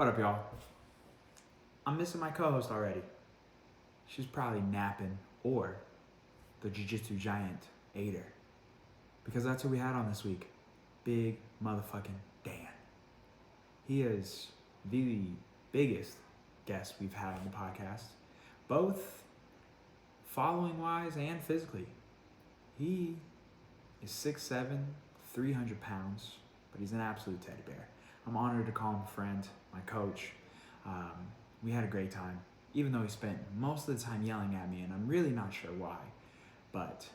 What up, y'all? I'm missing my co-host already. She's probably napping, or the jiu-jitsu giant ate her. Because that's who we had on this week. Big motherfucking Dan. He is the biggest guest we've had on the podcast, both following-wise and physically. He is 6'7", 300 pounds, but he's an absolute teddy bear. I'm honored to call him a friend, my coach. We had a great time, even though he spent most of the time yelling at me, and I'm really not sure why. But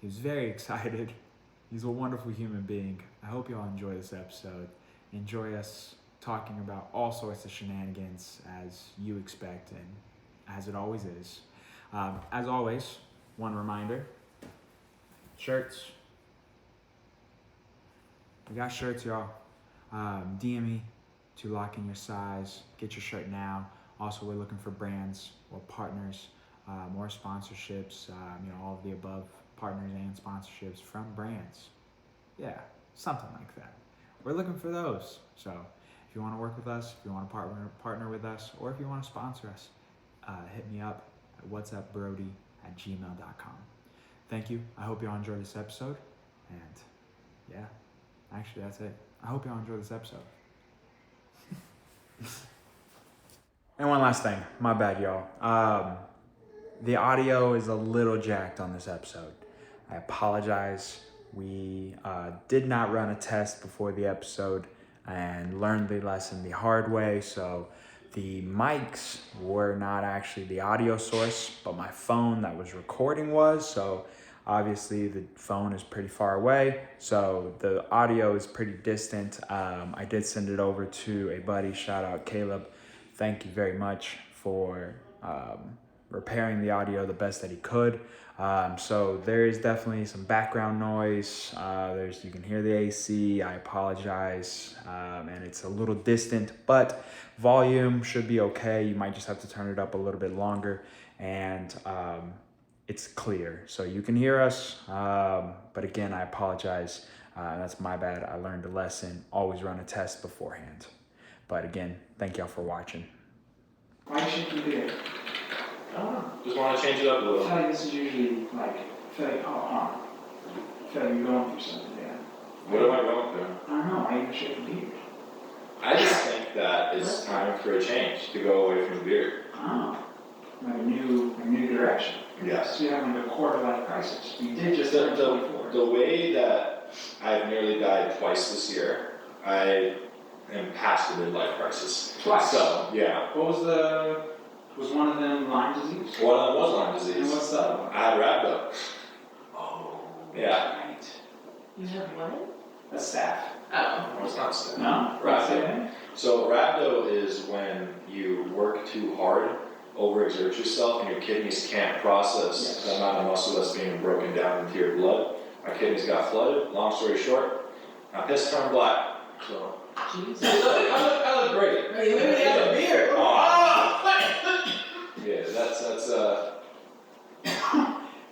he was very excited. He's a wonderful human being. I hope you all enjoy this episode. Enjoy us talking about all sorts of shenanigans as you expect and as it always is. As always, one reminder, shirts. We got shirts, y'all. DM me to lock in your size. Get your shirt now. Also, we're looking for brands or partners, more sponsorships, all of the above, partners and sponsorships from brands. Yeah, something like that. We're looking for those. So if you want to work with us, if you want to partner with us, or if you want to sponsor us, hit me up at whatsupbrody@gmail.com. Thank you. I hope you all enjoy this episode. And yeah, actually that's it. I hope you all enjoy this episode. And one last thing, my bad, y'all. The audio is a little jacked on this episode. I apologize. We did not run a test before the episode and learned the lesson the hard way. So the mics were not actually the audio source, but my phone that was recording was. So obviously the phone is pretty far away, so the audio is pretty distant. I did send it over to a buddy, shout out Caleb. Thank you very much for repairing the audio the best that he could. So there is definitely some background noise. You can hear the AC. I apologize, and it's a little distant, but volume should be okay. You might just have to turn it up a little bit longer, and it's clear, so you can hear us. But again, I apologize. That's my bad. I learned a lesson. Always run a test beforehand. But again, thank y'all for watching. Why should you do it? I don't know. Just want to change it up a little. I feel like this is usually like, I feel like you're going through something, yeah. What am I going through? I don't know. Why you shave the beard? I just think that it's time for a change to go away from the beard. Oh. Like a new direction. Yes. So you're having a quarter-life crisis. You did just the way that I've nearly died twice this year, I am past the midlife crisis. Twice? So, yeah. What was was one of them Lyme disease? One of them was Lyme disease. And what's the other one? I had rhabdo. Oh, yeah. Right. You have what? A staph. Oh. No, it's not staph. No? Rhabdo. So rhabdo is when you work too hard, overexert yourself, and your kidneys can't process the amount of muscle that's being broken down into your blood. My kidneys got flooded. Long story short, my piss turned black. So Jesus. I look great. You literally have a beard. Oh. Yeah, that's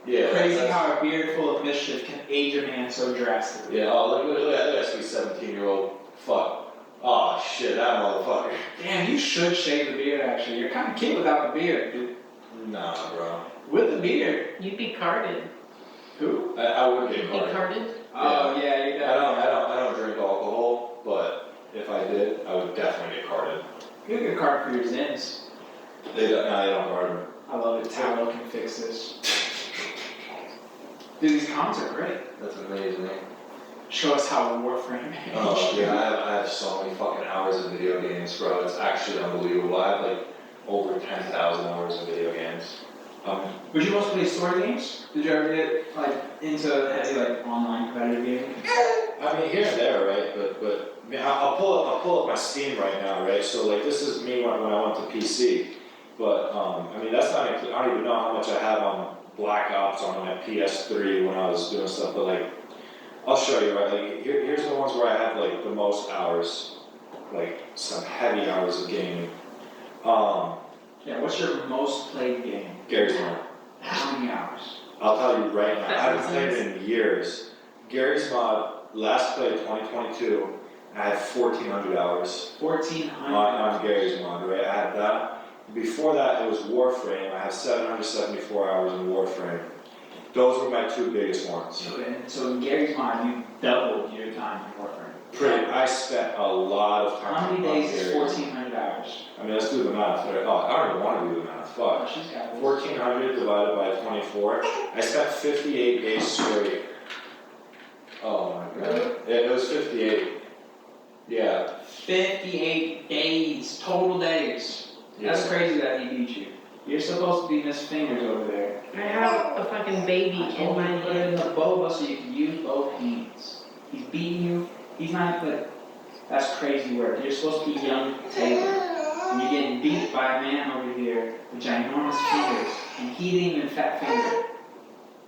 yeah. Crazy how a beard full of mischief can age a man so drastically. Yeah. Oh, look at that sweet 17-year-old fuck. Oh shit, that motherfucker. Damn, you should shave the beard. Actually, you're kind of cute without the beard, dude. Nah, bro. With the beard. You'd be carded. Who? I would get You'd be carded. Oh yeah, you I don't drink alcohol, but if I did, I would definitely get carded. You get a card for your Zins. They don't card them. I love it. Tallow can fix this. Dude, these comments are great. That's amazing. Show us how Warframe is. Oh yeah, I have so many fucking hours of video games, bro. It's actually unbelievable. I have like over 10,000 hours of video games. Would you mostly play story games? Did you ever get like into heavy like online competitive gaming? I mean here and there, right? But I mean, I'll pull up my Steam right now, right? So like this is me when I went to PC. But I mean that's not. I don't even know how much I have on Black Ops on my PS3 when I was doing stuff. But like I'll show you, right? Like here's the ones where I have like the most hours, like some heavy hours of gaming. Yeah, what's your most played game? Gary's Mod. How many hours? I'll tell you right now, I haven't played it in years. Gary's Mod, last played 2022, I had 1,400 hours 1,400. on Gary's mod, right? I had that. Before that, it was Warframe. I have 774 hours in Warframe. Those were my two biggest ones. So in Gary's mod, you doubled your time in Warframe. I spent a lot of time. How many on days is Gary. 1,400 hours? I mean, let's do the math. Oh, I don't even want to do the math. Fuck. She's got this. 1,400 divided by 24. I spent 58 days straight. Oh my god. Yeah, it was 58. Yeah. 58 days, total days. That's crazy that he beat you. You're supposed to be Miss Fingers over there. I have a fucking baby in my Put it in hand. the boba so you can use both hands. He's beating you. He's not like, that's crazy work. You're supposed to be young Taylor. And you're getting beat by a man over here with ginormous fingers. And he didn't even fat finger.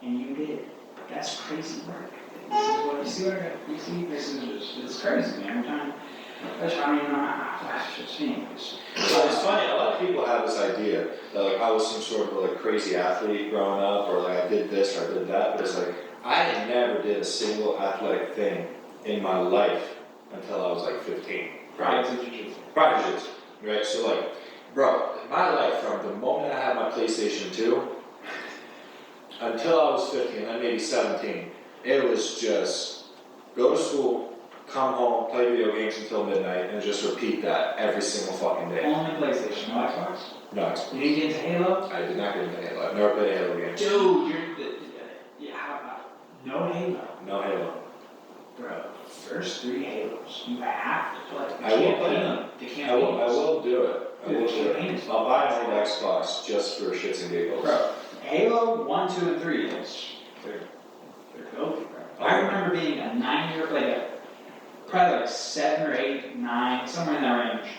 And you did. That's crazy work. This is what you see. You see, this is just, it's crazy, man. I don't even know how to explain this. So it's funny, a lot of people have this idea that like I was some sort of like crazy athlete growing up, or like I did this or I did that, but it's like I never did a single athletic thing in my life until I was like 15. Prior to jiu-jitsu. Prior to jiu-jitsu, right? So like, bro, my life from the moment I had my PlayStation 2 until I was 15, then maybe 17, it was just go to school, come home, play video games until midnight, and just repeat that every single fucking day. Only PlayStation, no Xbox? No Xbox. You didn't get into Halo? I did not get into Halo. I've never played a Halo game. Dude, yeah, how about no Halo? No Halo. Bro, first 3 Halos, you have to play. I will play them. The I will do it. I will do campaign it. is I'll buy an old Xbox just for shits and giggles. Bro, Halo 1, 2, and 3 they're filthy, bro. I remember being a 9-year, probably like 7 or 8, 9, somewhere in that range.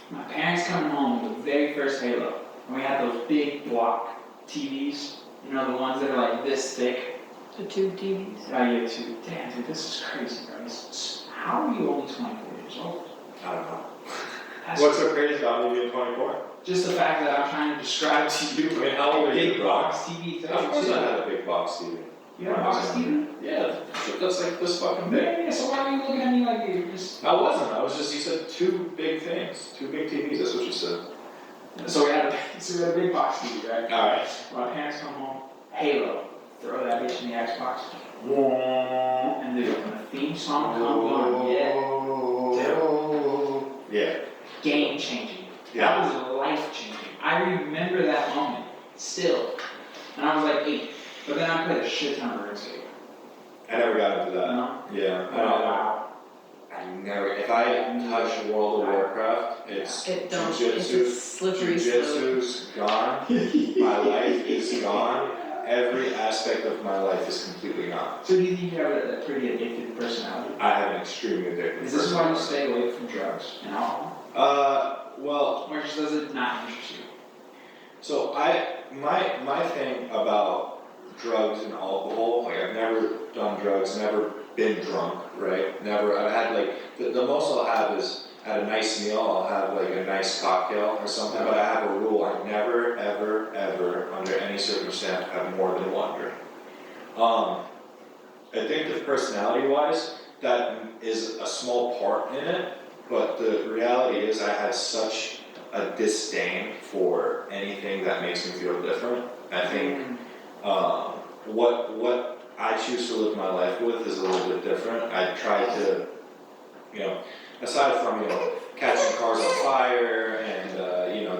My parents coming home with the very first Halo, and we had those big block TVs, you know, the ones that are like this thick. The tube TVs. I get to, damn, dude, this is crazy, bro. How are you only 24 years old? I don't know. That's What's so crazy about me being 24? just the fact that I'm trying to describe to you I mean, how old are you, big bro? box TV. Of course I had a big box TV. You have a box TV? Yeah, that's like this fucking big. Yeah, so why are you looking at me like you just... I wasn't. I was just, you said 2 big things. 2 big TVs, that's what you said. So we had a big box TV, right? Alright. My parents come home, Halo, throw that bitch in the Xbox, and dude, when the theme song comes on, Yeah. game changing. Yeah. That was life changing. I remember that moment still, and I was like 8. But then I played a shit ton of RuneScape. I never got into You that. know? Yeah. Wow. I never, if I touch World of Warcraft, it's It don't, it's jiu-jitsu. a slippery slope. Jiu-jitsu's gone. My life is gone. Every aspect of my life is completely gone. So do you think you have a pretty addictive personality? I have an extremely addictive Is this why you personality. stay away from drugs and alcohol? Well, Or just does it not interest you? so my thing about drugs and alcohol, like I've never done drugs, never been drunk, right? Never, I've had like, the most I'll have is at a nice meal, I'll have like a nice cocktail or something, but I have a rule, I never, ever, ever, under any circumstance, have more than 1 drink. Addictive personality-wise, that is a small part in it, but the reality is I have such a disdain for anything that makes me feel different. I think what I choose to live my life with is a little bit different. I try to, aside from, catching cars on fire and,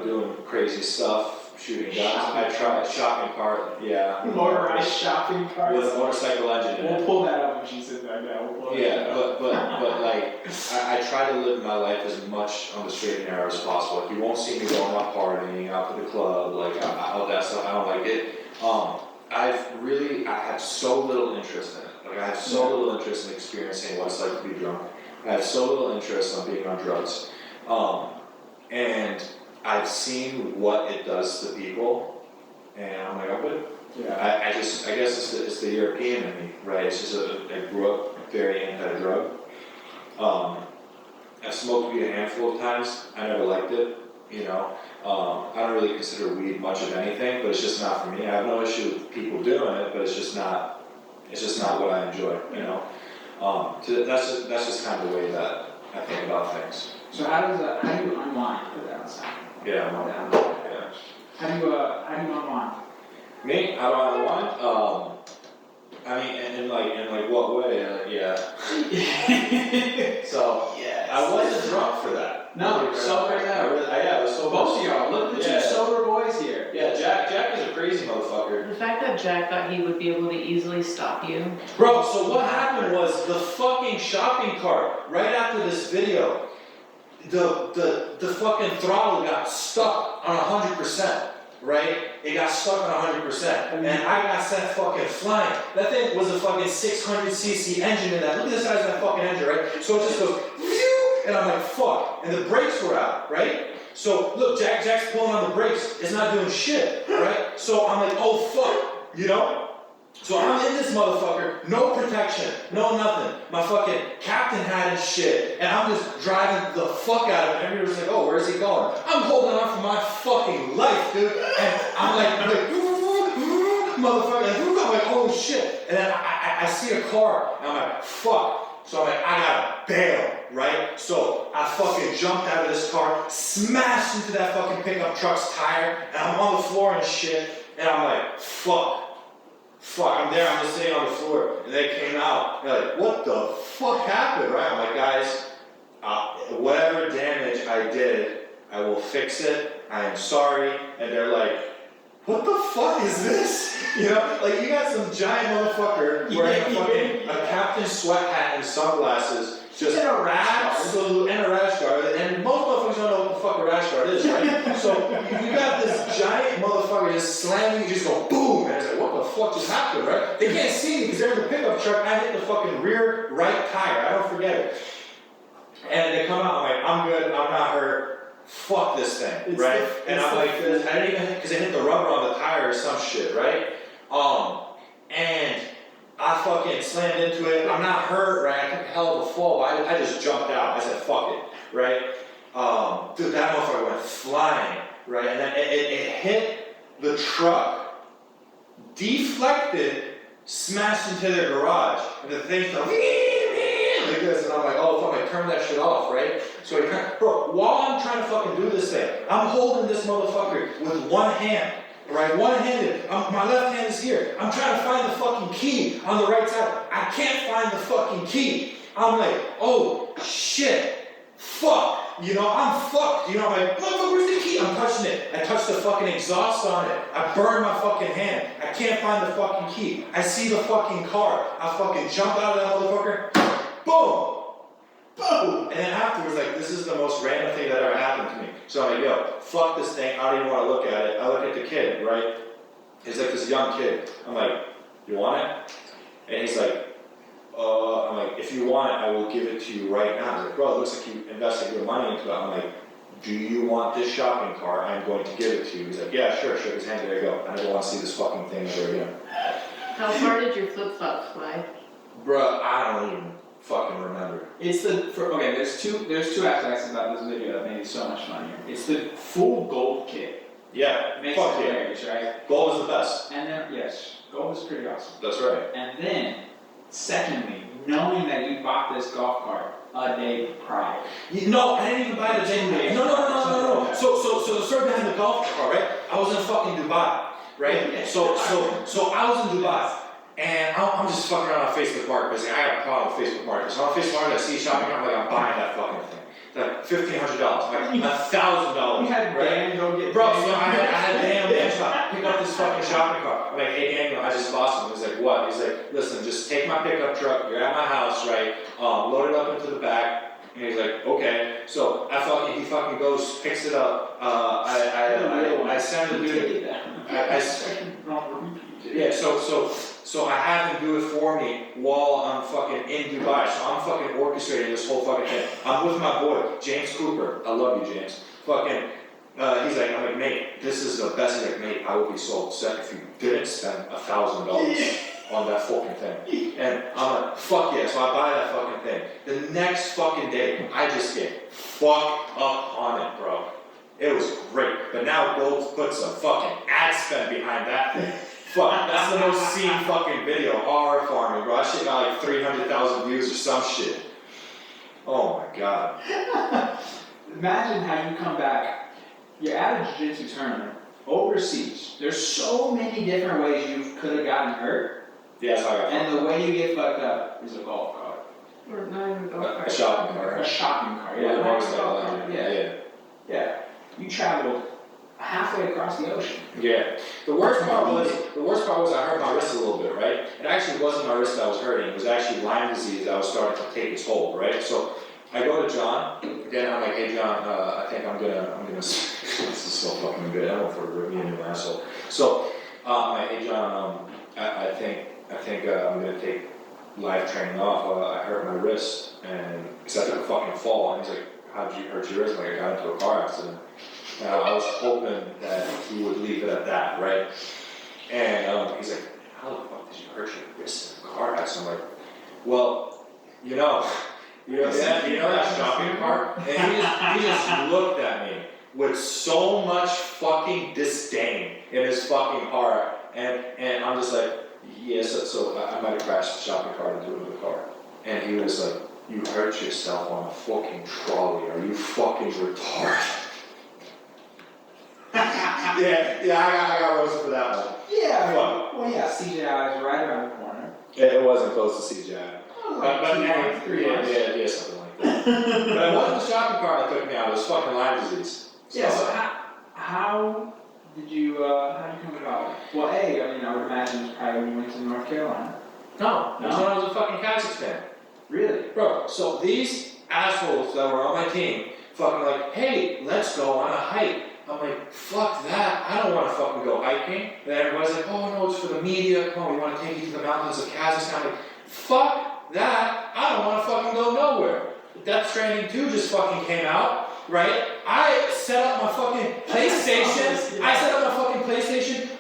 doing crazy stuff, shooting guns, I try shopping cart, yeah. Motorized shopping carts. With a motorcycle engine in it. We'll pull that up when she said that. Yeah, we'll pull Yeah, that up. but like, I try to live my life as much on the straight and narrow as possible. Like, you won't see me going out partying, out to the club, like, all that stuff, I don't like it. I have so little interest in it. Like, I have so little interest in experiencing what it's like to be drunk. I have so little interest in being on drugs. And I've seen what it does to people, and I'm like, I'm good. Yeah. I guess it's the European in me, right? It's just I grew up very anti-drug. I've smoked weed a handful of times. I never liked it, I don't really consider weed much of anything, but it's just not for me. I have no issue with people doing it, but it's just not what I enjoy, So that's just kind of the way that I think about things. So how do you unwind for that outside? Yeah, yeah. How do you unwind? Me? How do I unwind? I mean, in like what way? Yeah. So, Yes. I wasn't drunk for that. No, you're sober now. Yeah, I was sober. Both of y'all, look at the two sober boys here. Yeah, Jack is a crazy motherfucker. The fact that Jack thought he would be able to easily stop you. Bro, so what happened was the fucking shopping cart, right after this video, the fucking throttle got stuck on 100%, right? It got stuck on 100%, and I got sent fucking flying. That thing was a fucking 600cc engine in that. Look at the size of that fucking engine, right? So it just goes, phew, and I'm like, fuck, and the brakes were out, right? So look, Jack's pulling on the brakes, it's not doing shit, right? So I'm like, oh fuck, you know? So I'm in this motherfucker, no protection, no nothing. My fucking captain hat and shit, and I'm just driving the fuck out of it. Everybody's like, oh, where's he going? I'm holding on for my fucking life, dude. And I'm like, motherfucker, I'm like, oh shit. And then I see a car, and I'm like, fuck. So I'm like, I gotta bail, right? So I fucking jumped out of this car, smashed into that fucking pickup truck's tire, and I'm on the floor and shit, and I'm like, fuck, I'm there, I'm just sitting on the floor, and they came out, they're like, what the fuck happened, right? I'm like, guys, whatever damage I did, I will fix it, I am sorry, and they're like, what the fuck is this? You know, like you got some giant motherfucker wearing a captain sweat hat and sunglasses, just And a rash absolute, and a rash guard, and most motherfuckers don't know what the fuck a rash guard is, right? So you got this giant motherfucker just slamming, you just go boom, and it's like, what the fuck just happened, right? They can't see me because they're in the pickup truck, I hit the fucking rear right tire, I don't forget it. And they come out, I'm like, I'm good, I'm not hurt. Fuck this thing, right? And I'm like, I didn't even, because I hit the rubber on the tire or some shit, right? And I fucking slammed into it. I'm not hurt, right? I took a hell of a fall, but I just jumped out. I said, fuck it, right? Dude, that motherfucker went flying, right? And then it hit the truck, deflected, smashed into their garage, and the thing started like this, and I'm like, oh fuck, I turned that shit off, right? So I turned, bro, while I'm trying to fucking do this thing, I'm holding this motherfucker with one hand, right? One-handed, my left hand is here. I'm trying to find the fucking key on the right side. I can't find the fucking key. I'm like, oh shit, fuck. You know, I'm fucked. You know, I'm like, motherfucker, where's the key? I'm touching it. I touch the fucking exhaust on it. I burn my fucking hand. I can't find the fucking key. I see the fucking car. I fucking jump out of that motherfucker. Boom! Boom! And then afterwards, like, this is the most random thing that ever happened to me. So I'm like, yo, fuck this thing, I don't even want to look at it. I look at the kid, right? He's like this young kid. I'm like, you want it? And he's like, I'm like, if you want it, I will give it to you right now. He's like, bro, it looks like you invested your money into it. I'm like, do you want this shopping cart? I'm going to give it to you. He's like, yeah, sure, shook his hand, there you go. I never want to see this fucking thing ever again. How far did your flip-flops fly? Bruh, I don't even fucking remember. It's okay, there's two aspects about this video that made it so much funnier. It's the full gold kit. Yeah, Makes fuck it yeah. hilarious, right? Gold is the best. And then, yes, gold is pretty awesome. That's right. And then, secondly, knowing that you bought this golf cart a day prior. No, I didn't even buy it a day. No. So the story behind the golf cart, right? I was in fucking Dubai, right? So I was in Dubai. And I'm just fucking around on Facebook Marketplace. I got a problem with Facebook Marketplace. So on Facebook Marketplace, I see shopping, I'm like, I'm buying that fucking thing. It's like $1,500, like $1,000. You had right? Dan go get. Bro, so I had Dan shop, pick up this fucking shopping cart. I'm like, hey Daniel, I just bought something. He's like, what? He's like, listen, just take my pickup truck. You're at my house, right? Load it up into the back. And he's like, okay. So he fucking goes, picks it up. I send the dude. Yeah, so I have him do it for me while I'm fucking in Dubai. So I'm fucking orchestrating this whole fucking thing. I'm with my boy, James Cooper. I love you, James. Fucking, he's like, I'm like, mate, this is the best. He's like, mate, I would be so upset if you didn't spend $1,000 on that fucking thing. And I'm like, fuck yeah. So I buy that fucking thing. The next fucking day, I just get fucked up on it, bro. It was great. But now Gold put some fucking ad spend behind that thing. Fuck, that's the most seen fucking video, horror farming, bro. That shit got like 300,000 views or some shit. Oh my god. Imagine how you come back, you're at a jiu-jitsu tournament, overseas. There's so many different ways you could have gotten hurt, Yeah, that's how I got and the way you get fucked up is a golf cart. Or not even go a shopping cart. A shopping cart, Yeah, yeah. the not most a golf cart, yeah. Yeah. You traveled halfway across the ocean. Yeah. The worst part was I hurt my wrist a little bit, right? It actually wasn't my wrist that was hurting, it was actually Lyme disease that was starting to take its hold, right? So I go to John, again, I'm like, hey John, I think I'm gonna, this is so fucking good, I don't know if we're being an asshole. So, I'm like, hey John, I think I'm gonna take live training off, I hurt my wrist, and, cause I took a fucking fall, and he's like, how'd you hurt your wrist? I'm like, I got into a car accident. I was hoping that he would leave it at that, right? And he's like, how the fuck did you hurt your wrist in a car accident? I'm like, well, you know that shopping cart? And he just looked at me with so much fucking disdain in his fucking heart. And I'm just like, yes, so I might have crashed the shopping cart into another car. And he was like, you hurt yourself on a fucking trolley. Are you fucking retarded? I got roasted for that one. Yeah, well, yeah, CJI is right around the corner. It wasn't close to CGI. But Yeah, something like that. But it wasn't the shopping cart that took me out, it was fucking Lyme disease. Yeah, so how did you come about it? Well, I would imagine it's probably when you went to North Carolina. No, it was when I was in fucking Kazakhstan. Really? Bro, so these assholes that were on my team, fucking like, hey, let's go on a hike. I'm like, fuck that, I don't want to fucking go hiking. And then everybody's like, oh no, it's for the media, come on, we want to take you to the mountains of Kazakhstan. I'm like, fuck that, I don't want to fucking go nowhere. Death Stranding 2 just fucking came out, right? I set up my fucking PlayStation,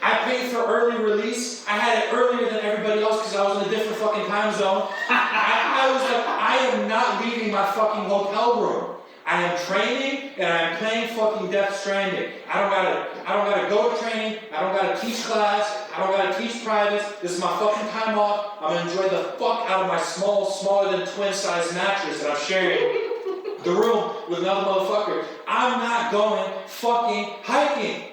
I paid for early release, I had it earlier than everybody else because I was in a different fucking time zone. I was like, I am not leaving my fucking hotel room. I am training and I am playing fucking Death Stranding. I don't gotta go to training, I don't gotta teach class, I don't gotta teach privates. This is my fucking time off. I'm gonna enjoy the fuck out of my smaller than twin size mattress that I'm sharing the room with another motherfucker. I'm not going fucking hiking.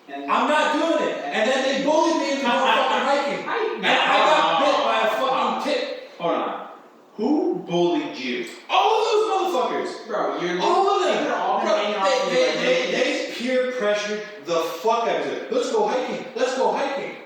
I'm not doing it. And then they bullied me into going fucking hiking. And I got bit by a fucking tick. Hold on. Who bullied you? All of those motherfuckers. Bro, all of them. Bro, they peer pressured the fuck out of me. Let's go hiking.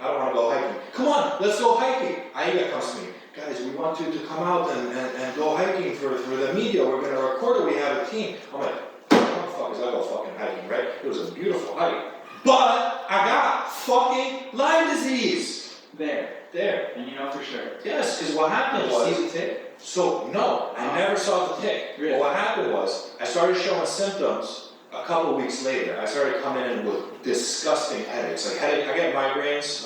I don't want to go hiking. Come on, let's go hiking. Aida comes to me. Guys, we want you to come out and go hiking for the media. We're going to record it. We have a team. I'm like, motherfuckers, I go fucking hiking, right? It was a beautiful hike. But I got fucking Lyme disease. There. And you know for sure. Yes, because what happened was... Did you see the tick? So, no, I never saw the tick. Really? But what happened was, I started showing symptoms a couple of weeks later. I started coming in with disgusting headaches. Like I get migraines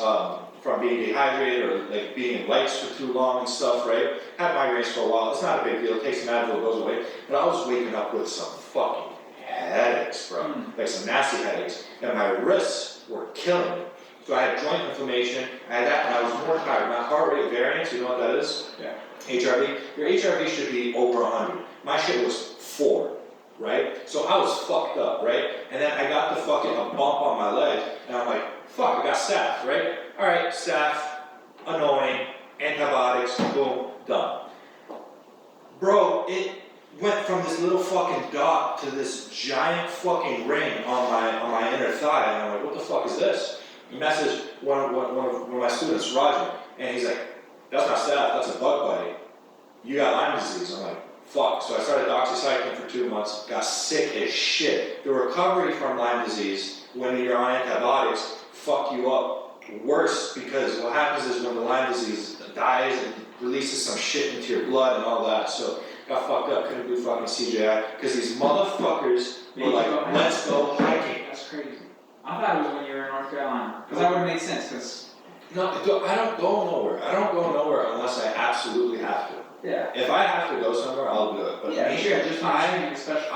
from being dehydrated or like being in lights for too long and stuff, right? Had migraines for a while. It's not a big deal. It takes some Advil, it goes away. But I was waking up with some fucking headaches, bro. Like some nasty headaches. And my wrists were killing me. So I had joint inflammation, I had that, and I was more tired. My heart rate variance, you know what that is? Yeah. HRV. Your HRV should be over 100. My shit was 4, right? So I was fucked up, right? And then I got the fucking a bump on my leg, and I'm like, fuck, I got staph, right? Alright, staph, annoying, antibiotics, boom, done. Bro, it went from this little fucking dot to this giant fucking ring on my inner thigh, and I'm like, what the fuck is this? Message one of my students, Roger, and he's like, that's not staph, that's a bug bite. You got Lyme disease. I'm like, fuck. So I started doxycycline for 2 months, got sick as shit. The recovery from Lyme disease, when you're on antibiotics, fuck you up worse, because what happens is when the Lyme disease dies, it releases some shit into your blood and all that. So got fucked up, couldn't do fucking CJI, because these motherfuckers were like, let's go hiking. That's crazy. I thought it was when you were in North Carolina. Because that would make sense, because... No, I don't go nowhere. I don't go nowhere unless I absolutely have to. Yeah. If I have to go somewhere, I'll do it. But yeah, me, sure, just not special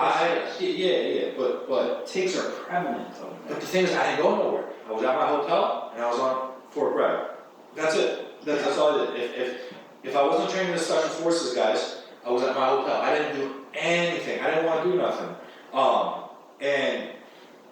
but ticks are prevalent. But the thing is, I didn't go nowhere. I was at my hotel, and I was on Fort Bragg. That's it. That's all I did. If I wasn't training the Special Forces guys, I was at my hotel. I didn't do anything. I didn't want to do nothing. And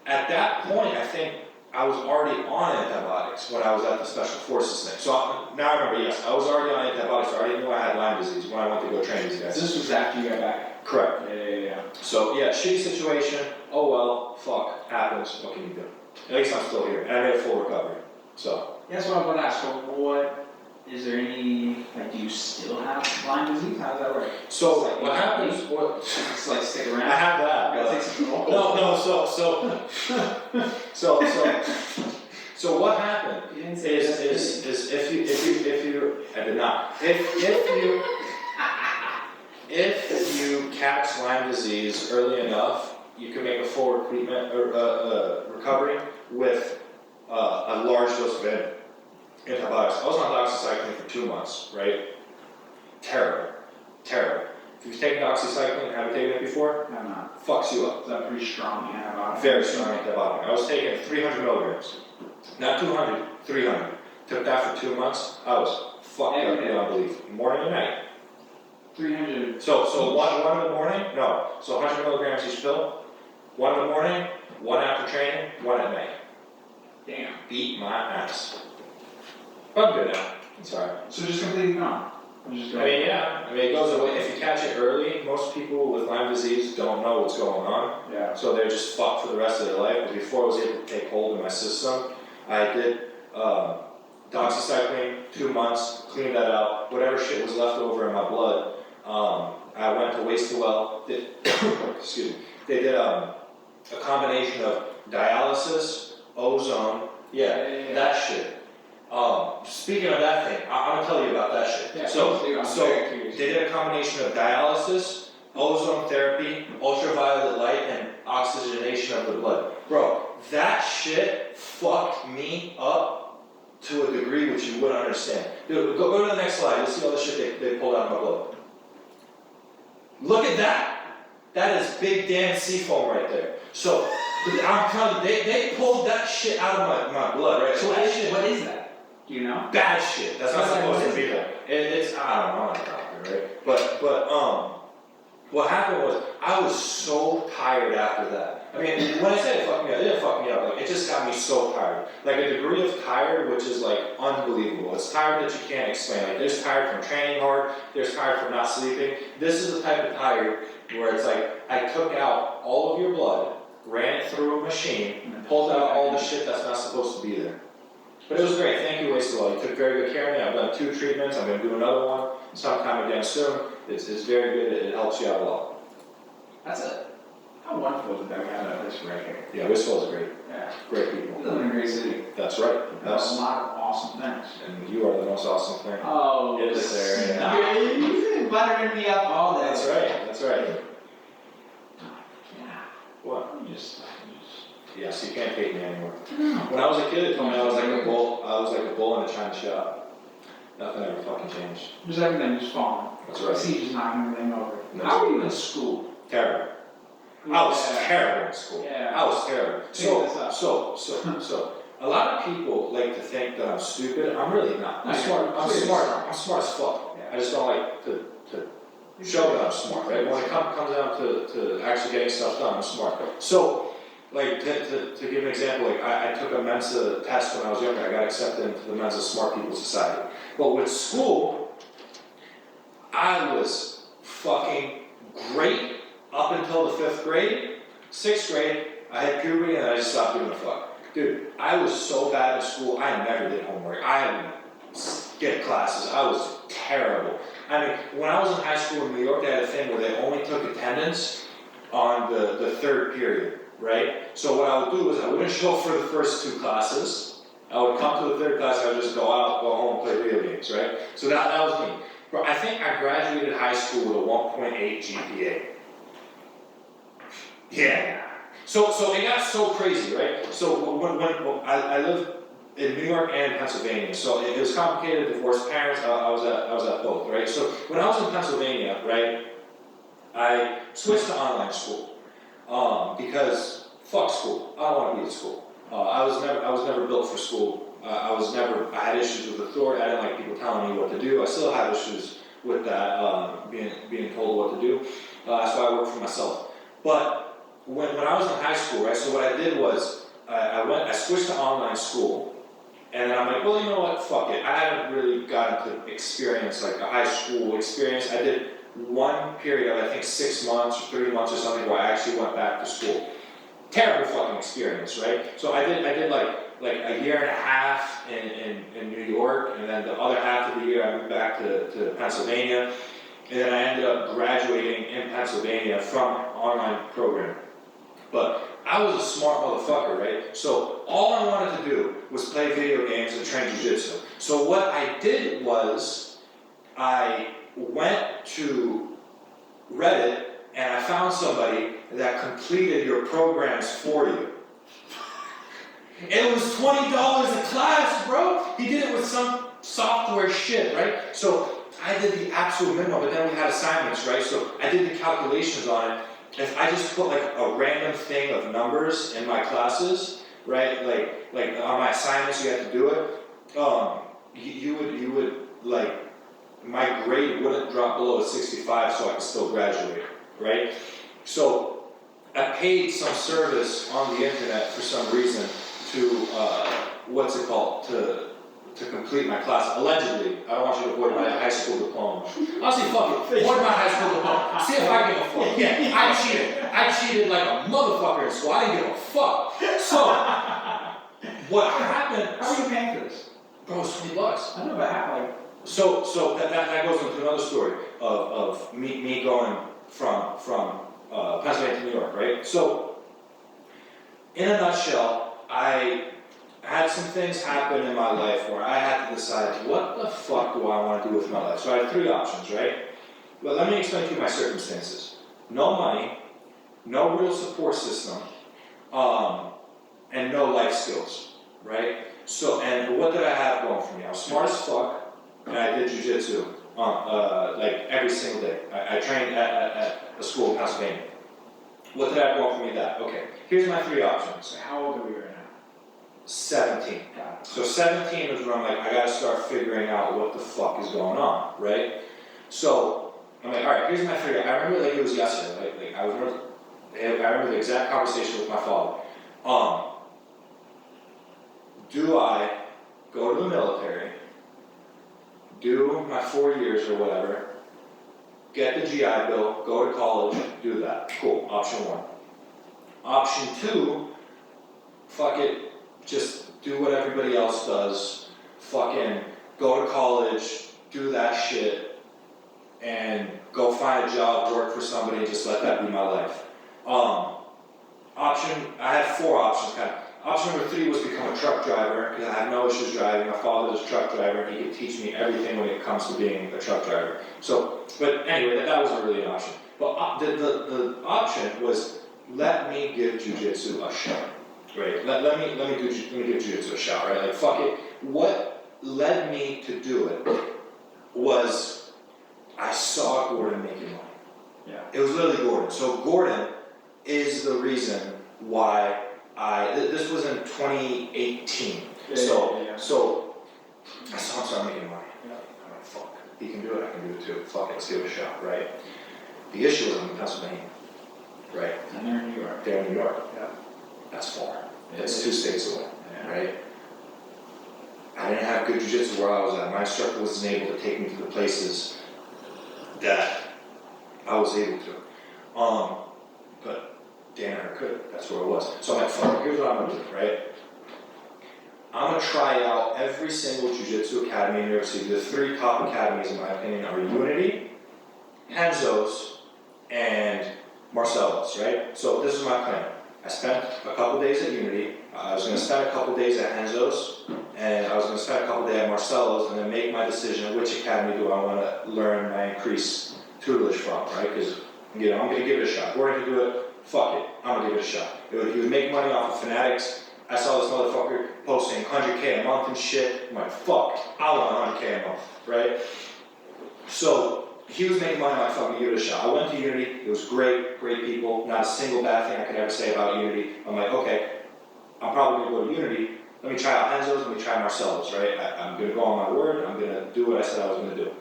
at that point, I think I was already on antibiotics when I was at the Special Forces thing. So now I remember, yes, I was already on antibiotics. I already knew I had Lyme disease when I went to go train these guys. This was after you got back. Correct. Yeah. So yeah, shitty situation. Oh well, fuck, happens. What can you do? At least I'm still here, and I made a full recovery. So. That's what I want to ask. So what, is there any, like, do you still have Lyme disease? How does that work? So Like, what happens? What? Just like stick around? I have that. Gotta But take some alcohol. So what happened You didn't say that. is if you I did not. If you catch Lyme disease early enough, you can make a full treatment or recovery with a large dose of antibiotics. I was on doxycycline for 2 months, right? Terrible. If you've taken doxycycline, have you taken it before? I'm not. Fucks you up. Is that pretty strong antibiotic? Very strong antibiotic. I was taking 300 milligrams. Not 200, 300. Took that for 2 months. I was fucked up beyond belief. Morning and night. 300. So one in the morning? No. So 100 milligrams each pill. 1 in the morning, 1 after training, 1 at night. Damn. Beat my ass. But I'm good now. It's alright. So just completely gone? Just I mean, yeah. I mean, it goes away. If you catch it early, most people with Lyme disease don't know what's going on. Yeah. So they're just fucked for the rest of their life. But before I was able to take hold in my system, I did doxycycline, 2 months, cleaned that out. Whatever shit was left over in my blood, I went to Waste the Well. Excuse me. They did a combination of dialysis, ozone, that shit. Speaking of that thing, I'm gonna tell you about that shit. Yeah, so very curious. they did a combination of dialysis, ozone therapy, ultraviolet light, and oxygenation of the blood. Bro, that shit fucked me up to a degree which you wouldn't understand. Dude, go to the next slide. You'll see all the shit they pulled out of my blood. Look at that. That is Big Dan Seafoam right there. So I'm telling you, they pulled that shit out of my blood, right? So that shit, what is that? Do you know? bad shit. That's not supposed to be there. It's I don't know, I'm not a doctor, right? But what happened was I was so tired after that. I mean, when I say it fucked me up, it didn't fuck me up. Like it just got me so tired. Like a degree of tired, which is like unbelievable. It's tired that you can't explain. Like there's tired from training hard. There's tired from not sleeping. This is the type of tired where it's like I took out all of your blood, ran it through a machine, and pulled out all the shit that's not supposed to be there. But it was great. Thank you, Waste the Well. You took very good care of me. I've done 2 treatments. I'm going to do another one sometime again soon. It's very good. It helps you out a lot. How wonderful is that we have that place right here? Yeah, Waste the Well is great. Yeah. Great We people. live in a great city. That's right. There's a lot of awesome things. And you are the most awesome thing. Oh, It is there, yeah. You've been buttering me up all day. That's right. That's right. Yeah. What? You just. Yes, you can't hate me anymore. No. When I was a kid, they told me I was like a bull. I was like a bull in a china shop. Nothing ever fucking changed. Just everything just falling. That's I right. see you just knocking everything over. No. How were you in school? Terrible. I was terrible in school. Yeah. I was terrible. Figure this out. So, a lot of people like to think that I'm stupid. I'm really not. I'm No, smart. I'm you're smart. I'm smart as fuck. Yeah. I just don't like to show that I'm smart, right? When it comes down to actually getting stuff done, I'm smart. So, like, to give an example, like, I took a Mensa test when I was younger. I got accepted into the Mensa Smart People Society. But with school, I was fucking great up until the 5th grade. 6th grade, I had puberty and I just stopped giving a fuck. Dude, I was so bad in school, I never did homework. I didn't skip classes. I was terrible. I mean, when I was in high school in New York, they had a thing where they only took attendance on the 3rd period, right? So what I would do is I wouldn't show up for the first 2 classes. I would come to the 3rd class, I would just go out, go home, play video games, right? So that was me. But I think I graduated high school with a 1.8 GPA. Yeah. So it got so crazy, right? So when I lived in New York and Pennsylvania, so it was complicated. Divorced parents. I was at both, right? So when I was in Pennsylvania, right, I switched to online school because fuck school. I don't want to be at school. I was never built for school. I had issues with authority. I didn't like people telling me what to do. I still have issues with that, being told what to do. That's why I work for myself. But when I was in high school, right, so what I did was, I switched to online school, and then I'm like, well, you know what, fuck it. I haven't really gotten to experience like a high school experience. I did one period of, I think, 6 months or 3 months or something where I actually went back to school. Terrible fucking experience, right? So I did like a year and a half in New York, and then the other half of the year I moved back to Pennsylvania, and then I ended up graduating in Pennsylvania from an online program. But I was a smart motherfucker, right? So all I wanted to do was play video games and train jiu-jitsu. So what I did was, I went to Reddit and I found somebody that completed your programs for you. It was $20 a class, bro. He did it with some software shit, right? So I did the absolute minimum, but then we had assignments, right? So I did the calculations on it. If I just put like a random thing of numbers in my classes, right? Like on my assignments, you had to do it. You would like, my grade wouldn't drop below a 65, so I could still graduate, right? So I paid some service on the internet for some reason to to complete my class. Allegedly, I don't want you to avoid my high school diploma. Honestly, fuck it, avoid my high school diploma. See if I give a fuck. Yeah, I cheated like a motherfucker in school. I didn't give a fuck. So what happened? How are you paying for this? Bro, it's $20. I know, but how, like, So that goes into another story of me going from Pennsylvania to New York, right? So in a nutshell, I had some things happen in my life where I had to decide, what the fuck do I want to do with my life? So I had three options, right? But let me explain to you my circumstances. No money, no real support system, and no life skills, right? So, and what did I have going for me? I was smart as fuck, and I did jiu-jitsu like every single day. I trained at a school in Pennsylvania. What did I have going for me that? Okay, here's my three options. so how old are we right now? 17. Got it. So 17 was when I'm like, I gotta start figuring out what the fuck is going on, right? So I'm like, all right, here's my three. I remember like it was yesterday. Like I remember the exact conversation with my father. Do I go to the military, do my 4 years or whatever, get the GI Bill, go to college, do that? Cool. Option one. Option two, fuck it. Just do what everybody else does, fucking go to college, do that shit, and go find a job, work for somebody, and just let that be my life. I had four options kind of. Option number three was become a truck driver, because I have no issues driving. My father was a truck driver, and he could teach me everything when it comes to being a truck driver. So, but anyway, that wasn't really an option. But the option was, let me give jiu-jitsu a shot. Right, let me give jiu-jitsu a shot, right? Like, fuck it. What led me to do it was I saw Gordon making money. Yeah. It was literally Gordon. So Gordon is the reason why this was in 2018. So I saw him start making money. Yeah. I'm like, fuck, he can do it, I can do it too. Fuck it, let's give it a shot, right? The issue was I'm in Pennsylvania, right? And they're in New York. They're in New York. Yeah. That's far. Yeah, That's it 2 is. states away, Yeah. right? I didn't have good jiu-jitsu where I was at. My instructor wasn't able to take me to the places that I was able to. But Danaher could. That's where it was. So I'm like, fuck, here's what I'm gonna do, right? I'm gonna try out every single jiu-jitsu academy in New York City. The 3 top academies, in my opinion, are Unity, Henzo's, and Marcelo's, right? So this is my plan. I spent a couple days at Unity, I was going to spend a couple days at Henzo's, and I was going to spend a couple days at Marcelo's, and then make my decision which academy do I want to learn my increased tutelage from, right? Because, I'm going to give it a shot. Gordon can do it, fuck it, I'm going to give it a shot. He would make money off of Fanatics. I saw this motherfucker posting 100K a month and shit. I'm like, fuck, I want 100K a month, right? So, he was making money, I'm like, fucking give it a shot. I went to Unity, it was great people, not a single bad thing I could ever say about Unity. I'm like, okay, I'm probably gonna go to Unity, let me try out Henzo's, let me try Marcelo's, right? I'm gonna go on my word, I'm gonna do what I said I was gonna do.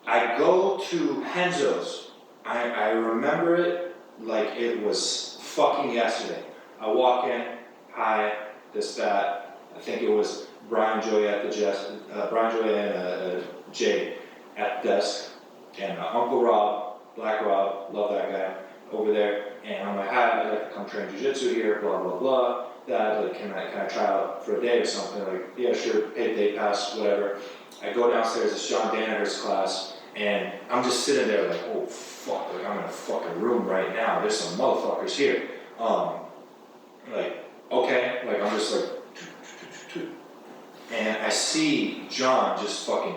I go to Henzo's, I remember it like it was fucking yesterday. I walk in, hi, this, that. I think it was Brian Joy at the Brian Joy and Jay at the desk, and Uncle Rob, Black Rob, love that guy, over there. And I'm like, hi, I'd like to come train jiu-jitsu here, blah, blah, blah. Dad, like, can I try out for a day or something? Like, yeah, sure, pay day pass, whatever. I go downstairs, it's John Danaher's class, and I'm just sitting there like, oh fuck, like I'm in a fucking room right now, there's some motherfuckers here. Like, okay, like I'm just like, and I see John just fucking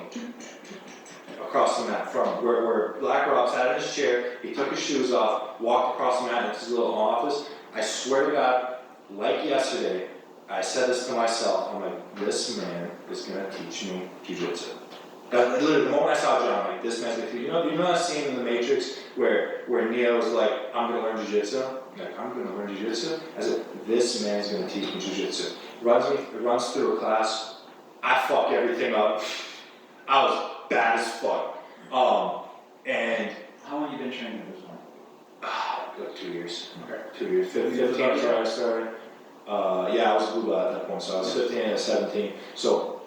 across the mat from where Black Rob sat in his chair, he took his shoes off, walked across the mat into his little office. I swear to God, like yesterday, I said this to myself, I'm like, this man is gonna teach me jiu-jitsu. Literally, the moment I saw John, I'm like, this man's gonna teach me. You know that scene in The Matrix where Neo was like, I'm gonna learn jiu-jitsu? Like, I'm gonna learn jiu-jitsu? I said, this man's gonna teach me jiu-jitsu. Runs through a class, I fuck everything up. I was bad as fuck. And How long you been training at this point? like 2 years. Okay. 2 years. 15 years when I started. Yeah, I was a blue belt at that point, so I was 15 and 17. So,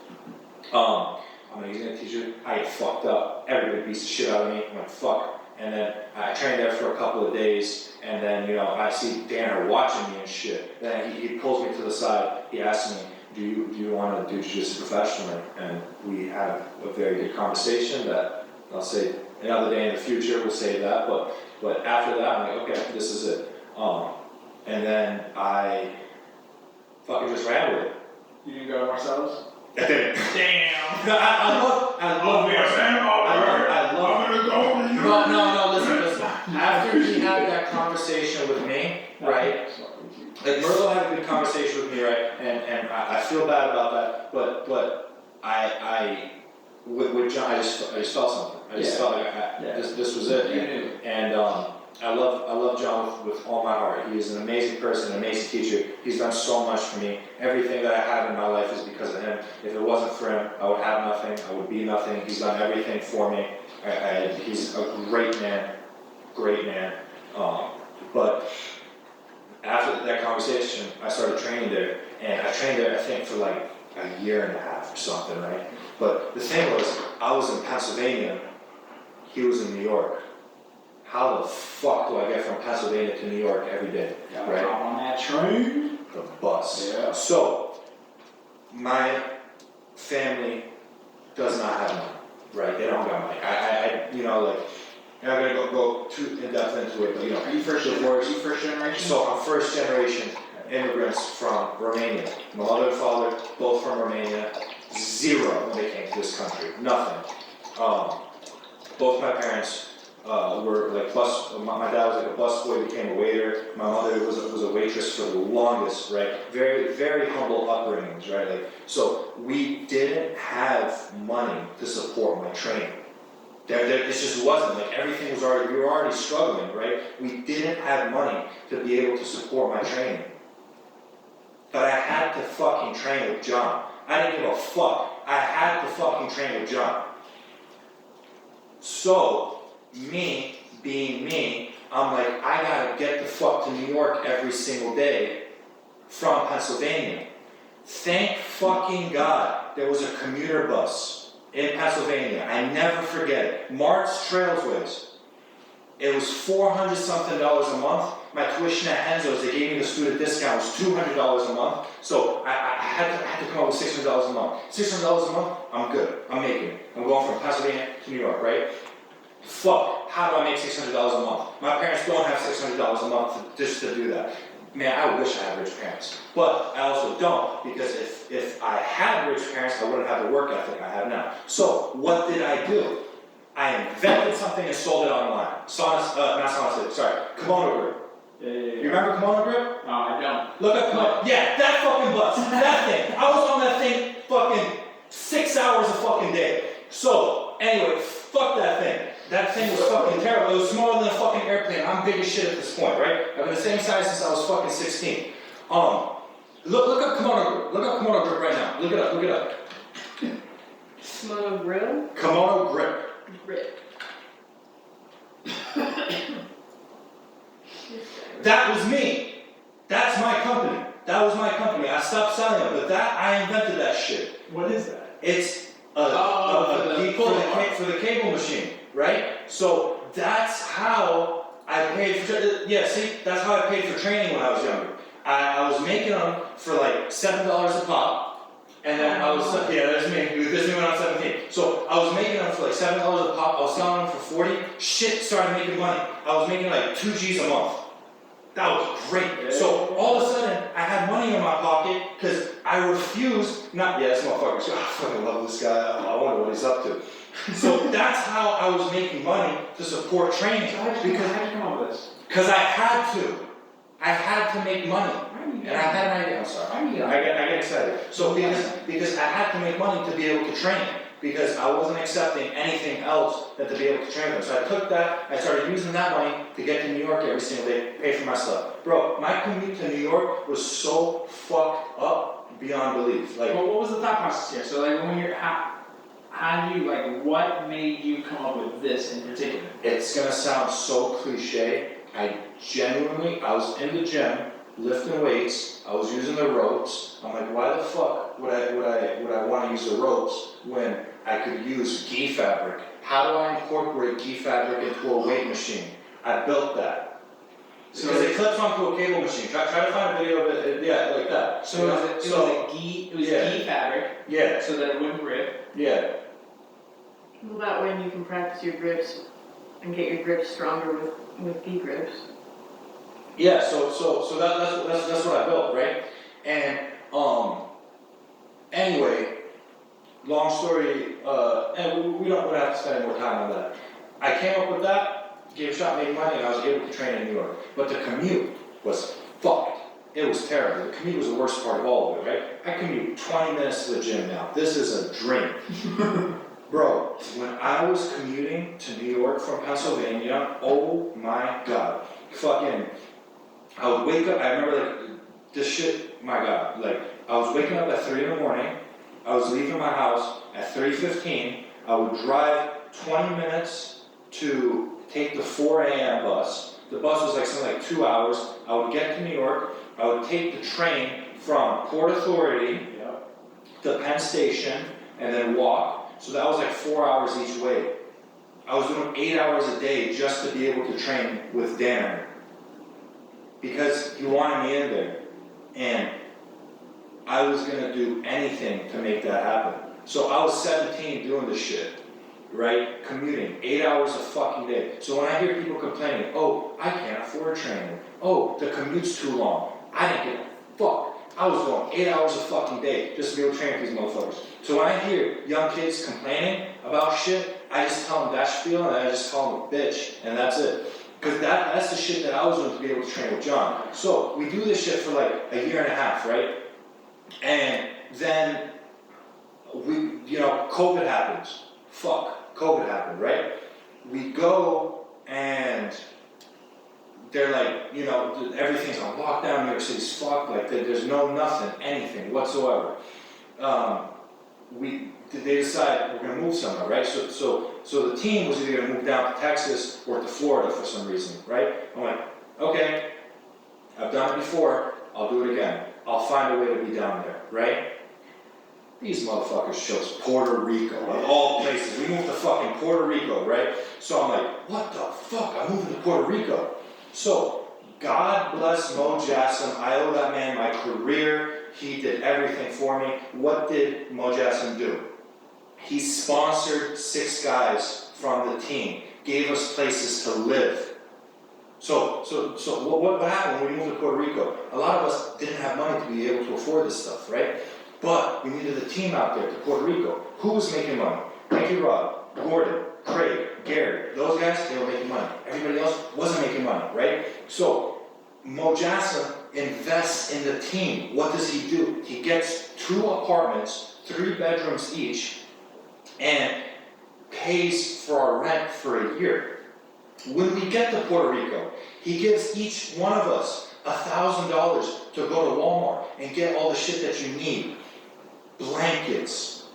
I'm like, he's gonna teach you. I get fucked up. Everybody beats the shit out of me. I'm like, fuck. And then I trained there for a couple of days, and then, you know, I see Danaher watching me and shit. Then he pulls me to the side. He asks me, do you want to do jiu-jitsu professionally? And we had a very good conversation that I'll say another day in the future, we'll say that. But after that, I'm like, okay, this is it. And then I fucking just ran with it. You didn't go to Marcelo's? I did. Damn! No, I love No, listen. After he had that conversation with me, right? Like Merlo had a good conversation with me, right? And I feel bad about that, but I with John, I just felt something. I just felt like this was it. And I love John with all my heart. He is an amazing person, an amazing teacher. He's done so much for me. Everything that I have in my life is because of him. If it wasn't for him, I would have nothing. I would be nothing. He's done everything for me. He's a great man. But after that conversation, I started training there, and I trained there, I think, for like a year and a half or something, right? But the thing was, I was in Pennsylvania, he was in New York. How the fuck do I get from Pennsylvania to New York every day, right? On that train? The bus. Yeah. So, my family does not have money, right? They don't got money. You know, like, I'm not gonna go too in depth into it, but you know, Are you first generation? So I'm first generation immigrants from Romania. My mother and father, both from Romania. Zero when they came to this country. Nothing. Both my parents were like my dad was like a busboy, became a waiter. My mother was a waitress for the longest, right? Very, very humble upbringings, right? Like, so we didn't have money to support my training. It just wasn't, like everything was we were already struggling, right? We didn't have money to be able to support my training. But I had to fucking train with John. I didn't give a fuck. I had to fucking train with John. So, me, being me, I'm like, I gotta get the fuck to New York every single day from Pennsylvania. Thank fucking God there was a commuter bus in Pennsylvania. I never forget it. Mart's Trailways. It was $400 something a month. My tuition at Henzo's, they gave me the student discount, was $200 a month. So I had to come up with $600 a month. $600 a month, I'm good. I'm making it. I'm going from Pennsylvania to New York, right? Fuck, how do I make $600 a month? My parents don't have $600 a month just to do that. Man, I wish I had rich parents. But I also don't, because if I had rich parents, I wouldn't have the work ethic I have now. So, what did I do? I invented something and sold it online. Kimono Grip. Yeah. You remember Kimono Grip? No, I don't. Look up Kimono. Yeah, that fucking bus. That thing. I was on that thing fucking 6 hours a fucking day. So, anyway, fuck that thing. That thing was fucking terrible. It was smaller than a fucking airplane. I'm big as shit at this point, right? I've been the same size since I was fucking 16. Look up Kimono Grip. Look up Kimono Grip right now. Look it up. Kimono grill? Kimono Grip. Grip. That was me. That's my company. That was my company. I stopped selling it, but I invented that shit. What is that? It's for for the cable machine, right? So that's how I paid for, that's how I paid for training when I was younger. I was making them for like $7 a pop, and then there's me. This is me when I was 17. So I was making them for like $7 a pop. I was selling them for 40. Shit started making money. I was making like 2 G's a month. That was great. So all of a sudden, I had money in my pocket because I refused this motherfucker. I fucking love this guy. I wonder what he's up to. So that's how I was making money to support training. How'd you come up with this? Because I had to. I had to make money. And I had an idea. I'm sorry. I get excited. So because I had to make money to be able to train. Because I wasn't accepting anything else than to be able to train them. So I took that, I started using that money to get to New York every single day, pay for my stuff. Bro, my commute to New York was so fucked up beyond belief. Like, well, what was the thought process here? So like when you're, how do you, like, what made you come up with this in particular? it's gonna sound so cliche. I was in the gym, lifting weights, I was using the ropes. I'm like, why the fuck would I want to use the ropes when I could use gi fabric? How do I incorporate gi fabric into a weight machine? I built that. Because it clips onto a cable machine. Try to find a video of it, like that. So it was gi fabric, Yeah, so that it wouldn't rip. yeah. Well, that way you can practice your grips and get your grips stronger with gi grips. Yeah, so that's what I built, right? And anyway, long story, and we don't have to spend any more time on that. I came up with that, gave a shot, made money, and I was able to train in New York. But the commute was fucked. It was terrible. The commute was the worst part of all of it, right? I commute 20 minutes to the gym now. This is a dream. Bro, when I was commuting to New York from Pennsylvania, oh my God. Fucking, I would wake up, I remember like, this shit, my God. Like, I was waking up at 3 in the morning. I was leaving my house at 3:15. I would drive 20 minutes to take the 4 a.m. bus. The bus was like something like 2 hours. I would get to New York. I would take the train from Port Authority to Penn Station and then walk. So that was like 4 hours each way. I was doing 8 hours a day just to be able to train with Danaher. Because he wanted me in there. And I was gonna do anything to make that happen. So I was 17 doing this shit, right? Commuting, 8 hours a fucking day. So when I hear people complaining, oh, I can't afford training. Oh, the commute's too long. I didn't give a fuck. I was going 8 hours a fucking day just to be able to train with these motherfuckers. So when I hear young kids complaining about shit, I just tell them that spiel and I just call them a bitch, and that's it. Because that's the shit that I was doing to be able to train with John. So we do this shit for like a year and a half, right? And then COVID happens. COVID happened, right? We go and they're like, everything's on lockdown, New York City's fucked, like there's nothing, anything whatsoever. They decide we're gonna move somewhere, right? So the team was either gonna move down to Texas or to Florida for some reason, right? I'm like, okay, I've done it before, I'll do it again. I'll find a way to be down there, right? These motherfuckers chose Puerto Rico, of all places. We moved to fucking Puerto Rico, right? So I'm like, what the fuck? I'm moving to Puerto Rico. So, God bless Mo Jassim. I owe that man my career. He did everything for me. What did Mo Jassim do? He sponsored 6 guys from the team, gave us places to live. So what happened when we moved to Puerto Rico? A lot of us didn't have money to be able to afford this stuff, right? But we needed a team out there to Puerto Rico. Who was making money? Mikey Rob, Gordon, Craig, Gary. Those guys, they were making money. Everybody else wasn't making money, right? So Mo Jassim invests in the team. What does he do? He gets 2 apartments, 3 bedrooms each, and pays for our rent for a year. When we get to Puerto Rico, he gives each one of us $1,000 to go to Walmart and get all the shit that you need. Blankets,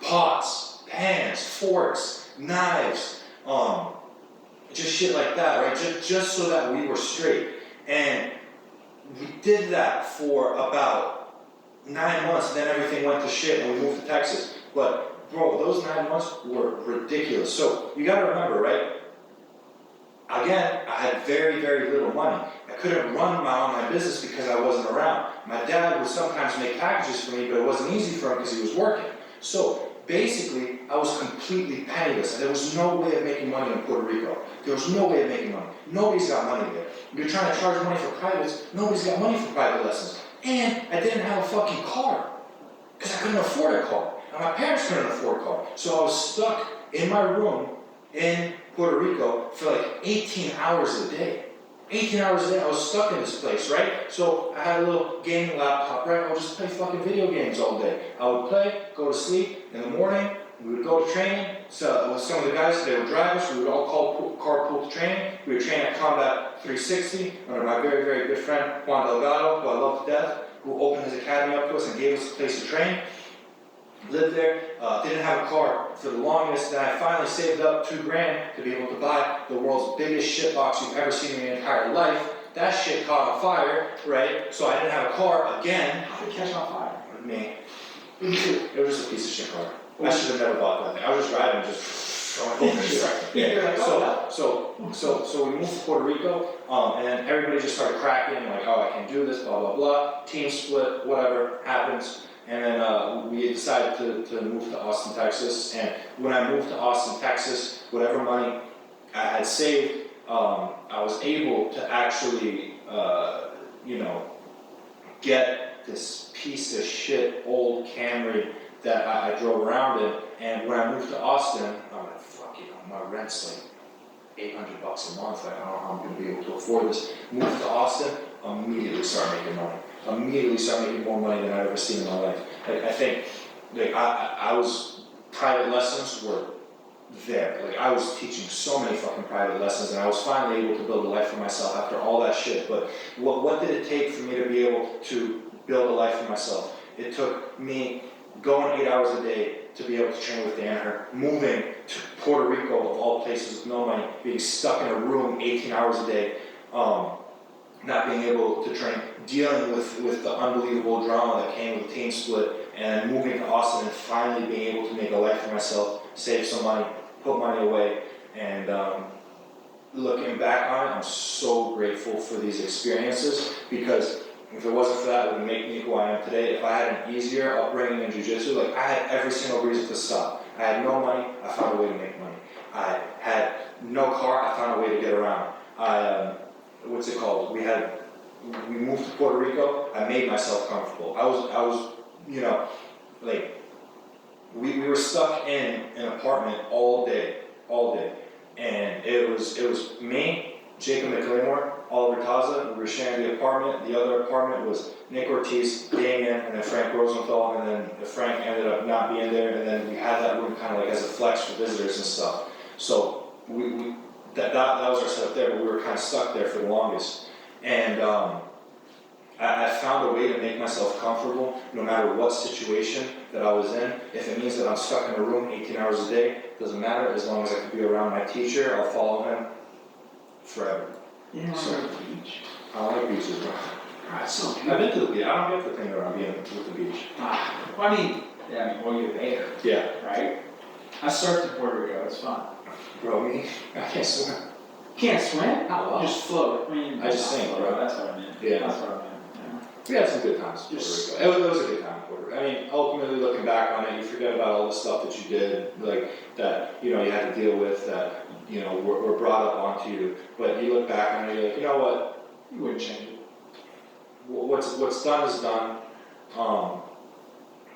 pots, pans, forks, knives, just shit like that, right? Just so that we were straight. And we did that for about 9 months, and then everything went to shit, and we moved to Texas. But bro, those 9 months were ridiculous. So you gotta remember, right? Again, I had very, very little money. I couldn't run my online business because I wasn't around. My dad would sometimes make packages for me, but it wasn't easy for him because he was working. So basically, I was completely penniless, and there was no way of making money in Puerto Rico. There was no way of making money. Nobody's got money there. You're trying to charge money for privates, nobody's got money for private lessons. And I didn't have a fucking car, because I couldn't afford a car. And my parents couldn't afford a car. So I was stuck in my room in Puerto Rico for like 18 hours a day. 18 hours a day, I was stuck in this place, right? So I had a little gaming laptop, right? I would just play fucking video games all day. I would play, go to sleep. In the morning, we would go to training. So with some of the guys, they would drive us. We would all carpool to training. We would train at Combat 360 under my very, very good friend, Juan Delgado, who I love to death, who opened his academy up to us and gave us a place to train. Lived there, didn't have a car for the longest, then I finally saved up $2,000 to be able to buy the world's biggest shitbox you've ever seen in your entire life. That shit caught on fire, right? So I didn't have a car again. How did it catch on fire? Me. It was just a piece of shit car. I should have never bought that thing. I was just driving, just throwing it over. So we moved to Puerto Rico, and then everybody just started cracking, like, oh, I can do this, blah, blah, blah. Team split, whatever, happens. And then we decided to move to Austin, Texas. And when I moved to Austin, Texas, whatever money I had saved, I was able to actually, get this piece of shit old Camry that I drove around in. And when I moved to Austin, I'm like, fuck it, my rent's like $800 a month. Like, I don't know how I'm gonna be able to afford this. Moved to Austin, immediately started making money. Immediately started making more money than I've ever seen in my life. Like, I think, like, private lessons were there. Like, I was teaching so many fucking private lessons, and I was finally able to build a life for myself after all that shit. But what did it take for me to be able to build a life for myself? It took me going 8 hours a day to be able to train with Danaher, moving to Puerto Rico of all places with no money, being stuck in a room 18 hours a day, not being able to train, dealing with the unbelievable drama that came with Team Split, and moving to Austin and finally being able to make a life for myself, save some money, put money away, and looking back on it, I'm so grateful for these experiences, because if it wasn't for that, it would make me who I am today. If I had an easier upbringing in jiu-jitsu, like, I had every single reason to stop. I had no money, I found a way to make money. I had no car, I found a way to get around. What's it called? We moved to Puerto Rico, I made myself comfortable. I was, like, we were stuck in an apartment all day. And it was me, Jacob McLemore, Oliver Taza, we were sharing the apartment. The other apartment was Nick Ortiz, Damien, and then Frank Rosenthal, and then Frank ended up not being there, and then we had that room kind of like as a flex for visitors and stuff. So that was our setup there, but we were kind of stuck there for the longest. And I found a way to make myself comfortable no matter what situation that I was in. If it means that I'm stuck in a room 18 hours a day, doesn't matter. As long as I can be around my teacher, I'll follow him forever. Yeah, So, I the beach. I like beaches, bro. Right, so I've been to the beach. I don't get the thing around being with the beach. Well, you're there, Yeah. right? I surfed in Puerto Rico, it's fun. Bro, me, I can't swim. Can't swim? Not well. Just float. I just sink, bro. That's what I meant. Yeah. That's what I meant. We had some good times in Puerto Rico. It was a good time in Puerto Rico. I mean, ultimately looking back on it, you forget about all the stuff that you did, like, that, you had to deal with, that, were brought up onto you. But you look back on it, you're like, you know what? You wouldn't change it. What's done is done.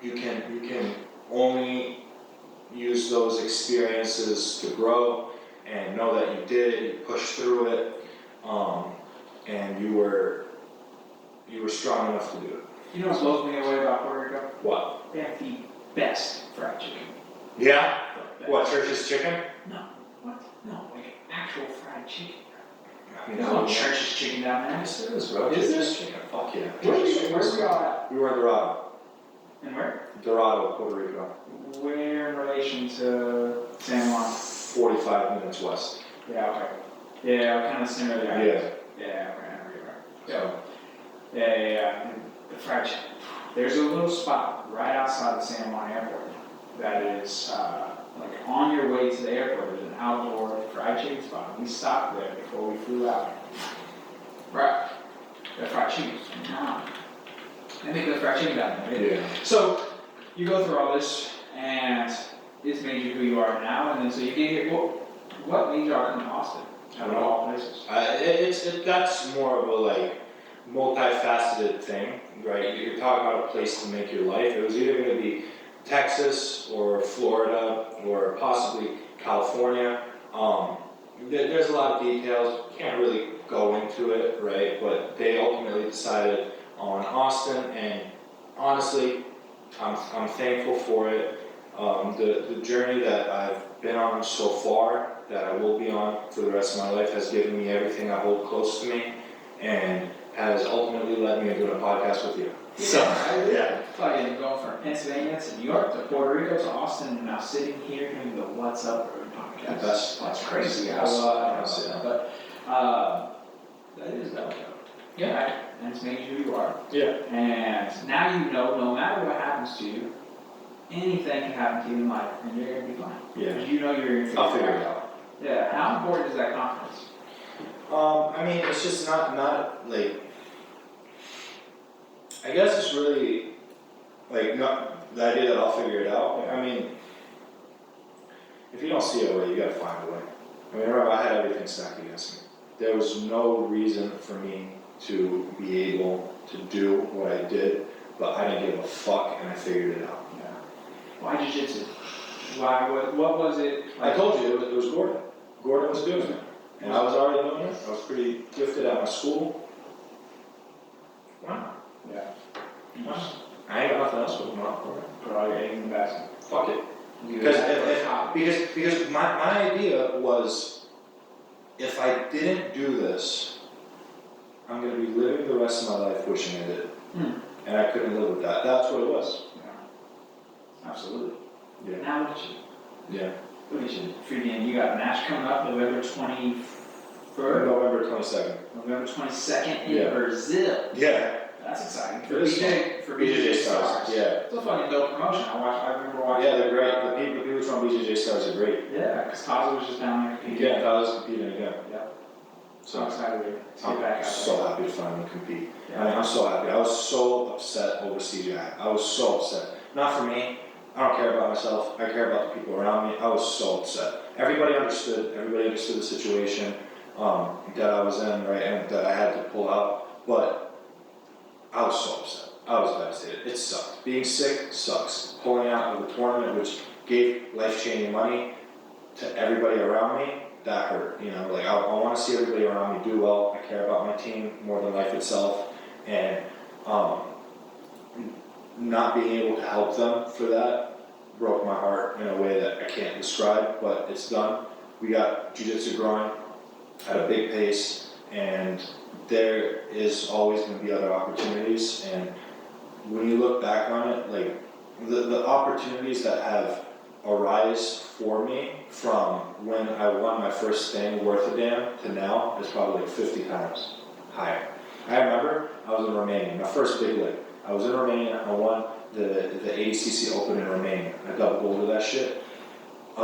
You can only use those experiences to grow and know that you did it, you pushed through it, and you were strong enough to do it. You know what blows me away about Puerto Rico? What? They have the best fried chicken. Yeah? Best. What, Church's chicken? No. What? No, like actual fried chicken. I mean, There's no Church's chicken down there. Yes, there is, bro. Is there? Church's chicken. Fuck yeah. Where's we all at? We were in Dorado. And where? Dorado, Puerto Rico. Where in relation to San Juan? 45 minutes west. Yeah, okay. Yeah, kind of similar. Yeah. Yeah, okay, I know you're right. So, yeah. The fried chicken. There's a little spot right outside the San Juan Airport that is like on your way to the airport. There's an outdoor fried chicken spot. We stopped there before we flew out. Right. The fried chicken. I think the fried chicken down there. Yeah. So you go through all this, and it's made you who you are now. And then so you get here. What made you come to Austin? Out of all places. That's more of a like multifaceted thing, right? You're talking about a place to make your life. It was either going to be Texas or Florida or possibly California. There's a lot of details. Can't really go into it, right? But they ultimately decided on Austin, and honestly, I'm thankful for it. The journey that I've been on so far, that I will be on for the rest of my life, has given me everything I hold close to me, and has ultimately led me to doing a podcast with you. So, yeah. Fucking going from Pennsylvania to New York to Puerto Rico to Austin, and now sitting here doing the What's Up podcast. That's crazy. I love it. But that is dope. Yeah, and it's made you who you are. Yeah. And now you know, no matter what happens to you, anything can happen to you in life, and you're gonna be fine. Yeah. Because you know you're gonna I'll figure it out. Yeah. How important is that confidence? I mean, it's just not like, I guess it's really, like, not the idea that I'll figure it out. I mean, if you don't see a way, you gotta find a way. I mean, remember, I had everything stacked against me. There was no reason for me to be able to do what I did, but I didn't give a fuck, and I figured it out. Yeah. Why jiu-jitsu? Why? What was it? I told you, it was Gordon. Gordon was doing it. And I was already doing it. I was pretty gifted at my school. Wow. Yeah. Wow. I ain't got nothing else with my Gordon. Put all your eggs in the basket. Fuck it. Because Because my idea was, if I didn't do this, I'm going to be living the rest of my life wishing I did. And I couldn't live with that. That's what it was. Yeah. Absolutely. Yeah. Now look at you. Yeah. Look at you. Freaking, you got a match coming up November 21st. November 22nd. November 22nd in Yeah. Brazil. Yeah. That's exciting. It is For BJJ BJJ Stars. Yeah. It's a fucking dope promotion. I remember watching. Yeah, they're great. The people from BJJ Stars are great. Yeah, because Taza was just down there competing. Yeah, I was competing again. Yep. So So excited to get back I'm out so there. happy to finally compete. Yeah. I mean, I'm so happy. I was so upset over CGI. I was so upset. Not for me. I don't care about myself. I care about the people around me. I was so upset. Everybody understood. Everybody understood the situation that I was in, right, and that I had to pull out. But I was so upset. I was devastated. It sucked. Being sick sucks. Pulling out of the tournament, which gave life-changing money to everybody around me, that hurt. You know, like I want to see everybody around me do well. I care about my team more than life itself, and not being able to help them for that broke my heart in a way that I can't describe. But it's done. We got jiu-jitsu growing at a big pace, and there is always going to be other opportunities. And when you look back on it, like the opportunities that have arise for me from when I won my first thing worth a damn to now is probably like 50 times higher. I remember I was in Romania, my first big win. I was in Romania, I won the ADCC Open in Romania. I double gold with that shit. I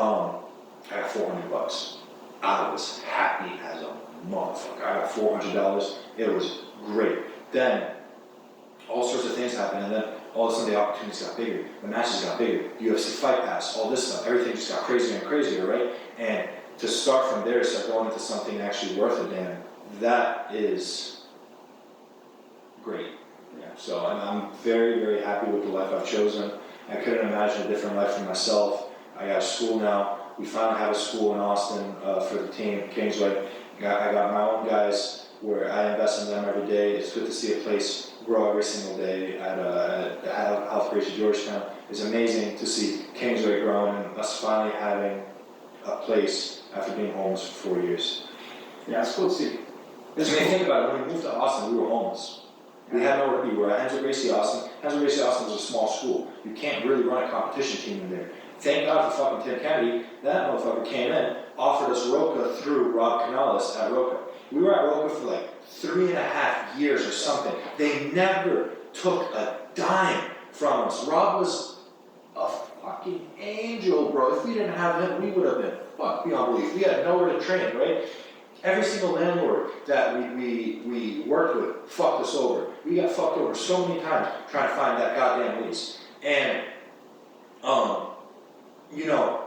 got $400. I was happy as a motherfucker. I got $400. It was great. Then all sorts of things happened, and then all of a sudden the opportunities got bigger, the matches got bigger, UFC Fight Pass, all this stuff, everything just got crazier and crazier, right? And to start from there, start going into something actually worth a damn, that is great. Yeah. So I'm very, very happy with the life I've chosen. I couldn't imagine a different life for myself. I got a school now. We finally have a school in Austin for the team, Kingsway. I got my own guys where I invest in them every day. It's good to see a place grow every single day at Ralph Gracie Georgetown. It's amazing to see Kingsway growing and us finally having a place after being homeless for 4 years. Yeah, it's cool to see. Because when you think about it, when we moved to Austin, we were homeless. We had nowhere to be. We were at Gracie Austin. Gracie Austin was a small school. You can't really run a competition team in there. Thank God for fucking Tim Kennedy. That motherfucker came in, offered us Roca through Rob Canales at Roca. We were at Roca for like 3.5 years or something. They never took a dime from us. Rob was a fucking angel, bro. If we didn't have him, we would have been fucked beyond belief. We had nowhere to train, right? Every single landlord that we worked with fucked us over. We got fucked over so many times trying to find that goddamn lease. And, you know,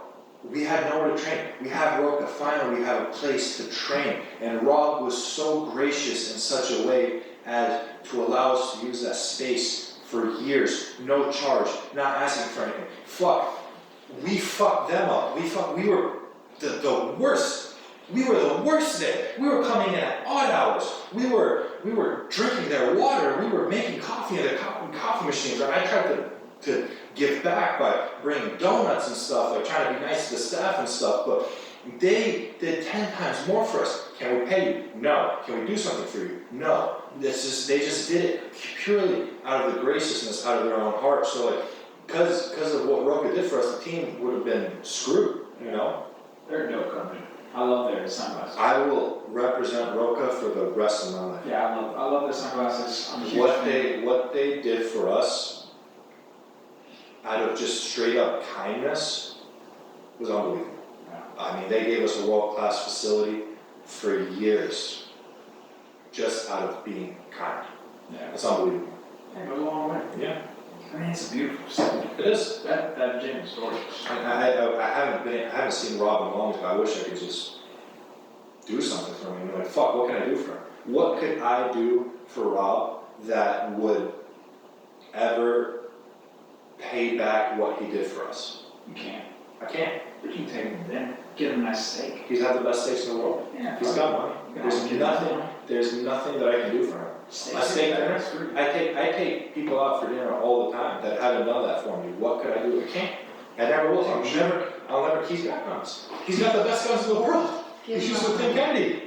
we had nowhere to train. We have Roca. Finally, we have a place to train. And Rob was so gracious in such a way as to allow us to use that space for years, no charge, not asking for anything. Fuck, we fucked them up. We were the worst. We were the worst there. We were coming in at odd hours. We were drinking their water. We were making coffee in the coffee machines. I tried to give back by bringing donuts and stuff, like trying to be nice to the staff and stuff, but they did 10 times more for us. Can we pay you? No. Can we do something for you? No. They just did it purely out of the graciousness, out of their own heart. So like, because of what Roca did for us, the team would have been screwed, you know? They're a dope company. I love their sunglasses. I will represent Roca for the rest of my life. Yeah, I love their sunglasses. I'm a huge fan. What they did for us, out of just straight up kindness, was unbelievable. Yeah. I mean, they gave us a world-class facility for years, just out of being kind. Yeah. It's unbelievable. It goes a long way. Yeah. I mean, it's a beautiful facility. It is. That gym is gorgeous. I haven't seen Rob in a long time. I wish I could just do something for him. Like, fuck, what can I do for him? What could I do for Rob that would ever pay back what he did for us? You can't. I can't. But you can take him to dinner. Get him a nice steak. He's had the best steaks in the world. Yeah. He's got money. There's nothing that I can do for him. A steak dinner. I take people out for dinner all the time that haven't done that for me. What could I do? I can't. I never will. I'll never. He's got guns. He's got the best guns in the world. Give He's him used a with Tim hug. Kennedy.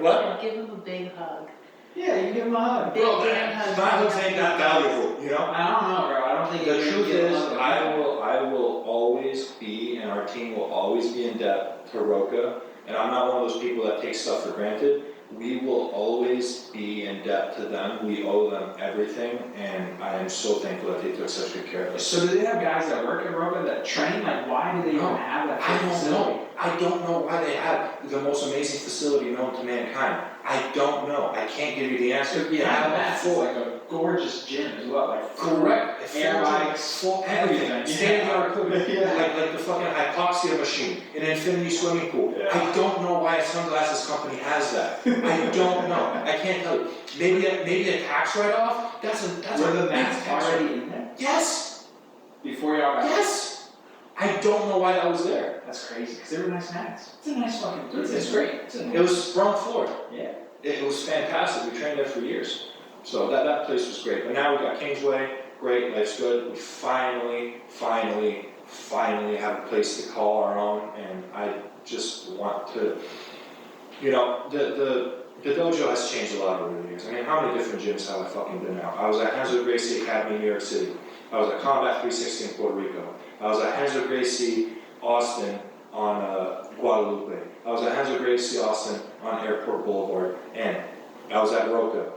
What? Give him a big hug. Yeah, you give him a hug. Big Bro, damn hug. my hugs ain't that valuable, you know? I don't know, bro. I don't think The you truth give him is, a hug. I will always be, and our team will always be in debt to Roca. And I'm not one of those people that take stuff for granted. We will always be in debt to them. We owe them everything, and I am so thankful that they took such good care of us. So do they have guys that work at Roca that train? Like, why do they even have that I don't facility? know. I don't know why they have the most amazing facility known to mankind. I don't know. I can't give you the answer. Yeah, I have a that's full. like a gorgeous gym as well. Like Correct. air bikes, full everything. everything. State-of-the-art equipment. Yeah. Like the fucking hypoxia machine, an infinity swimming pool. Yeah. I don't know why a sunglasses company has that. I don't know. I can't tell you. Maybe a tax write-off. That's Were a the big mats tax already write-off. in there Yes. before y'all got? Yes. I don't know why that was there. That's crazy because they were nice mats. It's a nice fucking place. It's great. It's a It was sprung floor. Yeah. It was fantastic. We trained there for years. So that place was great. But now we got Kingsway. Great, life's good. We finally have a place to call our own, and I just want to, you know, the dojo has changed a lot over the years. I mean, how many different gyms have I fucking been now? I was at Ralph Gracie Academy in New York City. I was at Combat 360 in Puerto Rico. I was at Ralph Gracie Austin on Guadalupe. I was at Ralph Gracie Austin on Airport Boulevard, and I was at Roca.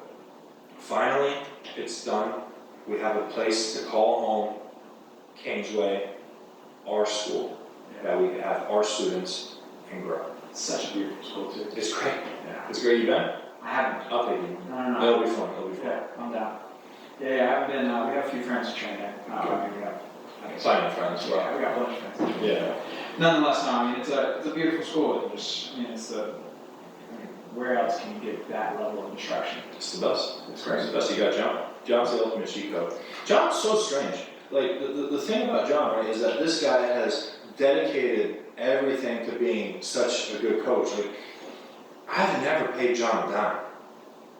Finally, it's done. We have a place to call home, Kingsway, our school, that we can have our students and grow. It's such a beautiful school too. It's great. Yeah. It's great. You been? I haven't. I'll take you. No. It'll be fun. It'll be fun. Yeah, I'm down. Yeah, I haven't been. We have a few friends who train there. We got. Plenty of friends as well. Yeah, we got a bunch of friends. Yeah. Nonetheless, no. I mean, it's a beautiful school. It just, I mean, it's the. I mean, where else can you get that level of instruction? It's the best. It's great. It's the best. You got John. John's the ultimate cheat code. John's so strange. Like, the thing about John, right, is that this guy has dedicated everything to being such a good coach. Like, I've never paid John a dime.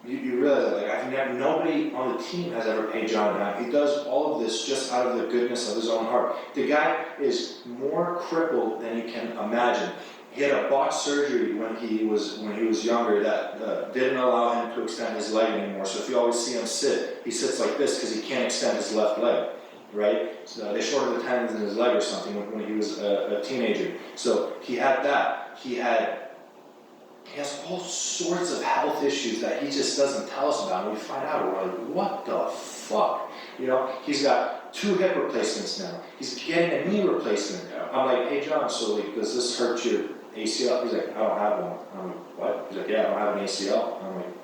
You realize that, like, nobody on the team has ever paid John a dime. He does all of this just out of the goodness of his own heart. The guy is more crippled than you can imagine. He had a botched surgery when he was younger that didn't allow him to extend his leg anymore. So if you always see him sit, he sits like this because he can't extend his left leg. right? So they shorted the tendons in his leg or something when he was a teenager. So he had that. He has all sorts of health issues that he just doesn't tell us about. And we find out, we're like, what the fuck? You know, he's got 2 hip replacements now. He's getting a knee replacement. I'm like, hey John, so like, does this hurt your ACL? He's like, I don't have one. I'm like, what? He's like, yeah, I don't have an ACL. I'm like,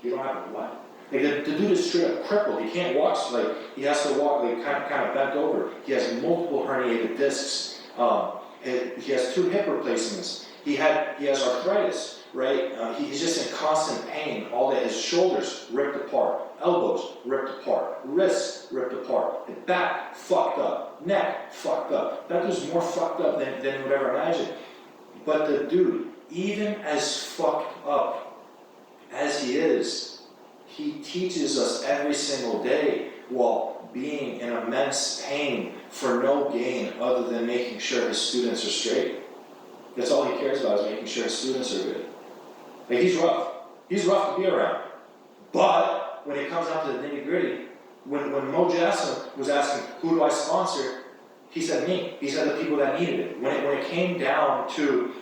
you don't have a what? Like the dude is straight up crippled. He can't walk. Like he has to walk like kind of bent over. He has multiple herniated discs. He has 2 hip replacements. He has arthritis, right? He's just in constant pain all day. His shoulders ripped apart, elbows ripped apart, wrists ripped apart, his back fucked up, neck fucked up. That dude's more fucked up than you would ever imagine. But the dude, even as fucked up as he is, he teaches us every single day while being in immense pain for no gain other than making sure his students are straight. That's all he cares about, is making sure his students are good. Like, he's rough. He's rough to be around. But when it comes down to the nitty-gritty, when Mo Jassim was asking, who do I sponsor? He said me. He said the people that needed it. When it came down to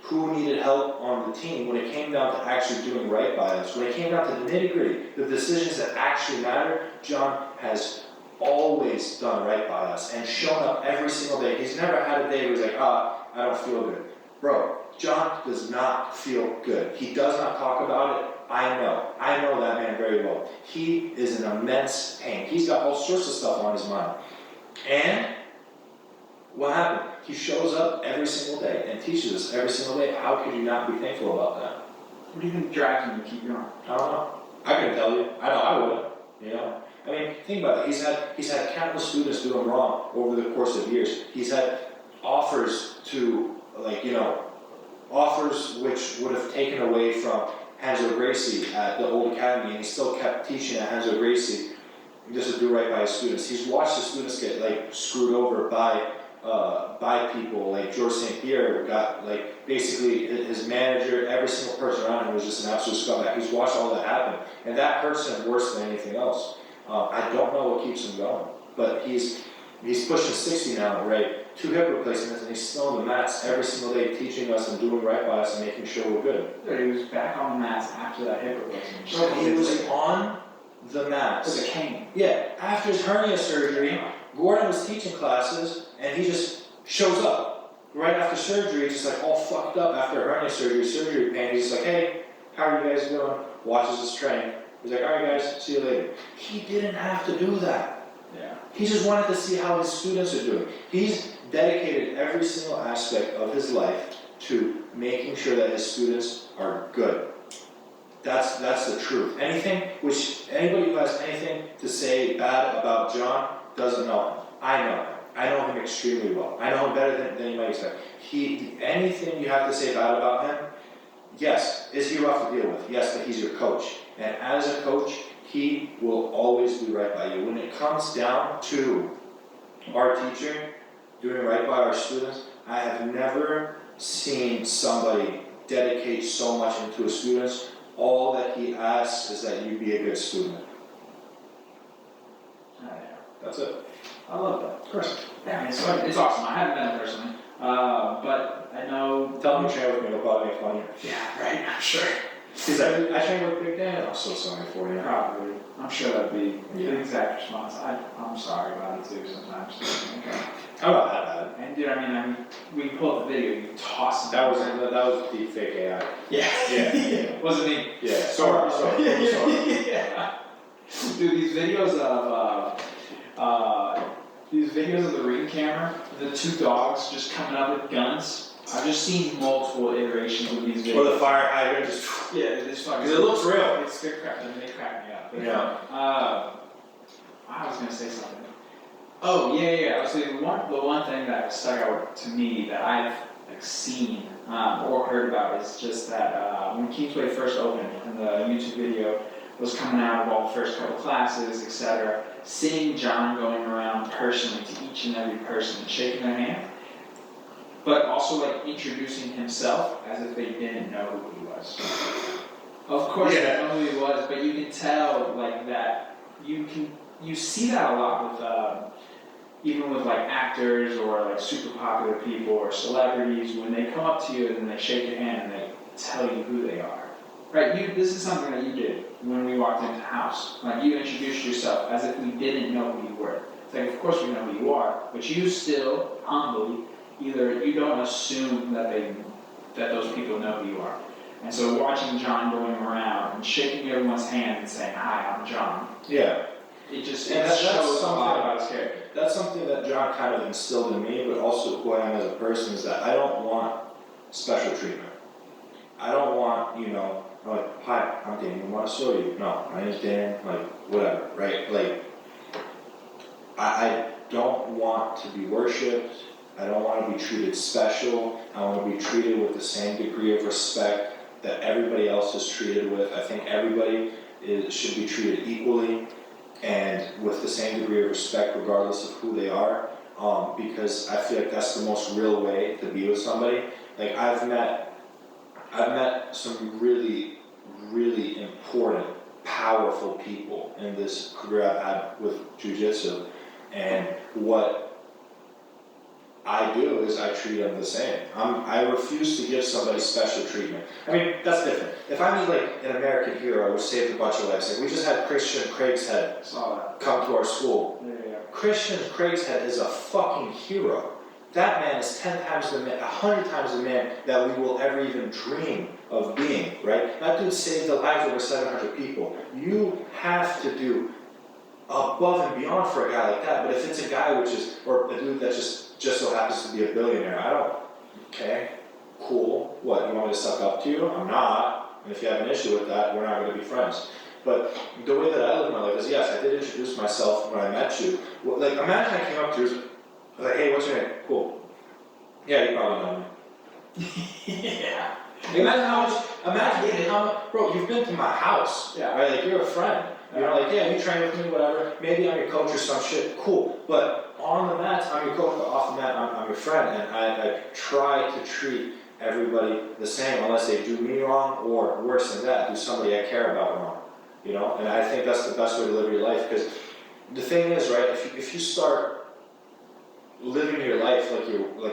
who needed help on the team, when it came down to actually doing right by us, when it came down to the nitty-gritty, the decisions that actually matter, John has always done right by us and shown up every single day. He's never had a day where he's like, I don't feel good. Bro, John does not feel good. He does not talk about it. I know that man very well. He is in immense pain. He's got all sorts of stuff on his mind. And what happened? He shows up every single day and teaches us every single day. How could you not be thankful about that? What do you think drives him to keep going? I don't know. I couldn't tell you. I know I would. You know? I mean, think about it. He's had countless students do him wrong over the course of years. He's had offers to, offers which would have taken away from Ralph Gracie at the old academy, and he still kept teaching at Ralph Gracie just to do right by his students. He's watched his students get screwed over by people like George St. Pierre. Got basically his manager, every single person around him was just an absolute scumbag. He's watched all that happen, and that hurts him worse than anything else. I don't know what keeps him going, but he's pushing 60 now, right? 2 hip replacements, and he's still on the mats every single day teaching us and doing right by us and making sure we're good. Dude, he was back on the mats after that hip replacement. So he was on the mats. With a cane. Yeah, after his hernia surgery, Gordon was teaching classes, and he just shows up. Right after surgery, just all fucked up after hernia surgery pain. He's just like, hey, how are you guys doing? Watches us train. He's like, all right guys, see you later. He didn't have to do that. Yeah. He just wanted to see how his students are doing. He's dedicated every single aspect of his life to making sure that his students are good. That's the truth. Anybody who has anything to say bad about John doesn't know him. I know him. I know him extremely well. I know him better than you might expect. Anything you have to say bad about him, yes. Is he rough to deal with? Yes, but he's your coach. And as a coach, he will always do right by you. When it comes down to our teaching, doing right by our students, I have never seen somebody dedicate so much into his students. All that he asks is that you be a good student. Yeah. That's it. I love that. Of course. Yeah, it's awesome. I haven't been personally, but I know. Tell him to train with me, it'll probably make fun of you. Yeah, right. I'm sure. He's like, I train with Big Dan. I'm so sorry for you. Probably. I'm sure that'd be the exact response. I'm sorry about it too sometimes. Okay. I'm not that bad. And dude, I mean, we can pull up the video. You toss it. That was deep fake AI. Yeah. Yeah. Wasn't me. Yeah. Sorry. Yeah. Dude, these videos of the ring camera, the 2 dogs just coming up with guns. I've just seen multiple iterations of these videos. Or the fire hydrant just. Yeah, it's fucking. Because it looks real. They're crap. They crack me up. Yeah. I was gonna say something. Oh yeah. So the one thing that stuck out to me that I've seen or heard about is just that when Kingsway first opened and the YouTube video was coming out of all the first couple classes, etc. Seeing John going around personally to each and every person and shaking their hand, but also introducing himself as if they didn't know who he was. Of course, they know who he was, but you can tell that you can you see that a lot with, even with like actors or like super popular people or celebrities, when they come up to you and they shake your hand and they tell you who they are. Right, this is something that you did when we walked into the house. Like, you introduced yourself as if we didn't know who you were. It's like, of course we know who you are, but you still, humbly, either you don't assume that those people know who you are. And so watching John going around and shaking everyone's hand and saying, "Hi, I'm John." Yeah. It just That's shows a something lot about his character. That's something that John kind of instilled in me, but also who I am as a person, is that I don't want special treatment. I don't want, like, "Hi, I'm Daniel Manasoiu." No, my name's Dan, like, whatever, right? Like, I don't want to be worshipped. I don't want to be treated special. I want to be treated with the same degree of respect that everybody else is treated with. I think everybody should be treated equally and with the same degree of respect regardless of who they are, because I feel like that's the most real way to be with somebody. Like, I've met some really, really important, powerful people in this career I've had with jiu-jitsu, and what I do is I treat them the same. I refuse to give somebody special treatment. I mean, that's different. If I meet like an American hero who saved a bunch of lives, like we just had Christian Craigshead come to our school. Yeah. Christian Craigshead is a fucking hero. That man is 10 times the man, 100 times the man that we will ever even dream of being, right? That dude saved the lives of over 700 people. You have to do above and beyond for a guy like that. But if it's a guy or a dude that just so happens to be a billionaire, okay, cool. What, you want me to suck up to you? I'm not. And if you have an issue with that, we're not going to be friends. But the way that I live my life is, yes, I did introduce myself when I met you. Like, imagine I came up to you, like, "Hey, what's your name?" "Cool." "Yeah, you probably know me." Yeah. Imagine how much, bro, you've been to my house, Yeah. right? Like, you're a friend. You're like, "Yeah, you train with me, whatever. Maybe I'm your coach or some shit." Cool. But on the mat, I'm your coach, but off the mat, I'm your friend. And I try to treat everybody the same unless they do me wrong, or worse than that, do somebody I care about wrong. And I think that's the best way to live your life, because the thing is, right, if you start living your life like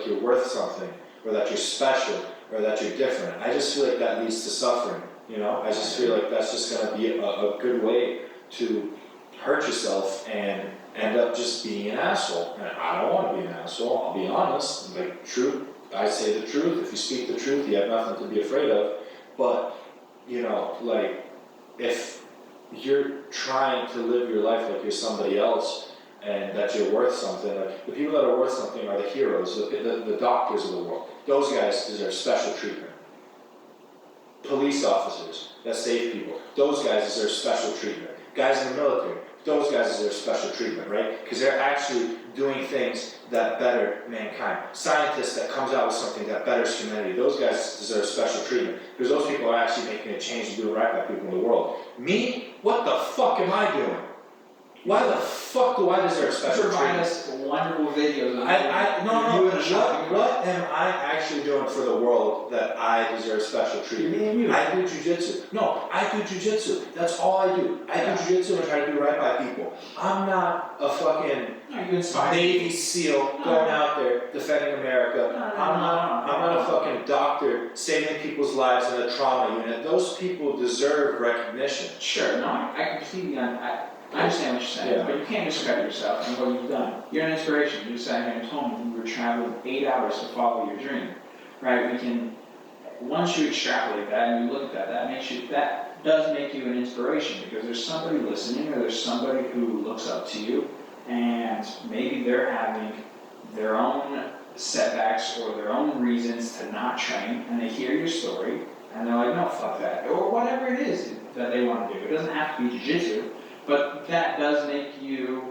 you're worth something, or that you're special, or that you're different, I just feel like that leads to suffering. I just feel like that's just going to be a good way to hurt yourself and end up just being an asshole. And I don't want to be an asshole, I'll be honest. Like, truth, I say the truth. If you speak the truth, you have nothing to be afraid of. But, like, if you're trying to live your life like you're somebody else and that you're worth something, like, the people that are worth something are the heroes, the doctors of the world. Those guys deserve special treatment. Police officers that save people, those guys deserve special treatment. Guys in the military, those guys deserve special treatment, right? Because they're actually doing things that better mankind. Scientists that comes out with something that betters humanity, those guys deserve special treatment. Because those people are actually making a change and doing right by people in the world. Me? What the fuck am I doing? Why the fuck do I deserve special treatment? us wonderful videos. What am I actually doing for the world that I deserve special treatment? I do jiu-jitsu. No, I do jiu-jitsu. That's all I do. I do jiu-jitsu and try to do right by people. I'm not a fucking Navy SEAL going out there defending America. I'm not a fucking doctor saving people's lives in a trauma unit. Those people deserve recognition. Sure, no, I completely I understand what you're saying, but you can't discredit yourself and what you've done. You're an inspiration. You sat here and told me you were traveling 8 hours to follow your dream, right? Once you extrapolate that and you look at that does make you an inspiration, because there's somebody listening, or there's somebody who looks up to you, and maybe they're having their own setbacks or their own reasons to not train, and they hear your story, and they're like, "No, fuck that," or whatever it is that they want to do. It doesn't have to be jiu-jitsu. But that does make you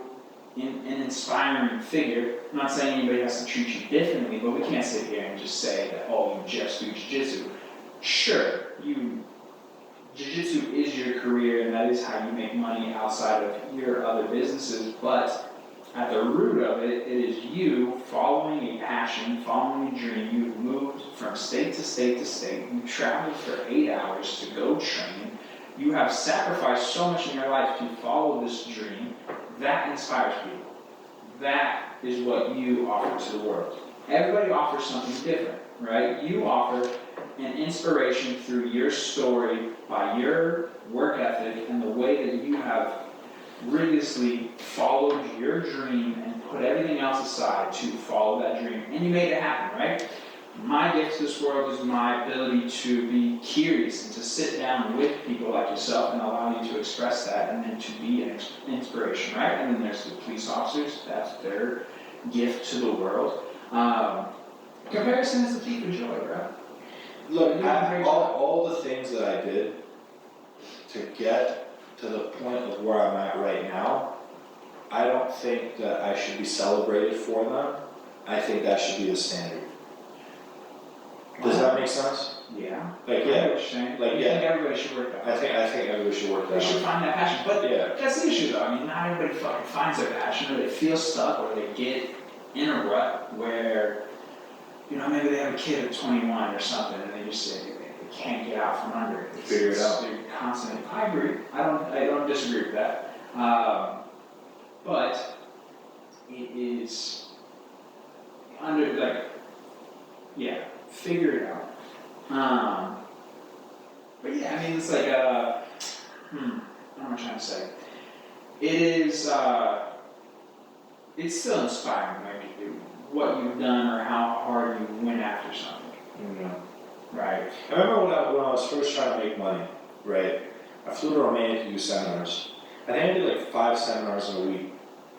an inspiring figure. I'm not saying anybody has to treat you differently, but we can't sit here and just say that, "Oh, you just do jiu-jitsu." Sure, jiu-jitsu is your career, and that is how you make money outside of your other businesses, but at the root of it, it is you following a passion, following a dream. You've moved from state to state to state. You traveled for 8 hours to go train. You have sacrificed so much in your life to follow this dream that inspires people. That is what you offer to the world. Everybody offers something different, right? You offer an inspiration through your story, by your work ethic, and the way that you have rigorously followed your dream and put everything else aside to follow that dream. And you made it happen, right? My gift to this world is my ability to be curious and to sit down with people like yourself and allow you to express that and then to be an inspiration, right? And then there's the police officers, that's their gift to the world. Comparison is the thief of joy, bro. Look, all the things that I did to get to the point of where I'm at right now, I don't think that I should be celebrated for them. I think that should be the standard. Does that make sense? Yeah. Like, I know what you're saying. like, You yeah. think everybody should work that I think everybody should work They that should out. find that passion. But Yeah. that's the issue though. I mean, not everybody fucking finds their passion, or they feel stuck, or they get in a rut where, you know, maybe they have a kid at 21 or something, and they just say they can't get out from under it. Figure it out. They're constantly. I agree. I don't disagree with that. But it is under like, yeah, figure it out. But yeah, I mean, it's like, what am I trying to say? It is, it's still inspiring, like, what you've done or how hard you went after something, Yeah. right? I remember when I was first trying to make money, right? I flew to Romania to do seminars. I think I did like 5 seminars in a week.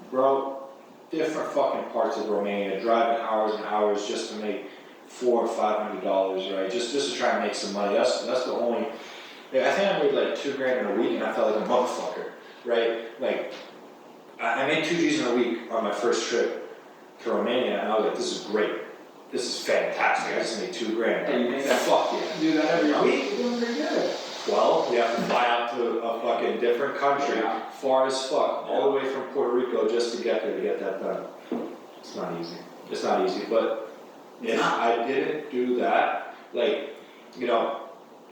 Bro, different fucking parts of Romania, driving hours and hours just to make $400 or $500, right? Just to try and make some money. That's the only. I think I made like $2,000 in a week, and I felt like a motherfucker, right? Like, I made 2 G's in a week on my first trip to Romania, and I was like, this is great. This is fantastic. I just made $2,000. Yeah, you make that. Fuck yeah. Do that every week, you're doing pretty good. Well, we have to fly out to a fucking different country, Yeah. far as fuck, all the way from Puerto Rico just to get there to get that done. It's not easy. It's not easy, but if I didn't do that, like, you know,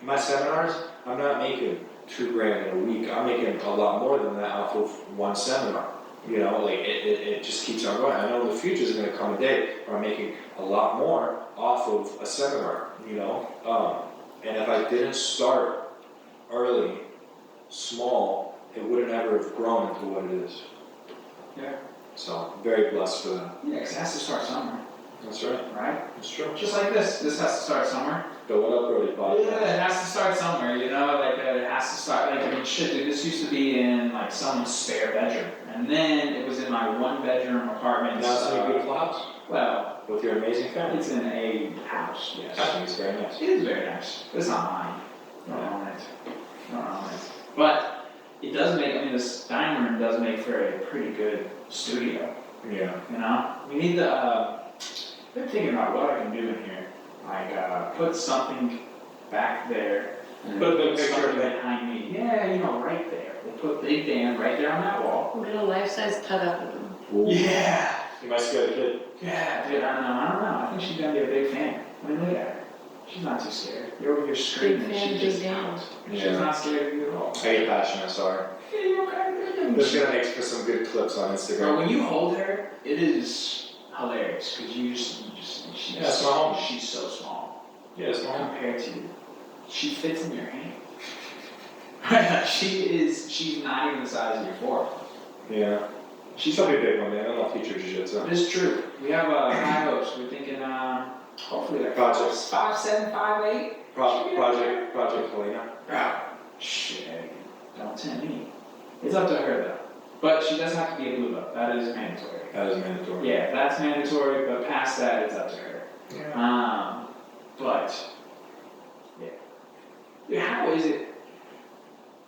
my seminars, I'm not making $2,000 in a week. I'm making a lot more than that off of one seminar. You know, like it just keeps on going. I know in the future is going to come a day where I'm making a lot more off of a seminar. You know, and if I didn't start early, small, it wouldn't ever have grown into what it is. Yeah. So very blessed for that. Yeah, 'cause it has to start somewhere, That's right. right? That's true. Just like this has to start somewhere. Go what up, Brodey podcast. Yeah, it has to start somewhere, you know, like it has to start, like, I mean, shit, dude, this used to be in like someone's spare bedroom, and then it was in my 1-bedroom apartment. Now it's in a beautiful house Well, with your amazing family. it's in a house, yes. I think it's very nice. It is very nice. It's not mine. I don't own it. I don't own it. But it does make, I mean, this dining room does make for a pretty good studio, Yeah. you know? We need the, I've been thinking about what I can do in here. Like, put something back there. And Put a big put picture something of it. behind me. Yeah, you know, right there. We'll put Big Dan right there on that wall. We'll get a life-size cutout of them. Yeah. You might scare the kid. Yeah, dude, I don't know. I think she's gonna be a big fan. I mean, look at her. She's not too scared. You're over here screaming. Big fan, She's big just Dan. out. She's Yeah. not scared of you at all. I get passionate, sorry. Yeah, you're okay. This is gonna make for some good clips on Bro, Instagram. when you hold her, it is hilarious because she's, Yeah, it's my home. she's so small Yeah, it's normal. compared to you. She fits in your hand. She's not even the size of your forearm. Yeah. She's gonna be a big one, man. I'll teach her jiu-jitsu. It is true. We have high hopes. We're thinking, hopefully like Project. 5'7", 5'8". Project Helena. Bro, shit, don't tempt me. It's up to her though. But she does have to be a blue belt. That is mandatory. That is mandatory. Yeah, that's mandatory, but past that, it's up to her. Yeah. But, yeah. Dude, how is it?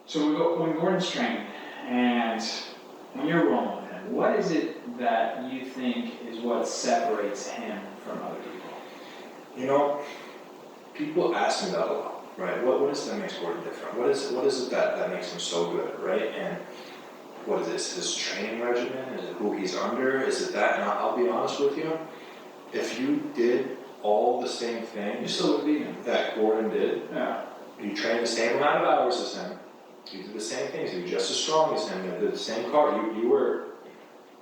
So when Gordon's training, and when you're rolling with him, what is it that you think is what separates him from other people? You know, people ask me that a lot, right? What is it that makes Gordon different? What is it that makes him so good, right? And what is this? His training regimen? Is it who he's under? Is it that? And I'll be honest with you, if you did all the same You things still would beat him. that Gordon did, Yeah. you trained the same amount of hours as him, you did the same things, you were just as strong as him, you did the same car, you were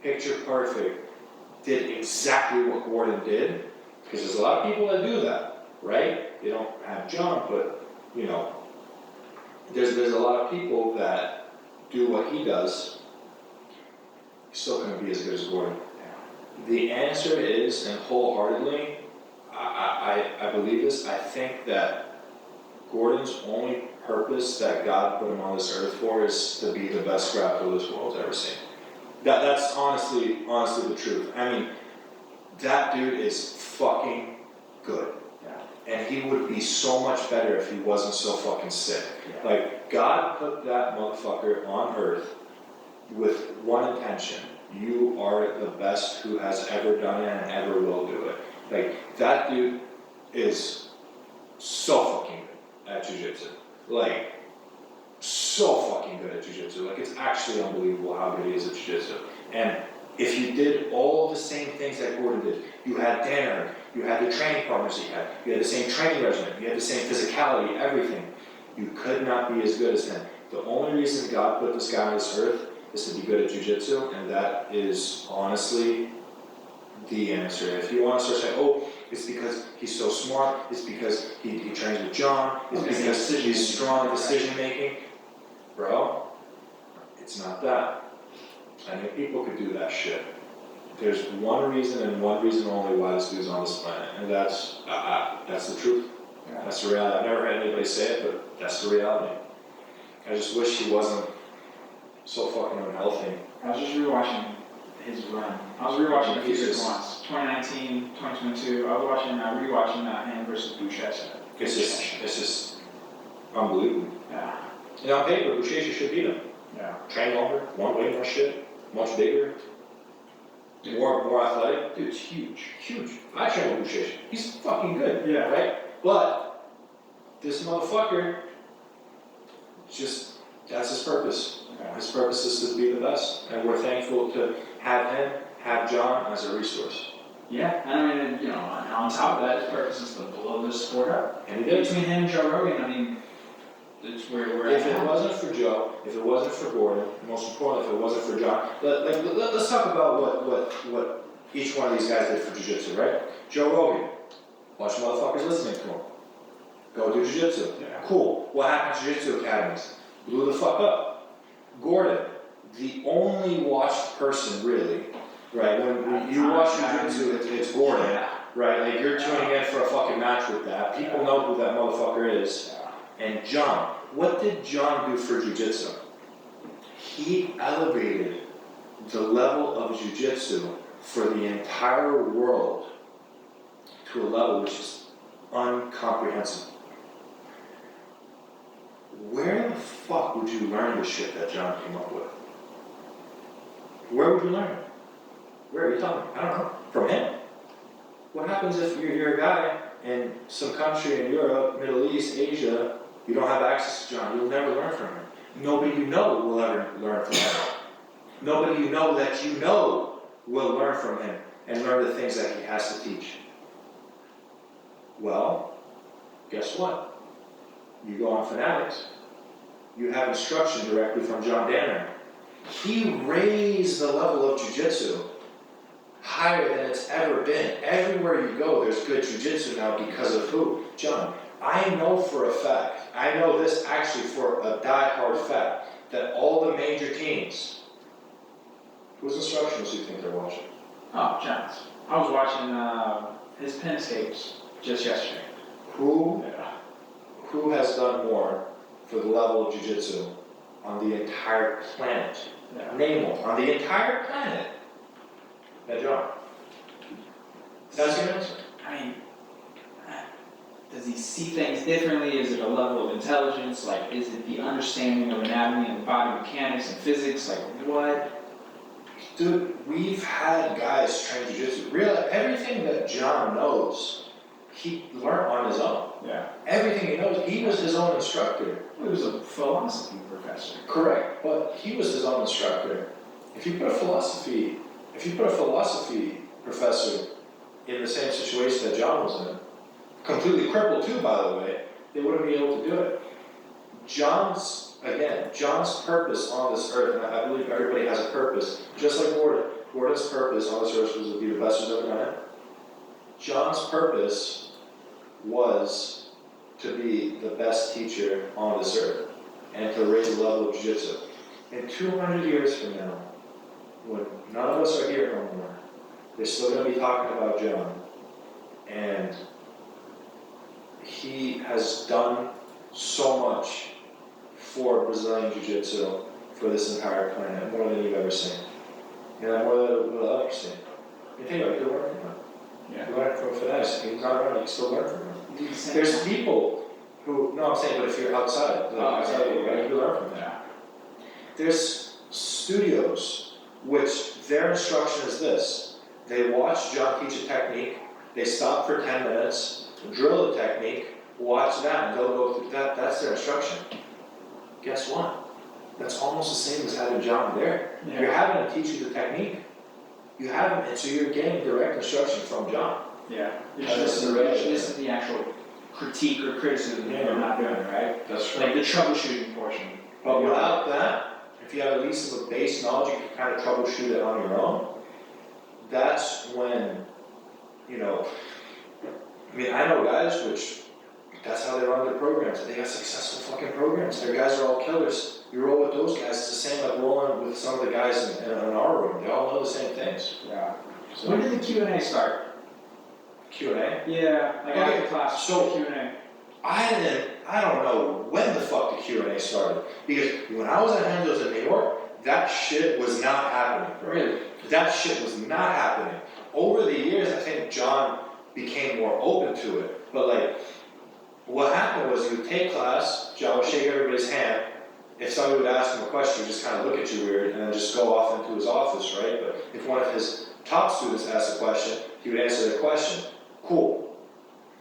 picture perfect, did exactly what Gordon did, because there's a lot of people that do that, right? They don't have John, but, you know, there's a lot of people that do what he does, still gonna be as good as Gordon. The answer is, and wholeheartedly, I believe this, I think that Gordon's only purpose that God put him on this earth for is to be the best grappler this world's ever seen. That's honestly the truth. I mean, that dude is fucking good. Yeah. And he would be so much better if he wasn't so fucking sick. Yeah. Like, God put that motherfucker on earth with one intention. You are the best who has ever done it and ever will do it. Like, that dude is so fucking good at jiu-jitsu. Like, so fucking good at jiu-jitsu. Like, it's actually unbelievable how good he is at jiu-jitsu. And if you did all the same things that Gordon did, you had Danaher, you had the training partners he had, you had the same training regimen, you had the same physicality, everything, you could not be as good as him. The only reason God put this guy on this earth is to be good at jiu-jitsu, and that is honestly the answer. If you want to start saying, oh, it's because he's so smart, it's because he trains with John, it's because he's strong in decision making, bro, it's not that. Plenty of people could do that shit. There's one reason and one reason only why this dude's on this planet, and that's the truth. Yeah. That's the reality. I've never heard anybody say it, but that's the reality. I just wish he wasn't so fucking unhealthy. I was just rewatching his run. I was rewatching a few good ones. 2019, 2022. I was rewatching him versus Boucher. It's just unbelievable. Yeah. And on paper, Boucher should beat him. Yeah. Train longer, one way more shit, much bigger, more athletic. Dude's huge. Huge. I train with Boucher. He's fucking good. Yeah. Right? But this motherfucker, that's his purpose. Yeah. His purpose is to be the best. And we're thankful to have him, have John as a resource. Yeah, and I mean, you know, on top of that, his purpose is to blow this sport up. And he did. Between him and Joe Rogan, I mean, it's where we're at. If it wasn't for Joe, if it wasn't for Gordon, most importantly, if it wasn't for John, let's talk about what each one of these guys did for jiu-jitsu, right? Joe Rogan, bunch of motherfuckers listening to him. Go do jiu-jitsu. Yeah. Cool. What happened to jiu-jitsu academies? Blew the fuck up. Gordon, the only watched person really, right? When you watch jiu-jitsu, it's Gordon, yeah. Right? Like, you're tuning in for a fucking match with that. People know who that motherfucker is. And John, what did John do for jiu-jitsu? He elevated the level of jiu-jitsu for the entire world to a level which is incomprehensible. Where the fuck would you learn the shit that John came up with? Where would you learn it? Where are you talking? I don't know. From him? What happens if you're a guy in some country in Europe, Middle East, Asia, you don't have access to John, you'll never learn from him. Nobody you know will ever learn from him. Nobody you know that you know will learn from him and learn the things that he has to teach. Well, guess what? You go on Fanatics, you have instruction directly from John Danaher. He raised the level of jiu-jitsu higher than it's ever been. Everywhere you go, there's good jiu-jitsu now because of who? John. I know for a fact, I know this actually for a die-hard fact, that all the major teams, whose instructions do you think they're watching? Oh, John's. I was watching his pin escapes just yesterday. Who has done more for the level of jiu-jitsu on the entire planet? Yeah. Name one. On the entire planet. Than John. That's your answer. I mean, does he see things differently? Is it a level of intelligence? Like, is it the understanding of anatomy and body mechanics and physics? Like, what? Dude, we've had guys train jiu-jitsu. Really, everything that John knows, he learned on his own. Yeah. Everything he knows, he was his own instructor. He was a philosophy professor. Correct, but he was his own instructor. If you put a philosophy professor in the same situation that John was in, completely crippled too, by the way, they wouldn't be able to do it. John's purpose on this earth, and I believe everybody has a purpose, just like Gordon, Gordon's purpose on this earth was to be the best who's ever done it. John's purpose was to be the best teacher on this earth and to raise the level of jiu-jitsu. In 200 years from now, when none of us are here no more, they're still going to be talking about John. And he has done so much for Brazilian Jiu-Jitsu for this entire planet, more than you've ever seen. More than we'll ever see. You think about it, you learn from him. Yeah. You learn from Finesse. He's not running, you still learn from him. There's people who, no, I'm saying, but if you're outside, outside of it, right, you learn from them. Yeah. There's studios which their instruction is this. They watch John teach a technique, they stop for 10 minutes, drill the technique, watch that, and they'll go through that. That's their instruction. Guess what? That's almost the same as having John there. Yeah. You're having him teach you the technique. You have him, and so you're getting direct instruction from John. Yeah. This This is the actual critique or criticism that we're not doing, right? That's Like the troubleshooting portion. But without that, if you have at least some base knowledge, you can kind of troubleshoot it on your own. That's when, I know guys which, that's how they run their programs. They got successful fucking programs. Their guys are all killers. You roll with those guys, it's the same like rolling with some of the guys in our room. They all know the same things. Yeah. So, When did the Q&A start? Q&A? Yeah, like Okay, after class, so- Q&A. I don't know when the fuck the Q&A started. Because when I was at Henzo's in New York, that shit was not happening. Bro. Really? That shit was not happening. Over the years, I think John became more open to it. But like, what happened was you would take class, John would shake everybody's hand. If somebody would ask him a question, he'd just kind of look at you weird and then just go off into his office, right? But if one of his top students asked a question, he would answer their question. Cool.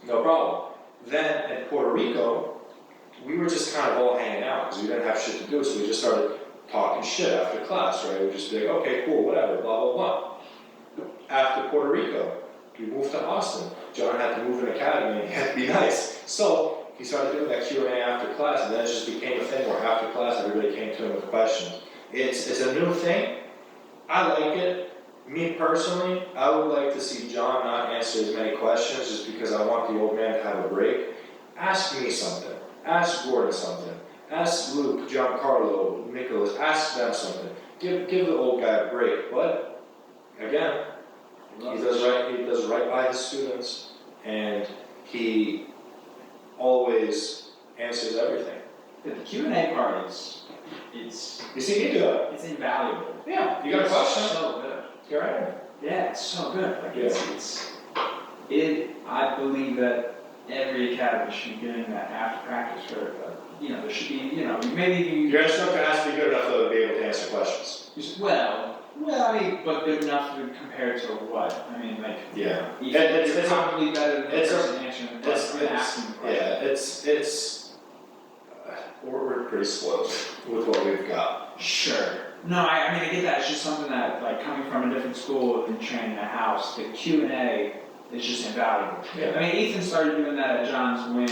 No problem. Then in Puerto Rico, we were just kind of all hanging out because we didn't have shit to do, so we just started talking shit after class, right? We'd just be like, okay, cool, whatever, blah, blah, blah. After Puerto Rico, we moved to Austin. John had to move an academy, he had to be nice. So he started doing that Q&A after class, and then it just became a thing where after class, everybody came to him with questions. It's a new thing. I like it. Me personally, I would like to see John not answer as many questions just because I want the old man to have a break. Ask me something. Ask Gordon something. Ask Luke, Giancarlo, Nicholas. Ask them something. Give the old guy a break. But again, he does right by his students, and he always answers everything. The Q&A part is, You see me do it. it's invaluable. Yeah, you got a question? It's so good. You're right. Yeah, it's so good. Like Yeah. I believe that every academy should be doing that after practice for, there should be, maybe Your instructor has to be good enough though to be able to answer questions. but good enough to compare to what? I mean, like, Yeah. it's probably better than the it's a- person answering the question and asking the question. Yeah, we're pretty spoiled with what we've got. Sure. No, I mean, I get that. It's just something that, like, coming from a different school and training in a house, the Q&A is just invaluable. Yeah. I mean, Ethan started doing that at John's when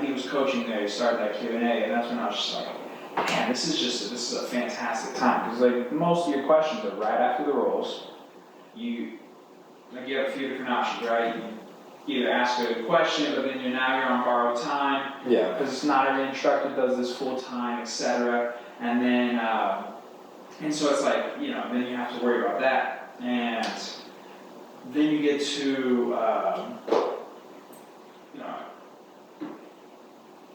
he was coaching there. He started that Q&A, and that's when I was just like, man, this is a fantastic time. Because, like, most of your questions are right after the rolls. You have a few different options, right? You either ask a question, but then you're on borrowed time. Yeah. Because not every instructor does this full time, etc. And then, and so it's like, then you have to worry about that. And then you get to,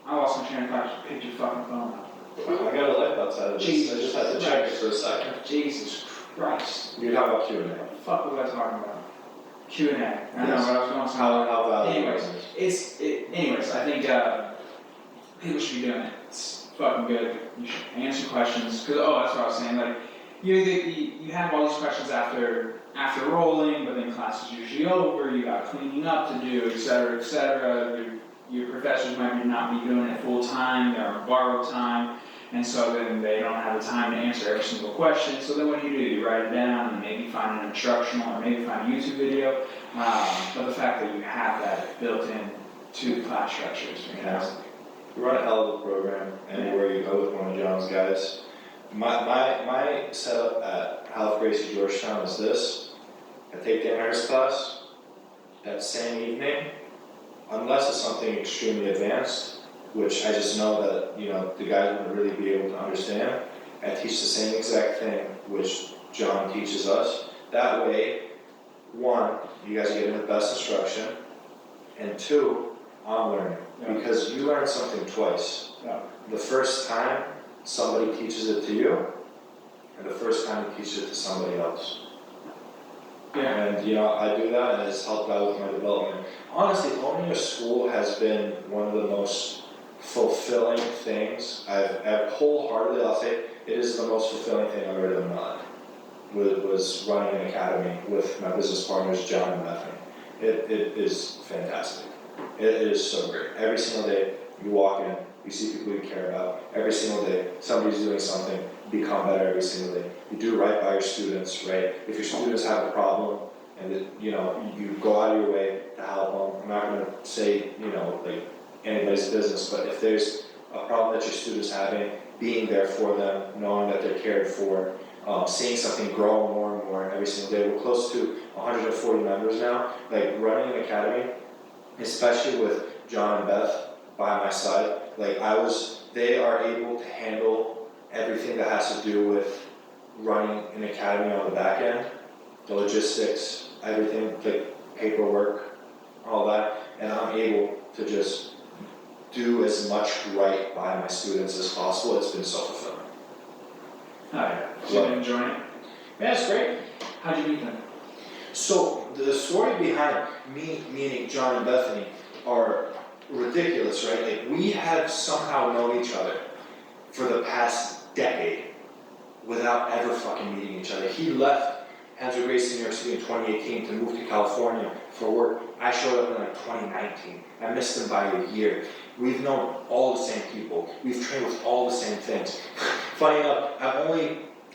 I lost my train of thought. Pick your fucking phone up. I got a life outside of this. I just had to check it for a second. Jesus Christ. You're talking about Q&A. What the fuck was I talking about? Q&A. I know Yes. what I was going to say. How valuable Anyways, is it? anyways, I think people should be doing it. It's fucking good. You should answer questions. Because, that's what I was saying. Like, you have all these questions after rolling, but then class is usually over. You got cleaning up to do, et cetera, et cetera. Your professors might not be doing it full time. They're on borrowed time. And so then they don't have the time to answer every single question. So then what do? You write it down and maybe find an instructional or maybe find a YouTube video. But the fact that you have that built in to the class structure is fantastic. You run a hell of a program anywhere you go with one of John's guys. My setup at Ralph Gracie Georgetown is this. I take Danaher's class that same evening, unless it's something extremely advanced, which I just know that, you know, the guys wouldn't really be able to understand. I teach the same exact thing which John teaches us. That way, one, you guys are getting the best instruction, and two, I'm learning. Yeah. Because you learn something twice. Yeah. The first time somebody teaches it to you, and the first time you teach it to somebody else. Yeah. And you know, I do that, and it's helped out with my development. Honestly, owning a school has been one of the most fulfilling things. I've wholeheartedly, I'll say, it is the most fulfilling thing I've ever done in my life. Was running an academy with my business partners, John and Bethany. It is fantastic. It is so great. Every single day you walk in, you see people you care about. Every single day somebody's doing something, you become better every single day. You do right by your students, right? If your students have a problem and you know, you go out of your way to help them. I'm not going to say, you know, like anybody's business, but if there's a problem that your student's having, being there for them, knowing that they're cared for, seeing something grow more and more every single day. We're close to 140 members now. Like running an academy, especially with John and Beth by my side, like they are able to handle everything that has to do with running an academy on the back end, the logistics, everything, like paperwork, all that, and I'm able to just do as much right by my students as possible. It's been so fulfilling. Alright, so you enjoying it? Yeah, it's great. How'd you meet them? So the story behind me meeting John and Bethany are ridiculous, right? Like we have somehow known each other for the past decade without ever fucking meeting each other. He left Danaher Gracie, New York City in 2018 to move to California for work. I showed up in like 2019. I missed him by a year. We've known all the same people. We've trained with all the same things. Funny enough,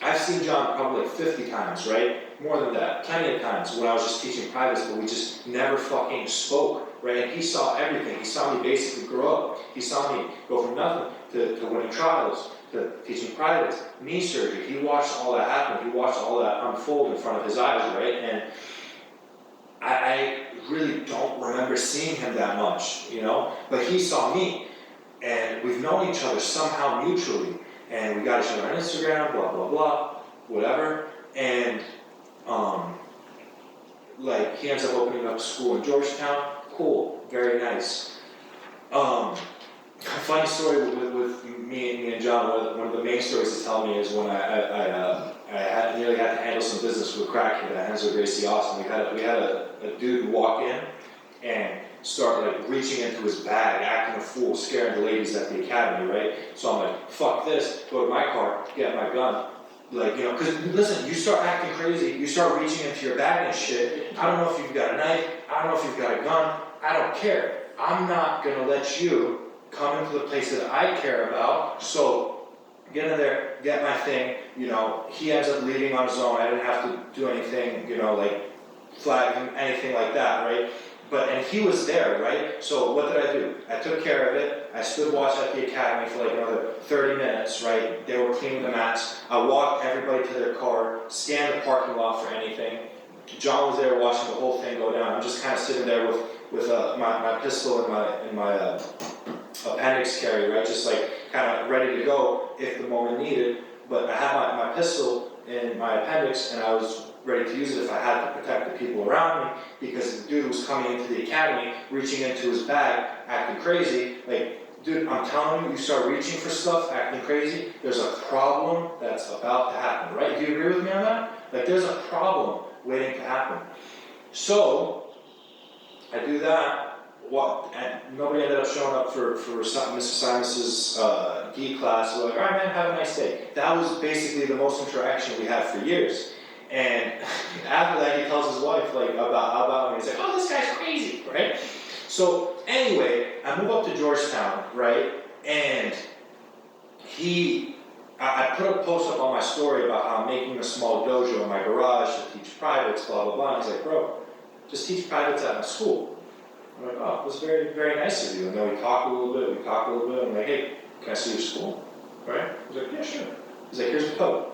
I've seen John probably like 50 times, right? More than that, plenty of times when I was just teaching privates, but we just never fucking spoke, right? And he saw everything. He saw me basically grow up. He saw me go from nothing to winning trials, to teaching privates, knee surgery. He watched all that happen. He watched all that unfold in front of his eyes, right? And I really don't remember seeing him that much, you know? But he saw me, and we've known each other somehow mutually, and we got each other on Instagram, blah, blah, blah, whatever, and, like, he ends up opening up a school in Georgetown. Cool, very nice. Funny story with me and John, one of the main stories to tell me is when I nearly had to handle some business with crackhead at Danaher Gracie Austin. We had a dude walk in and start like reaching into his bag, acting a fool, scaring the ladies at the academy, right? So I'm like, fuck this, go to my car, get my gun. Like, you know, because listen, you start acting crazy, you start reaching into your bag and shit. I don't know if you've got a knife, I don't know if you've got a gun, I don't care. I'm not gonna let you come into the place that I care about, so get in there, get my thing, you know, he ends up leaving on his own. I didn't have to do anything, you know, like flag him, anything like that, right? And he was there, right? So what did I do? I took care of it. I stood watch at the academy for like another 30 minutes, right? They were cleaning the mats. I walked everybody to their car, scanned the parking lot for anything. John was there watching the whole thing go down. I'm just kind of sitting there with my pistol in my appendix carry, right? Just like kind of ready to go if the moment needed. But I had my pistol in my appendix, and I was ready to use it if I had to protect the people around me, because the dude was coming into the academy, reaching into his bag, acting crazy. Like, dude, I'm telling you, you start reaching for stuff, acting crazy, there's a problem that's about to happen, right? Do you agree with me on that? Like, there's a problem waiting to happen. So, I do that. And nobody ended up showing up for Mr. Simus's gi class. We're like, all right, man, have a nice day. That was basically the most interaction we had for years. And after that, he tells his wife like about him. He's like, oh, this guy's crazy, right? So anyway, I move up to Georgetown, right? And I put a post up on my story about how I'm making a small dojo in my garage to teach privates, blah, blah, blah. And he's like, bro, just teach privates at my school. I'm like, oh, it was very, very nice of you. And then we talked a little bit. I'm like, hey, can I see your school? Right? He's like, yeah, sure. He's like, here's the code.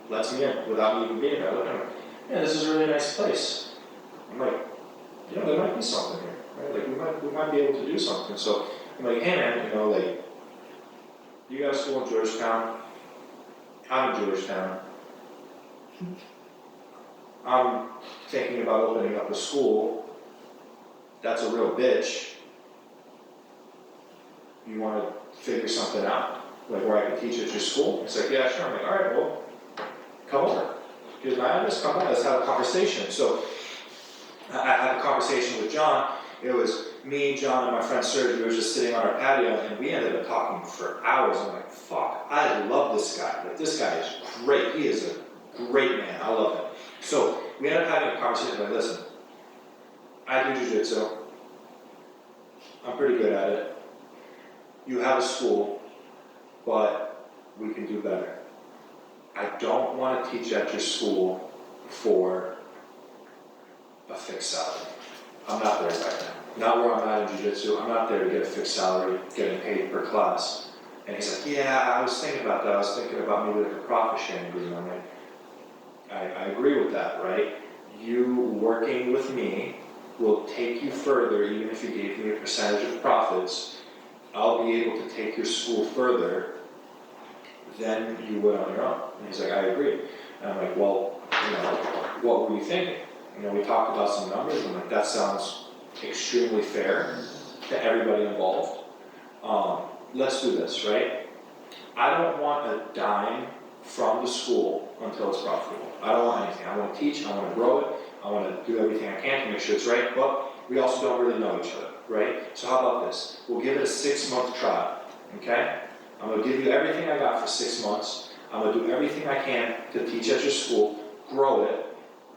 Lets me in without me even being there. I look at him, yeah, this is a really nice place. I'm like, you know, there might be something here, right? Like we might be able to do something. So I'm like, hey man, you know, like, you got a school in Georgetown. I'm in Georgetown. I'm thinking about opening up a school that's a real bitch. You want to figure something out, like where I could teach at your school? It's like, yeah, sure. I'm like, all right, well, come over. Here's my address, come on, let's have a conversation. So I had a conversation with John. It was me, John, and my friend Serge. We were just sitting on our patio, and we ended up talking for hours. I'm like, fuck, I love this guy. Like, this guy is great. He is a great man. I love him. So we ended up having a conversation like, listen, I do jiu-jitsu. I'm pretty good at it. You have a school, but we can do better. I don't want to teach at your school for a fixed salary. I'm not there right now. Not where I'm at in jiu-jitsu. I'm not there to get a fixed salary, getting paid per class. And he's like, yeah, I was thinking about that. I was thinking about maybe like a profit sharing agreement. I'm like, I agree with that, right? You working with me will take you further, even if you gave me a percentage of profits. I'll be able to take your school further than you would on your own. And he's like, I agree. And I'm like, well, you know, what were you thinking? You know, we talked about some numbers. I'm like, that sounds extremely fair to everybody involved. Let's do this, right? I don't want a dime from the school until it's profitable. I don't want anything. I want to teach, I want to grow it, I want to do everything I can to make sure it's right, but we also don't really know each other, right? So how about this? We'll give it a 6-month trial, okay? I'm going to give you everything I got for 6 months. I'm going to do everything I can to teach at your school, grow it,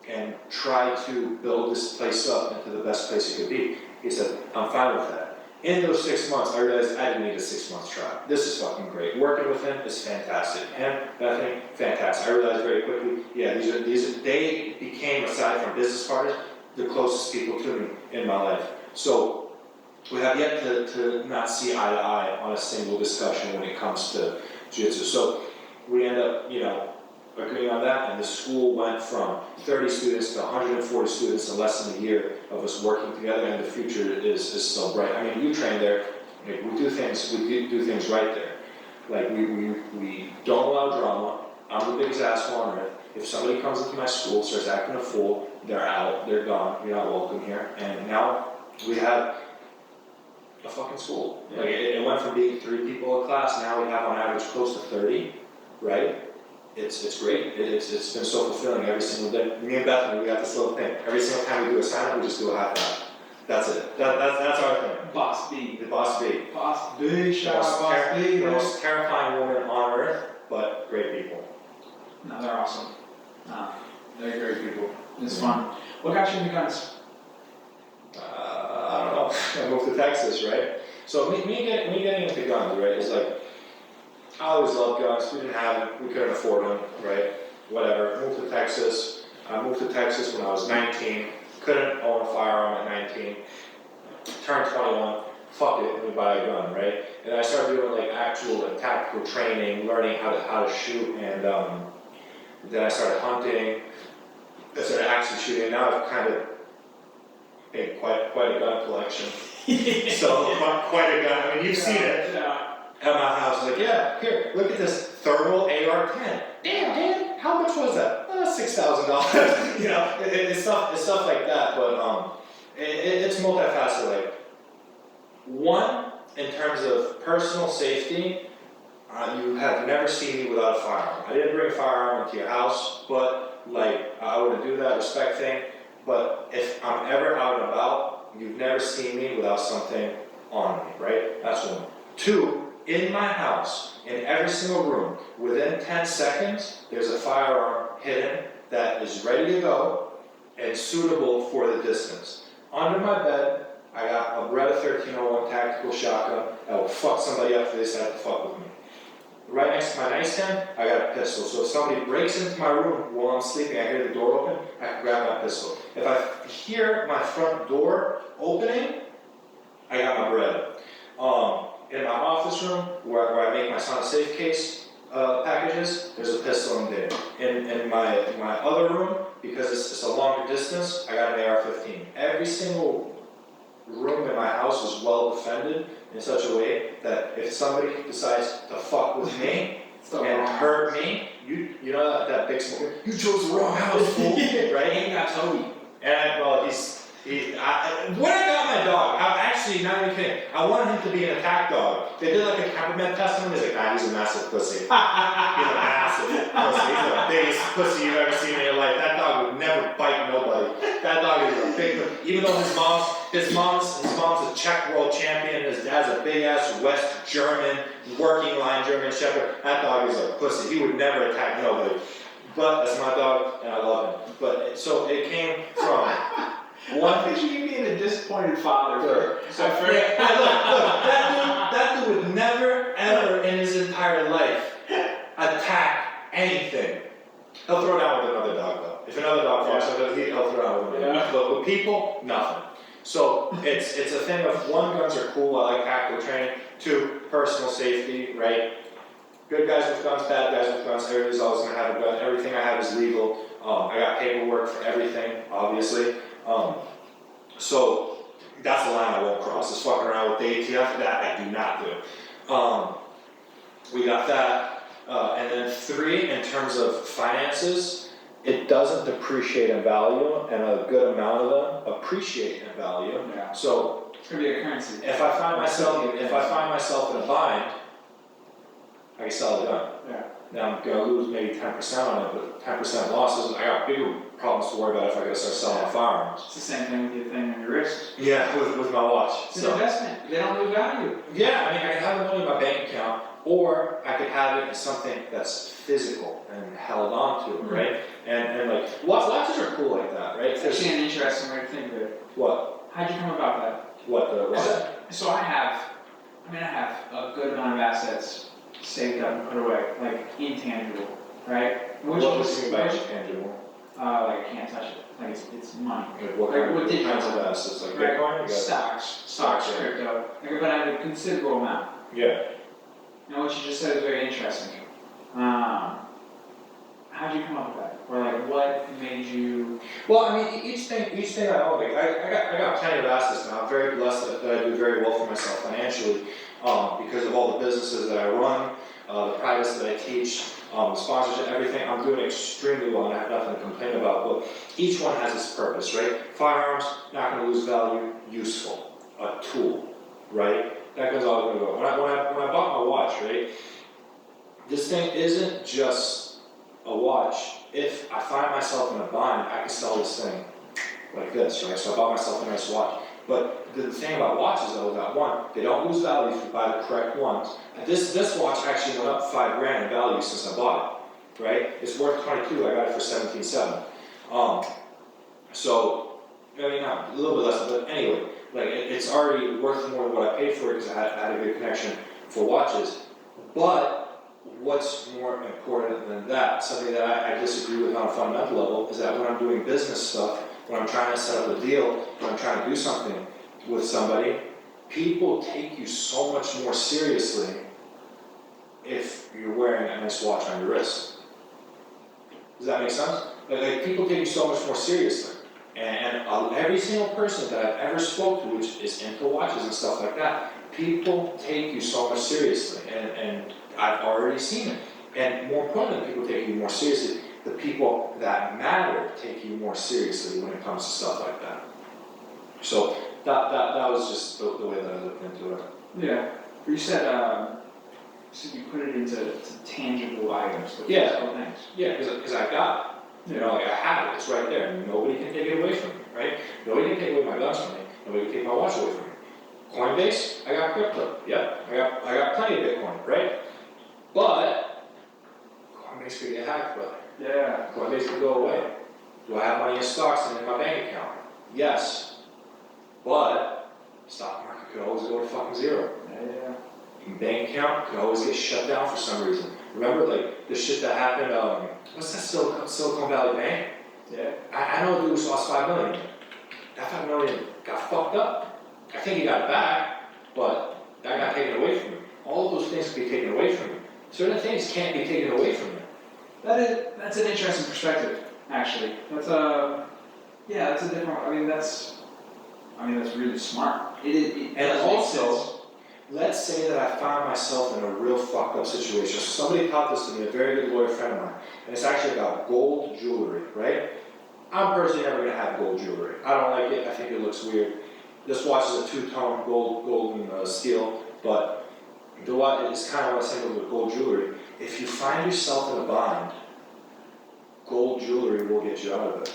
and try to build this place up into the best place it could be. He said, I'm fine with that. In those 6 months, I realized I didn't need a 6-month trial. This is fucking great. Working with him is fantastic. Him, Bethany, fantastic. I realized very quickly, yeah, they became, aside from business partners, the closest people to me in my life. So we have yet to not see eye to eye on a single discussion when it comes to jiu-jitsu. So we end up, you know, agreeing on that, and the school went from 30 students to 140 students in less than a year of us working together, and the future is so bright. I mean, you train there, like, we do things right there. Like, we don't allow drama. I'm the biggest asshole on earth. If somebody comes into my school, starts acting a fool, they're out, they're gone, you're not welcome here. And now we have a fucking school. Like, it went from being 3 people a class, now we have on average close to 30, right? It's great. It's been so fulfilling every single day. Me and Bethany, we got this little thing. Every single time we do a sign up, we just do a half hour. That's it. That's our thing. Boss B. The Boss B. Boss B. Shout out Boss B. The most terrifying woman on earth, but great people. No, they're awesome. They're great people. It's fun. What got you into guns? I don't know. I moved to Texas, right? So me getting into guns, right, is like, I always loved guns. We didn't have them. We couldn't afford them, right? Whatever. Moved to Texas. I moved to Texas when I was 19. Couldn't own a firearm at 19. Turned 21. Fuck it, let me buy a gun, right? And I started doing like actual tactical training, learning how to shoot, and then I started hunting. I started actually shooting. And now I've kind of made quite a gun collection. So quite a gun. I mean, you've seen it. At my house, I was like, yeah, here, look at this thermal AR-10. Damn, Dad, how much was that? $6,000. You know, it's stuff like that. But it's multifaceted. Like, one, in terms of personal safety, you have never seen me without a firearm. I didn't bring a firearm into your house, but like I wouldn't do that respect thing. But if I'm ever out and about, you've never seen me without something on me, right? That's one. 2. In my house, in every single room, within 10 seconds, there's a firearm hidden that is ready to go and suitable for the distance. Under my bed, I got a Brodey 1301 tactical shotgun that will fuck somebody up if they decide to fuck with me. Right next to my nightstand, I got a pistol. So if somebody breaks into my room while I'm sleeping, I hear the door open, I can grab my pistol. If I hear my front door opening, I got my Brodey. In my office room, where I make my Sauna Safe Case, packages, there's a pistol in there. In my other room, because it's a longer distance, I got an AR-15. Every single room in my house is well defended in such a way that if somebody decides to fuck with me and hurt me, you know that big smoke, you chose the wrong house, fool, right? He got Toby. And well, when I got my dog, I'm actually not even kidding. I wanted him to be an attack dog. They did like a temperament test on him. He's like, nah, he's a massive pussy. He's a massive pussy. He's the biggest pussy you've ever seen in your life. That dog would never bite nobody. That dog is a big, even though his mom's a Czech world champion. His dad's a big ass West German, working line German Shepherd. That dog is a pussy. He would never attack nobody. But that's my dog, and I love him. But so it came from. One picture you being a disappointed father. Look, that dude would never, ever in his entire life attack anything. He'll throw down with another dog though. If another dog fucks up, he'll throw down with another dog. But with people, nothing. So it's a thing of one, guns are cool, I like tactical training. Two, personal safety, right? Good guys with guns, bad guys with guns, everybody's always gonna have a gun. Everything I have is legal. I got paperwork for everything, obviously. So that's the line I won't cross, is fucking around with the ATF, that I do not do. We got that, and then three, in terms of finances, it doesn't depreciate in value, and a good amount of them appreciate in value. Yeah. So It's gonna be a currency. if I find myself in a bind, I can sell the gun. Yeah. Now I'm gonna lose maybe 10% on it, but 10% losses, I got bigger problems to worry about if I gotta start selling firearms. It's the same thing with your thing on your wrist. Yeah, with my watch. It's an investment. They don't lose value. Yeah, I mean, I could have the money in my bank account, or I could have it in something that's physical and held on to, right? And like, watches are cool like that, right? It's actually an interesting way to think of it. What? How'd you come about that? What? So I have a good amount of assets saved up and put away, like intangible, right? What was you mean by intangible? Like I can't touch it. Like it's money. Like what Like, kind what of did kinds you- of assets? Like Right. Bitcoin? You got- Stocks, yeah. crypto. Like, but I have a considerable amount. Yeah. Now what you just said is very interesting. How'd you come up with that? Or like what made you? Well, I mean, each thing I own, like, I got plenty of assets now. I'm very blessed that I do very well for myself financially, because of all the businesses that I run, the privates that I teach, the sponsorship, everything. I'm doing extremely well, and I have nothing to complain about. But each one has its purpose, right? Firearms, not going to lose value, useful, a tool, right? That goes all the way to go. When I bought my watch, right? This thing isn't just a watch. If I find myself in a bind, I can sell this thing like this, right? So I bought myself a nice watch. But the thing about watches though is that one, they don't lose value if you buy the correct ones. And this watch actually went up $5,000 in value since I bought it, right? It's worth 22, I got it for 17.7. So, I mean, not a little bit less, but anyway, like it's already worth more than what I paid for it because I had a good connection for watches. But what's more important than that, something that I disagree with on a fundamental level, is that when I'm doing business stuff, when I'm trying to set up a deal, when I'm trying to do something with somebody, people take you so much more seriously if you're wearing a nice watch on your wrist. Does that make sense? Like people take you so much more seriously. And every single person that I've ever spoke to, which is into watches and stuff like that, people take you so much seriously. And I've already seen it. And more importantly, people take you more seriously. The people that matter take you more seriously when it comes to stuff like that. So that was just the way that I looked into it. Yeah. You said you put it into tangible items, like Yeah. physical things. Yeah, because I got it. You know, like I have it, it's right there. Nobody can take it away from me, right? Nobody can take away my guns from me. Nobody can take my watch away from me. Coinbase, I got crypto. Yep, I got plenty of Bitcoin, right? But Coinbase could get hacked, brother. Yeah. Coinbase could go away. Do I have money in stocks and in my bank account? Yes. But stock market could always go to fucking zero. Yeah. Your bank account could always get shut down for some reason. Remember, like the shit that happened. What's that Silicon Valley Bank? Yeah. I know a dude lost $5 million. That $5 million got fucked up. I think he got it back, but that got taken away from him. All of those things could be taken away from you. certain things can't be taken away from you. That's an interesting perspective, actually. That's that's a different. I mean that's really smart. It And does make sense. also, let's say that I found myself in a real fucked up situation. So somebody taught this to me, a very good lawyer friend of mine, and it's actually about gold jewelry, right? I'm personally never gonna have gold jewelry. I don't like it. I think it looks weird. This watch is a two-tone golden steel, but the watch is kind of what I'm saying with gold jewelry. If you find yourself in a bind, gold jewelry will get you out of it.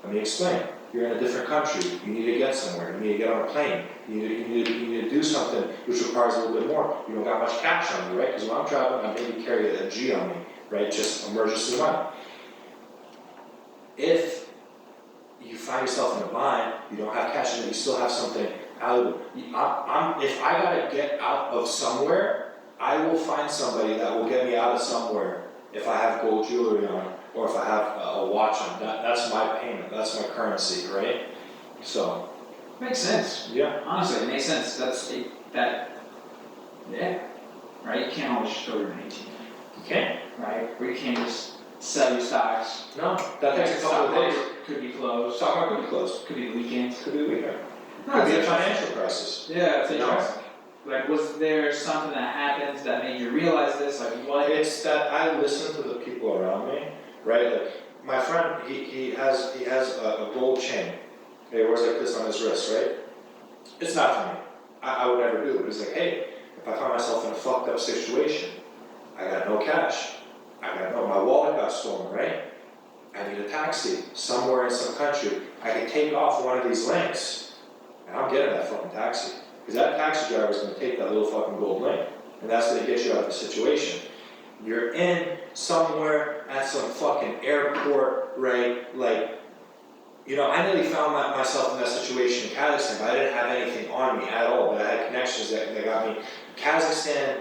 Let me explain. You're in a different country. You need to get somewhere. You need to get on a plane. You need to do something which requires a little bit more. You don't got much cash on you, right? Because when I'm traveling, I maybe carry a G on me, right? Just emergency money. If you find yourself in a bind, you don't have cash, and you still have something valuable. If I gotta get out of somewhere, I will find somebody that will get me out of somewhere. If I have gold jewelry on, or if I have a watch on, that's my payment. That's my currency, right? So Makes sense. yeah. Honestly, it makes sense. Yeah, right? You can't always show your ATM, You can't. right? Or you can't just sell your stocks. No, that takes a couple of days. Could be closed. Stock market could be closed. Could be the weekends. Could be a weekend. No, Could be a it's financial crisis. Yeah, it's interesting. Like, was there something that happens that made you realize this? Like, what? It's that I listen to the people around me, right? Like my friend, he has a gold chain. He wears like this on his wrist, right? It's not for me. I would never do it. He's like, hey, if I find myself in a fucked up situation, I got no cash. My wallet got stolen, right? I need a taxi somewhere in some country. I can take off one of these links, and I'm getting that fucking taxi. Because that taxi driver is going to take that little fucking gold link, and that's going to get you out of the situation. You're in somewhere at some fucking airport, right? Like, you know, I nearly found myself in that situation in Kazakhstan, but I didn't have anything on me at all, but I had connections that got me. Kazakhstan,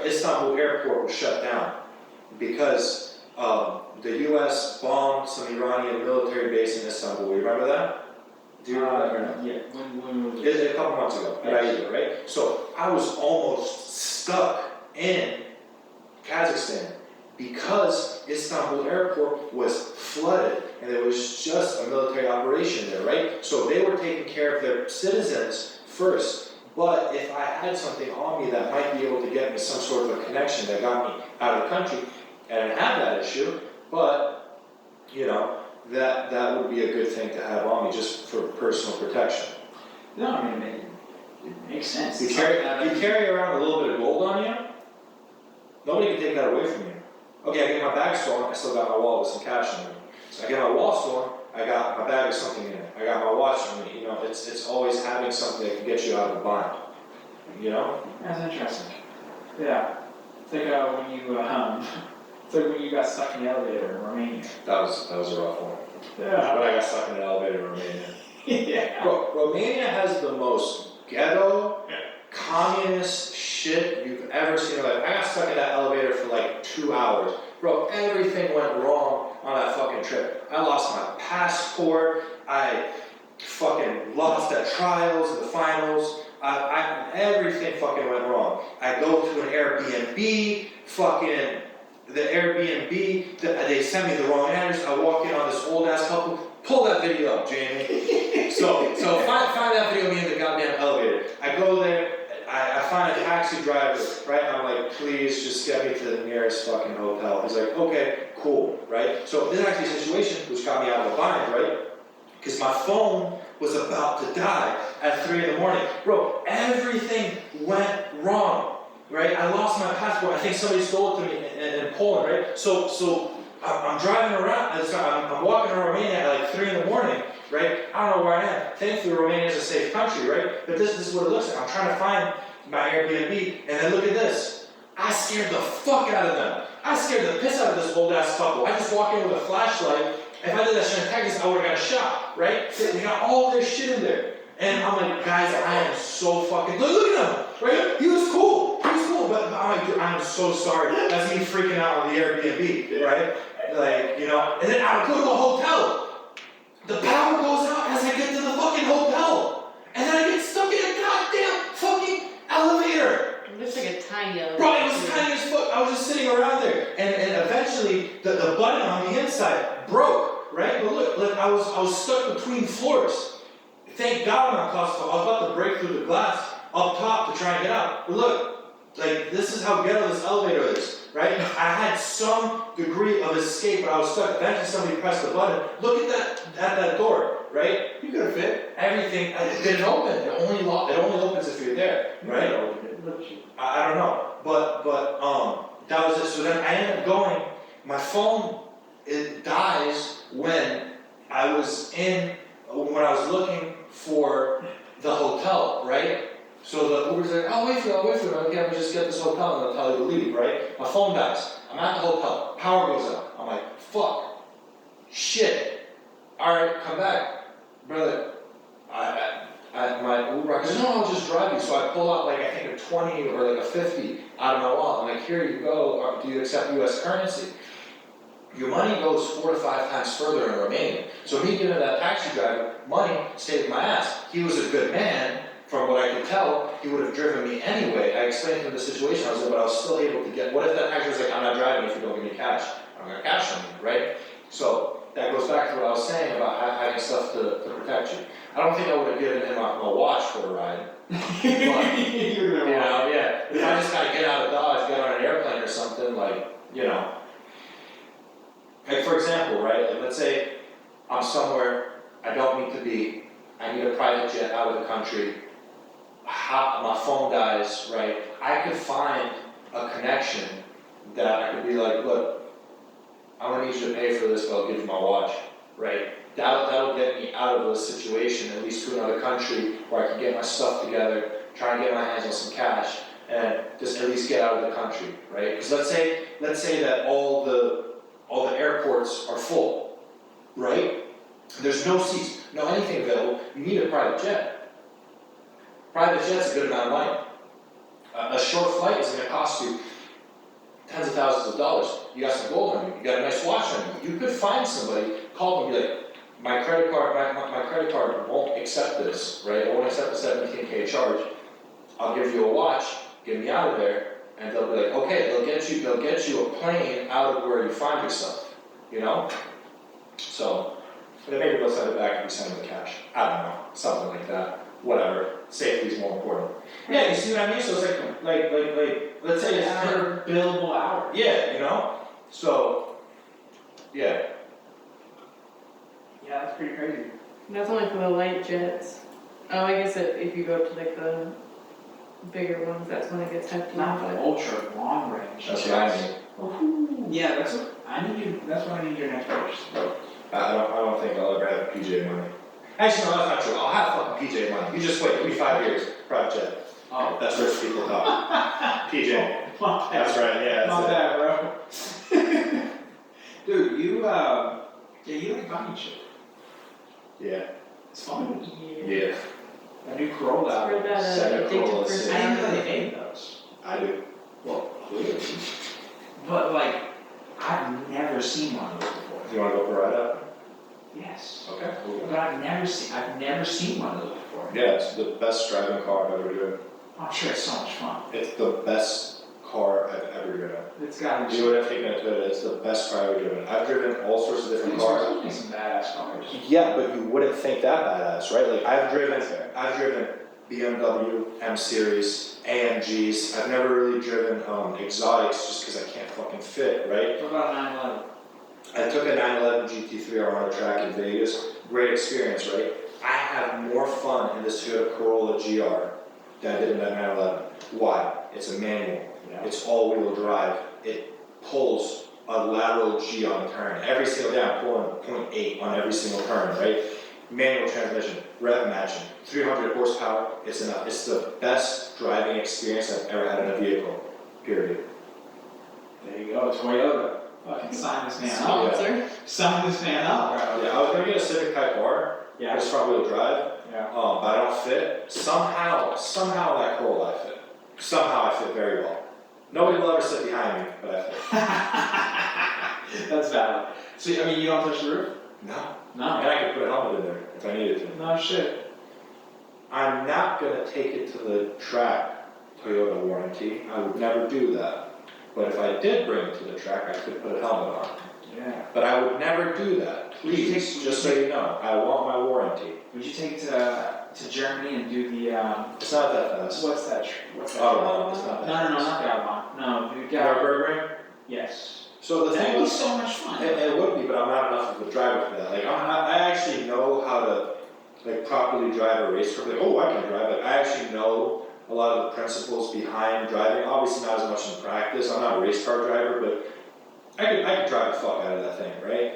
Istanbul airport was shut down because the US bombed some Iranian military base in Istanbul. You remember that? Do you remember that? Yeah. When was It was a couple months ago, right? So I was almost stuck in Kazakhstan because Istanbul airport was flooded and there was just a military operation there, right? So they were taking care of their citizens first. But if I had something on me that might be able to get me some sort of a connection that got me out of the country, and I didn't have that issue, but, you know, that would be a good thing to have on me just for personal protection. No, I mean, it makes sense. You carry around a little bit of gold on you, nobody can take that away from you. Okay, I get my bag stolen, I still got my wallet with some cash in it. So I get my wallet stolen, I got my bag with something in it. I got my watch on me, you know, it's always having something that can get you out of a bind, you know? That's interesting. Yeah. It's like when you got stuck in the elevator in Romania. That was a rough one. Yeah. When I got stuck in an elevator in Romania. Yeah. Bro, Romania has the most ghetto, communist shit you've ever seen in your life. I got stuck in that elevator for like 2 hours. Bro, everything went wrong on that fucking trip. I lost my passport. I fucking lost at trials, the finals. Everything fucking went wrong. I go to an Airbnb, fucking the Airbnb, they send me the wrong address. I walk in on this old ass couple. Pull that video up, Jamie. So find that video of me in the goddamn elevator. I go there. I find a taxi driver, right? I'm like, please just get me to the nearest fucking hotel. He's like, okay, cool, right? So this is actually a situation which got me out of a bind, right? Because my phone was about to die at 3 in the morning. Bro, everything went wrong, right? I lost my passport. I think somebody stole it to me in Poland, right? So I'm driving around, I'm walking around Romania at like 3 in the morning, right? I don't know where I am. Thankfully, Romania is a safe country, right? But this is what it looks like. I'm trying to find my Airbnb, and then look at this. I scared the fuck out of them. I scared the piss out of this old ass couple. I just walked in with a flashlight. If I did that shit in Texas, I would have got shot, right? They got all their shit in there. And I'm like, guys, I am so fucking, look at him, right? He was cool, but I'm like, dude, I'm so sorry. That's me freaking out on the Airbnb, right? Like, you know, and then I would go to the hotel. The power goes out as I get to the fucking hotel. And then I get stuck in a goddamn fucking elevator. It looks like a tiny elevator. Bro, it was the tiniest inside broke, right? But look, I was stuck between floors. Thank God I'm not claustrophobic. I was about to break through the glass up top to try and get out. But look, like this is how ghetto this elevator is, right? I had some degree of escape, but I was stuck. Eventually somebody pressed the button. Look at that door, right? You could have fit everything. It didn't open. It only opens if you're there, right? I don't know. But that was it. So then I ended up going, my phone, it dies when I was looking for the hotel, right? So the Uber's like, I'll wait for you. Okay, I'll just get this hotel and I'll tell you to leave, right? My phone dies. I'm at the hotel. Power goes out. I'm like, fuck. Shit. Alright, come back. Brother, my Uber, because no, I'll just drive you. So I pull out like, I think a 20 or like a 50 out of my wallet. I'm like, here you go. Do you accept US currency? Your money goes 4 to 5 times further in Romania. So me giving that taxi driver money stayed in my ass. He was a good man, from what I could tell. He would have driven me anyway. I explained to him the situation I was in, but I was still able to get. What if that taxi was like, I'm not driving if you don't give me cash? I'm gonna cash on you, right? So that goes back to what I was saying about having stuff to protect you. I don't think I would have given him my watch for a ride. But, you know, yeah. If I just gotta get out of Dodge, get on an airplane or something, like, you know. Like for example, right, like let's say I'm somewhere I don't need to be, I need a private jet out of the country, my phone dies, right, I could find a connection that I could be like, look, I'm gonna need you to pay for this, but I'll give you my watch, right? That'll get me out of a situation, at least to another country, where I can get my stuff together, try and get my hands on some cash, and just at least get out of the country, right? Because let's say that all the airports are full, right? There's no seats, no anything available. You need a private jet. Private jet's a good amount of money. A short flight is going to cost you tens of thousands of dollars. You got some gold on you. You got a nice watch on you. You could find somebody, call them, and be like, my credit card won't accept this, right? It won't accept the $17K charge. I'll give you a watch. Get me out of there. And they'll be like, okay, they'll get you a plane out of where you find yourself, you know? So, then maybe they'll send it back and you send them the cash. I don't know, something like that. Whatever. Safety is more important. Yeah, you see what I mean? So it's like let's say it's per billable hour. Yeah, you know? So, yeah. Yeah, that's pretty crazy. That's only for the light jets. Oh, I guess if you go up to like the bigger ones, that's when it gets hefty. Not for ultra long range. That's what I mean. Ooh, yeah, that's what I need your next purchase. I don't think I'll ever have PJ money. Actually, no, that's not true. I'll have fucking PJ money. You just wait. Give me 5 years. Private jet. Oh. That's rich people talk. PJ. My bad. That's right, yeah. My That's bad, bro. Dude, you like buying shit. Yeah. It's fun. Yeah. A new Corolla. For that Second addictive Corolla, I person. didn't know they made those. I do. Well, clearly. But like, I've never seen one of those before. Do you want to go for a ride out? Yes. Okay, cool. But I've never seen one of those before. Yeah, it's the best driving car I've ever driven. I'm sure it's so much fun. It's the best car I've ever driven. It's gotta be. You would have taken it to it. It's the best car I've ever driven. I've driven all sorts of different cars. There's some badass cars. Yeah, but you wouldn't think that badass, right? Like I've driven BMW M Series, AMGs. I've never really driven exotics just because I can't fucking fit, right? What about 911? I took a 911 GT3 on a track in Vegas. Great experience, right? I have more fun in this Toyota Corolla GR than I did in that 911. Why? It's a manual. Yeah. It's all-wheel drive. It pulls a lateral G on a turn. Every single day I'm pulling 0.8 on every single turn, right? Manual transmission, rev matching, 300 horsepower, it's enough. It's the best driving experience I've ever had in a vehicle, period. There you go, Toyota. Fucking sign this man up. Sponsor. Sign this man up, bro. Yeah, I was gonna get a Civic Type R, Yeah. it's front-wheel drive, Yeah. but I don't fit. Somehow that Corolla I fit. Somehow I fit very well. Nobody will ever sit behind me, but I fit. That's valid. So, I mean, you don't touch the roof? No. No. And I could put a helmet in there if I needed to. No shit. I'm not gonna take it to the track, Toyota warranty. I would never do that. But if I did bring it to the track, I could put a helmet on. Yeah. But I would never do that. Please, just so you know, I want my warranty. Would you take it to Germany and do the It's not that fast. what's that? What's that? Oh, no, it's not that No, fast. not that one. No, the Nürburgring? Yes. So the That thing would be was, so much fun. it would be, but I'm not enough of a driver for that. Like, I actually know how to, like, properly drive a race car. Like, oh, I can drive it. I actually know a lot of the principles behind driving. Obviously not as much in practice. I'm not a race car driver, but I could drive the fuck out of that thing, right?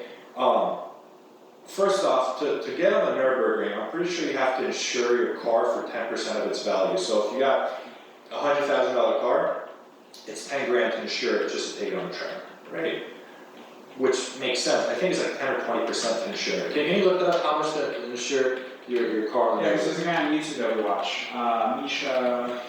First off, to get on the Nürburgring, I'm pretty sure you have to insure your car for 10% of its value. So if you got a $100,000 car, it's 10 grand to insure it just to take it on the track, right? Which makes sense. I think it's like 10 or 20% to insure it. Can you look that up, how much to insure your car on the Yeah, Nürburgring? there's a guy on YouTube that we watch. Misha.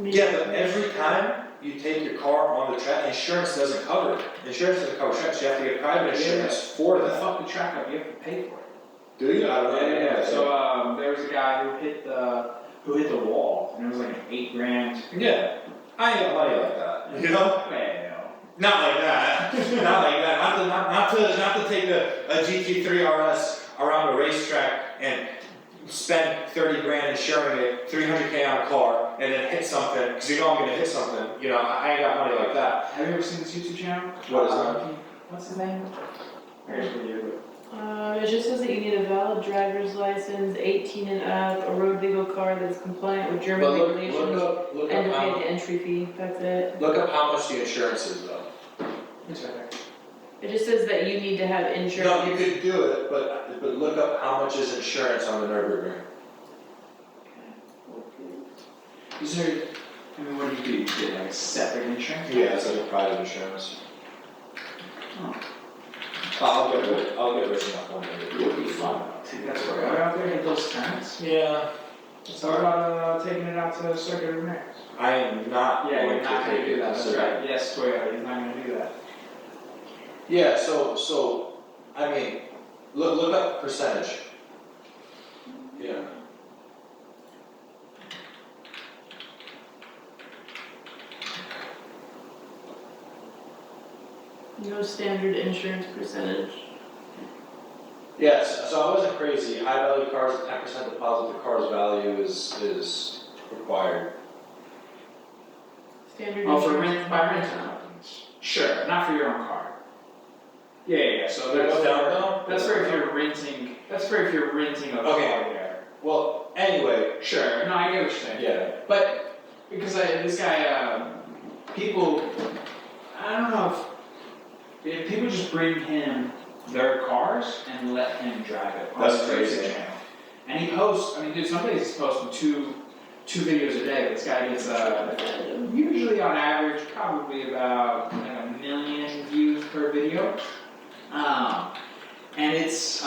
Yeah, but every time you take your car on the track, insurance doesn't cover it. Insurance doesn't cover insurance. You have to get private insurance for The that. fuck the track up, you have to pay for it. Do you? I don't know. Yeah. So there was a guy who hit the wall, and it was like 8 grand. Yeah. I ain't got money like that. You know? Well, Not like that. Not like that. Not to take a GT3 RS around a racetrack and spend 30 grand insuring it, 300K on a car, and then hit something, because you know I'm gonna hit something. You know, I ain't got money like that. have you ever seen this YouTube channel? What is that? What's his name? Here's what you It just says that you need a valid driver's license, 18 and up, a road legal car that's compliant with German But regulations, look and up to pay how, the entry fee. That's it. look up how much the insurance is though. It's right there. It just says that you need to have insurance. No, you could do it, but look up how much is insurance on the Nürburgring. Is there, I mean, what do you do? You get like a separate insurance? Yeah, it's like a private insurance. Oh. I'll get rich enough one day. It would be fun. That's where we're out there hit those turns. Yeah. It's all about taking it out to Circuit of America. I am not Yeah, going you're not to gonna take do it. that. That's right. Yes, Toyota, he's not gonna do that. Yeah, so I mean, look up percentage. Yeah. No standard insurance percentage. Yes, so I wasn't crazy. High value cars, 10% deposit, the car's value is required. Standard Oh, for insurance. rent, by rental companies. Sure, not for your own car. Yeah. So They go down though? that's for if you're renting. That's for if you're renting a Okay. car there. Well, anyway, Sure. No, I get what you're saying. yeah. But because this guy, people, I don't know if people just bring him their cars and let him drive it. on That's his crazy. YouTube channel. And he posts. I mean, dude, some days he's posting two videos a day. This guy gets usually on average probably about like 1 million views per video. And it's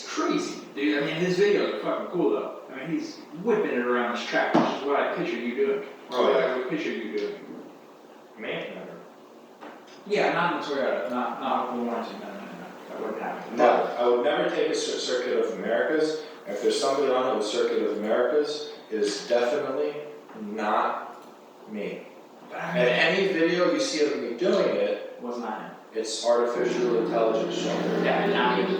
crazy, dude. I mean, his videos are fucking cool though. I mean, he's whipping it around this track, which is what I picture you doing. Oh, What yeah. I would picture you doing. Man, Yeah, not in the Toyota, not the warranty, no. That wouldn't happen. never. I would never take a Circuit of Americas. If there's somebody on it with Circuit of Americas, it is definitely not me. But I And mean, any video you see of me doing it, it was not him. it's artificial intelligence showing. Yeah, and now he's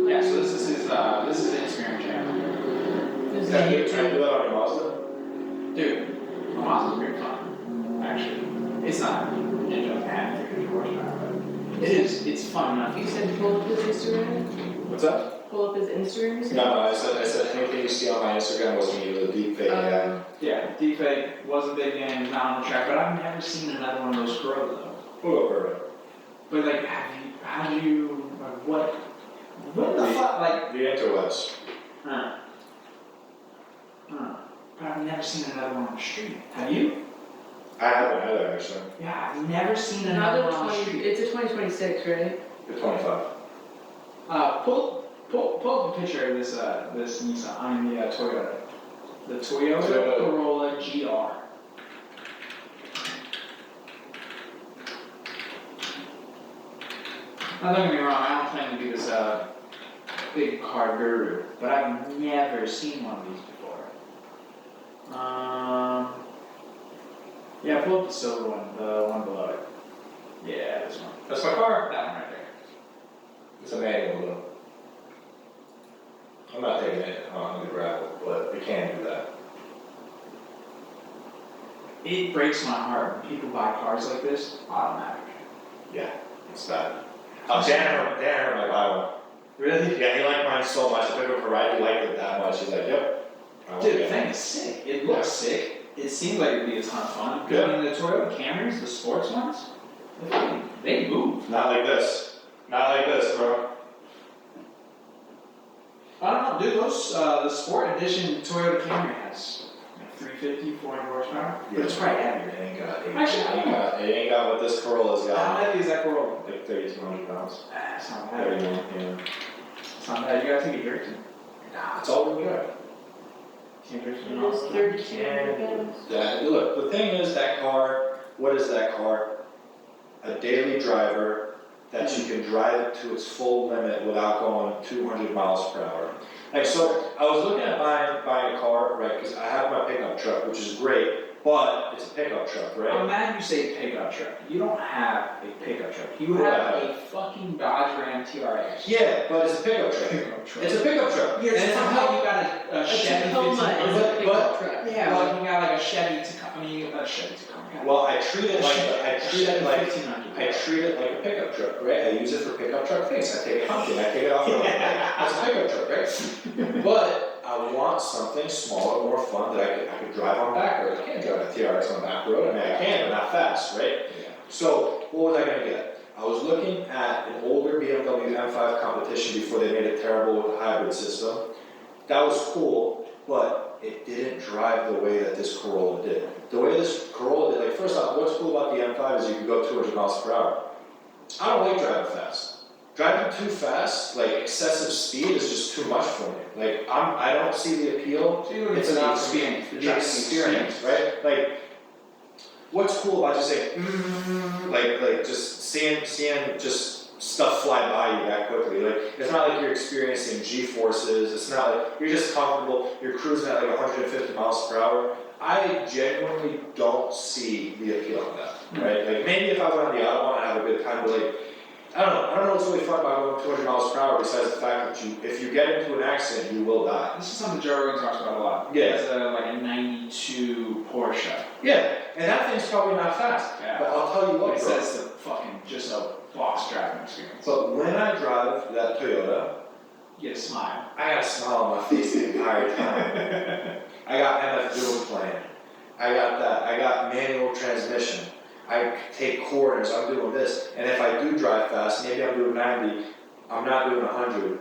Yeah, so this is his Instagram channel. Can you do that on your Mazda? Dude, my Mazda's pretty fun, actually. It's not, it doesn't have 300 horsepower, but it's fun enough. You said pull up his Instagram? What's that? Pull up his Instagram? No, I said anything you see on my Instagram was me, the deep fake guy. Yeah, deepfake was a big game, not on the track, but I've never seen another one of those grow though. We'll go for it. But like, what the fuck, like, The interwebs. But I've never seen another one on the street. Have you? I haven't either, actually. Yeah, I've never seen Not another the one on the 20, street. it's a 2026, right? The 25. Pull up a picture of this Nissan, I mean the Toyota. The Toyota Corolla GR. Now don't get me wrong, I don't claim to be this big car guru, but I've never seen one of these before. Yeah, pull up the silver one, the one below it. Yeah, this one. That's my car. That one right there. It's a manual though. I'm not taking it on the gravel, but we can do that. It breaks my heart when people buy cars like this, automatic. Yeah, it's bad. Danaher might buy one. Really? Yeah, he liked mine so much. I took him for a ride. He liked it that much. He's like, yep. I want Dude, the it. thing is sick. It looks sick. It seems like it'd be a ton of fun. Yeah. I mean, the Toyota Camrys, the sports ones, they move. Not like this. Not like this, bro. I don't know, dude, those, the sport edition Toyota Camry has like 350, 400 horsepower. But it's probably heavier. It ain't got. Actually, It ain't got what this Corolla's how got. heavy is that Corolla? Like 3,200 pounds. It's not bad. 31, yeah. It's not bad. You gotta take a drifting. Nah, it's all we got. Can't drift It in all is the 3,200 pounds. Yeah, look, the thing is that car, what is that car? A daily driver that you can drive it to its full limit without going 200 miles per hour. Like, so I was looking at buying a car, right, because I have my pickup truck, which is great, but it's a pickup truck, right? I'm mad you say pickup truck. You don't have a pickup truck. You have a fucking Dodge Ram TRX. Yeah, but it's a pickup truck. Pickup truck. It's a pickup truck. Yeah, And it's it's not a how you got a A Chevy Tacoma is 1500. a pickup truck. Yeah, like you got like a Chevy Tacoma. I mean, a Chevy Tacoma. Well, I treat it like a Chevy 1500. I treat it like a pickup truck, right? I use it for pickup truck things. I take it hunting, I take it off the road. That's a pickup truck, right? But I want something smaller, more fun that I could drive on back road. I can't drive a TRX on back road. I mean, I can, but not fast, right? Yeah. So what was I gonna get? I was looking at an older BMW M5 competition before they made it terrible with the hybrid system. That was cool, but it didn't drive the way that this Corolla did. The way this Corolla did, like, first off, what's cool about the M5 is you can go 200 miles per hour. I don't like driving fast. Driving too fast, like excessive speed, is just too much for me. Like, I don't see the appeal. So you're looking for the experience, the driving experience. Right? Like, what's cool about just saying, like just seeing just stuff fly by you that quickly. Like, it's not like you're experiencing G-forces. It's not like you're just comfortable. You're cruising at like 150 miles per hour. I genuinely don't see the appeal of that, right? Like, maybe if I went on the Autobahn and have a good time, but like, I don't know what's really fun about going 200 miles per hour besides the fact that if you get into an accident, you will die. This is something Joe Rogan talks about a lot. Yeah. It's like a 92 Porsche. Yeah, and that thing's probably not fast. Yeah. But I'll tell you what, He bro. says the fucking just a boss driving experience. But when I drive that Toyota, You get a smile. I got a smile on my face the entire time. I got MF Doom playing. I got that. I got manual transmission. I take corners, I'm doing this. And if I do drive fast, maybe I'm doing 90, I'm not doing 100.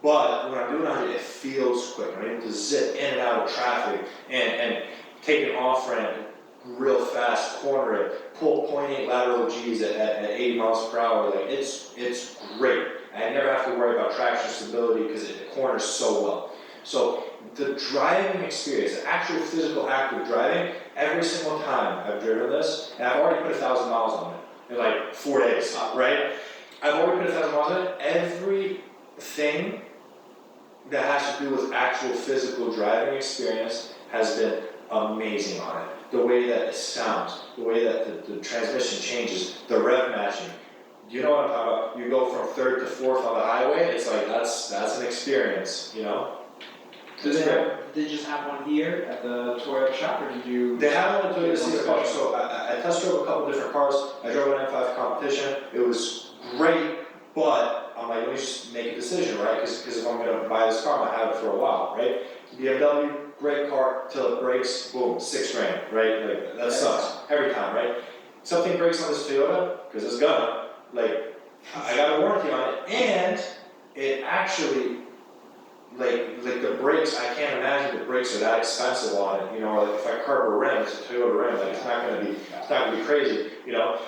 But when I'm doing 100, it feels quick. I'm able to zip in and out of traffic and take an off ramp real fast, corner it, pull 0.8 lateral G's at 80 miles per hour. Like, it's great. I never have to worry about traction stability because it corners so well. So the driving experience, the actual physical act of driving, every single time I've driven this, and I've already put 1,000 miles on it in like 4 days, right? I've already put 1,000 miles on it. Everything that has to do with actual physical driving experience has been amazing on it. The way that it sounds, the way that the transmission changes, the rev matching. You know what I'm talking about? You go from third to fourth on the highway, it's like, that's an experience, you know? Did they just have one here at the Toyota shop, or did you? They have one at Toyota Cedar Park, so I test drove a couple different cars. I drove an M5 competition. It was great, but I'm like, let me just make a decision, right? Because if I'm gonna buy this car, I'm gonna have it for a while, right? BMW, great car, till it breaks, boom, $6,000, right? Like, that sucks every time, right? Something breaks on this Toyota, because it's gonna, like, I got a warranty on it, and it actually, like the brakes, I can't imagine the brakes are that expensive on it, you know, like if I curb a rim, it's a Toyota rim, like it's not gonna be crazy, you know?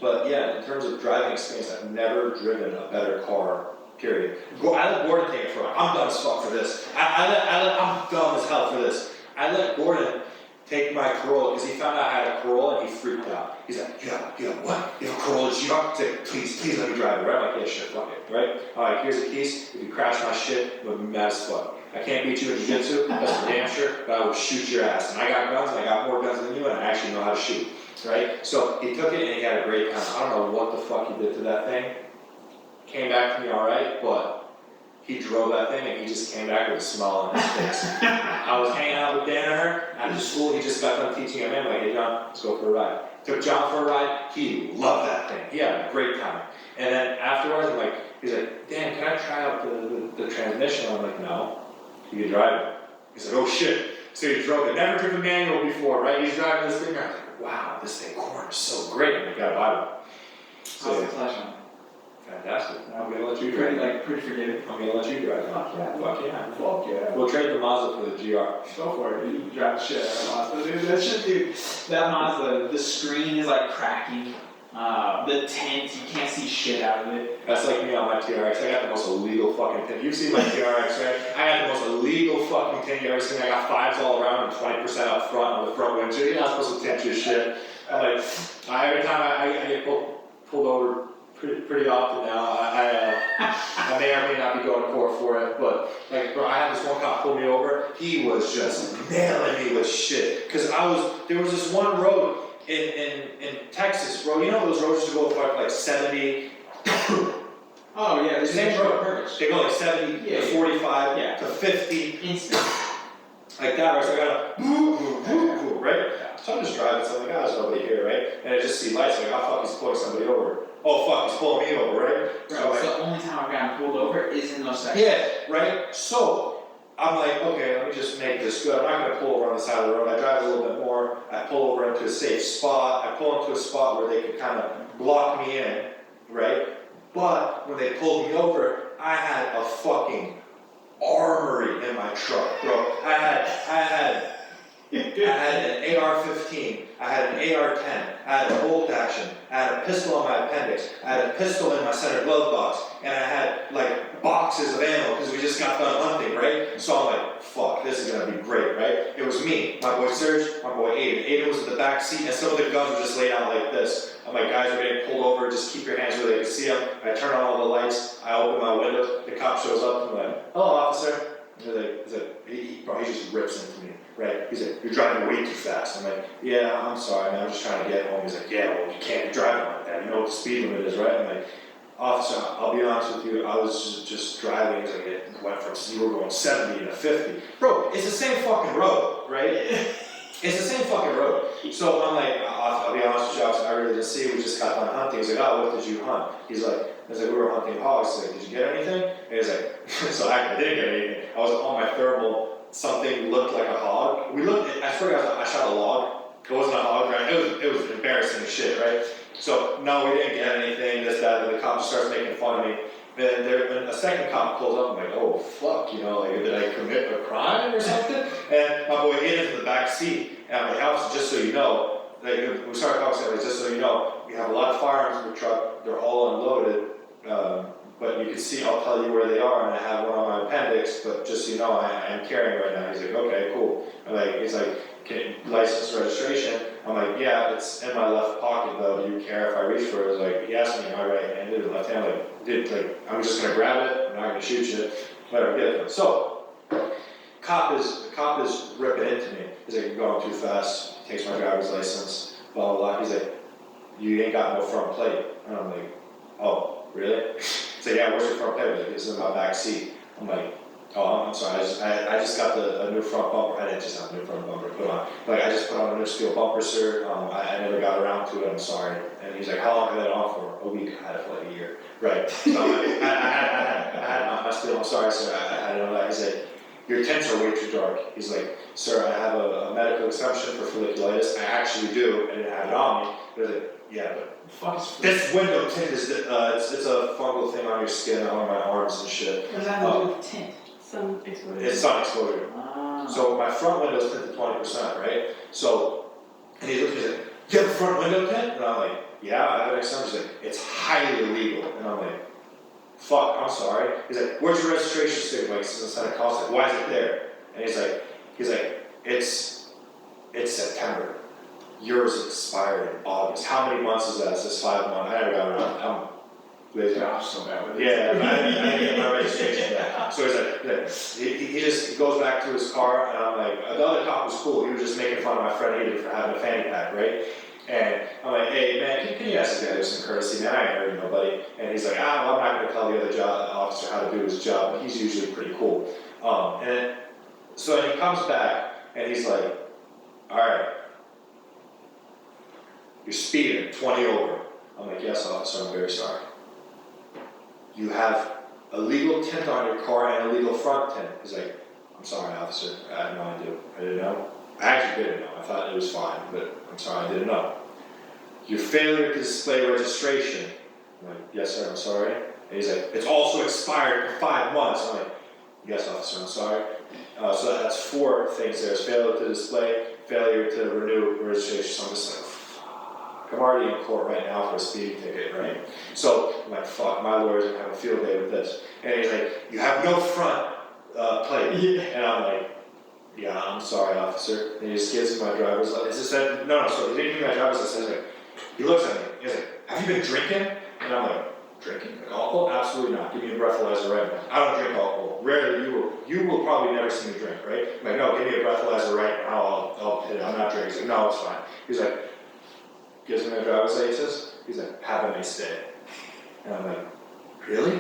But yeah, in terms of driving experience, I've never driven a better car, period. I let Gordon take it for a ride. I'm dumb as fuck for this. I'm dumb as hell for this. I let Gordon take my Corolla, because he found out I had a Corolla and he freaked out. He's like, what? You have a Corolla G-Rock? Please let me drive it, right? I'm like, yeah, sure, fuck it, right? Alright, here's the keys. If you crash my shit, I'm gonna be mad as fuck. I can't beat you in jiu-jitsu, that's for damn sure, but I will shoot your ass. And I got guns, and I got more guns than you, and I actually know how to shoot. right? So he took it and he had a great time. I don't know what the fuck he did to that thing. Came back to me all right, but he drove that thing and he just came back with a smile on his face. I was hanging out with Danaher after school. He just got done teaching him. I'm like, hey John, let's go for a ride. Took John for a ride. He loved that thing. He had a great time. And then afterwards, I'm like, he's like, Dan, can I try out the transmission? I'm like, no, you can drive it. He's like, oh shit. So he drove it. Never driven manual before, right? He's driving this thing. I was like, wow, this thing corners so great. And I got to buy one. How's the clutch on? Fantastic. I'm gonna let you drive. Pretty forgiving. I'm gonna let you drive. Fuck yeah. Fuck yeah. Fuck yeah. We'll trade the Mazda for the GR. Go for it, dude. You can drive the shit out of Mazda, dude. That shit, dude. That Mazda, the screen is like cracking. The tent, you can't see shit out of it. That's like me on my TRX. I got the most illegal fucking tint. You've seen my TRX, right? I got the most illegal fucking tint you ever seen. I got 5s all around and 20% up front on the front windshield. You're not supposed to tint your shit. I'm like, every time I get pulled over pretty often now, I may or may not be going to court for it, but like, bro, I had this one cop pull me over. He was just nailing me with shit. Cause there was this one road in Texas, bro. You know those roads to go like 70. Oh yeah, there's Same road. They go like 70 Yeah, to 45 yeah. to 50. Instant. Like that, right? So I gotta, right? So I'm just driving, so I'm like, oh, there's nobody here, right? And I just see lights, like, oh fuck, he's pulling somebody over. Oh fuck, he's pulling me over, right? Bro, So it's like, the only time I've gotten pulled over is in those sections. yeah, right? So I'm like, okay, let me just make this good. I'm not gonna pull over on the side of the road. I drive a little bit more. I pull over into a safe spot. I pull into a spot where they could kind of block me in, right? But when they pulled me over, I had a fucking armory in my truck, bro. I had an AR-15, I had an AR-10, I had a bolt action, I had a pistol on my appendix, I had a pistol in my center glove box, and I had like boxes of ammo because we just got done hunting, right? So I'm like, fuck, this is gonna be great, right? It was me, my boy Serge, my boy Aiden. Aiden was in the back seat, and some of the guns were just laid out like this. I'm like, guys are getting pulled over, just keep your hands where they can see them. I turn on all the lights, I open my windows, the cop shows up, and I'm like, hello officer. He just rips into me, right? He's like, you're driving way too fast. I'm like, yeah, I'm sorry, man, I'm just trying to get home. He's like, yeah, well, you can't be driving like that. You know what the speed limit is, right? I'm like, officer, I'll be honest with you, I was just driving. He's like, it went from, you were going 70 to 50. Bro, it's the same fucking road, right? It's the same fucking road. So I'm like, I'll be honest with you, officer, I really didn't see it. We just got done hunting. He's like, oh, what did you hunt? He's like, we were hunting hogs. He's like, did you get anything? And he's like, so I didn't get anything. I was on my thermal, something looked like a hog. I swear I shot a log. It wasn't a hog, right? It was embarrassing as shit, right? So, no, we didn't get anything, this, that, and the cop just starts making fun of me. Then a second cop pulls up, I'm like, oh, fuck, you know, like, did I commit a crime or something? And my boy Aiden's in the back seat, and I'm like, officer, just so you know, like, we started talking, like, just so you know, we have a lot of firearms in the truck, they're all unloaded, but you can see, I'll tell you where they are, and I have one on my appendix, but just so you know, I am carrying right now. He's like, okay, cool. He's like, license registration? I'm like, yeah, it's in my left pocket though, do you care if I reach for it? He's like, he asked me, am I right-handed or left-handed? I'm like, dude, like, I'm just gonna grab it, I'm not gonna shoot you, whatever, get it. So, cop is ripping into me. He's like, you're going too fast, he takes my driver's license, blah, blah, blah. He's like, you ain't got no front plate. And I'm like, oh, really? He's like, yeah, where's your front plate? It's in my back seat. I'm like, oh, I'm sorry, I just got a new front bumper. I didn't just have a new front bumper put on. Like, I just put on a new steel bumper, sir. I never got around to it, I'm sorry. And he's like, how long have I had it on for? A week. I had it for like a year. Right. So I had my steel, I'm sorry, sir. I had it on that. He's like, your tints are way too dark. He's like, sir, I have a medical exemption for folliculitis. I actually do. I didn't have it on me. But he's like, yeah, but this window tint is, it's a fungal thing on your skin, on my arms and shit. What does that have to do with tint? Sun exposure. It's sun exposure. So my front window's tinted 20%, right? So, and he looked at me and he's like, you have a front window tint? And I'm like, yeah, I have an exemption. He's like, it's highly illegal. And I'm like, fuck, I'm sorry. He's like, where's your registration sticker? Like, it's in Santa Claus. Like, why is it there? And he's like, it's September. Yours expired in August. How many months is that? Is this 5 months? I never got around. I'm so bad with it. Yeah, I didn't get my registration back. So he's like, he goes back to his car, and I'm like, the other cop was cool. He was just making fun of my friend Aiden for having a fanny pack, right? And I'm like, hey man, can you ask this guy some courtesy, man? I ain't hurting nobody. And he's like, well, I'm not going to tell the other officer how to do his job, but he's usually pretty cool. So he comes back and he's like, all right, you're speeding 20 over. I'm like, yes, officer, I'm very sorry. You have a legal tint on your car and a legal front tint. He's like, I'm sorry, officer, I had no idea. I didn't know. I actually didn't know. I thought it was fine, but I'm sorry, I didn't know. Your failure to display registration. I'm like, yes, sir, I'm sorry. And he's like, it's also expired for 5 months. I'm like, yes, officer, I'm sorry. So that's 4 things there. Failure to display, failure to renew registration. So I'm just like, fuck. I'm already in court right now for a speeding ticket, right? So I'm like, fuck, my lawyer's gonna have a field day with this. And he's like, you have no front plate. Yeah. And I'm like, yeah, I'm sorry, officer. And he just gives me my driver's license. No, so he didn't give me my driver's license. Like, he looks at me, he's like, have you been drinking? And I'm like, drinking? Like, alcohol? Absolutely not. Give me a breathalyzer right now. I don't drink alcohol. Rarely, you will probably never see me drink, right? I'm like, no, give me a breathalyzer right now, I'll hit it. I'm not drinking. He's like, no, it's fine. He's like, gives me my driver's license. He's like, have a nice day. And I'm like, really?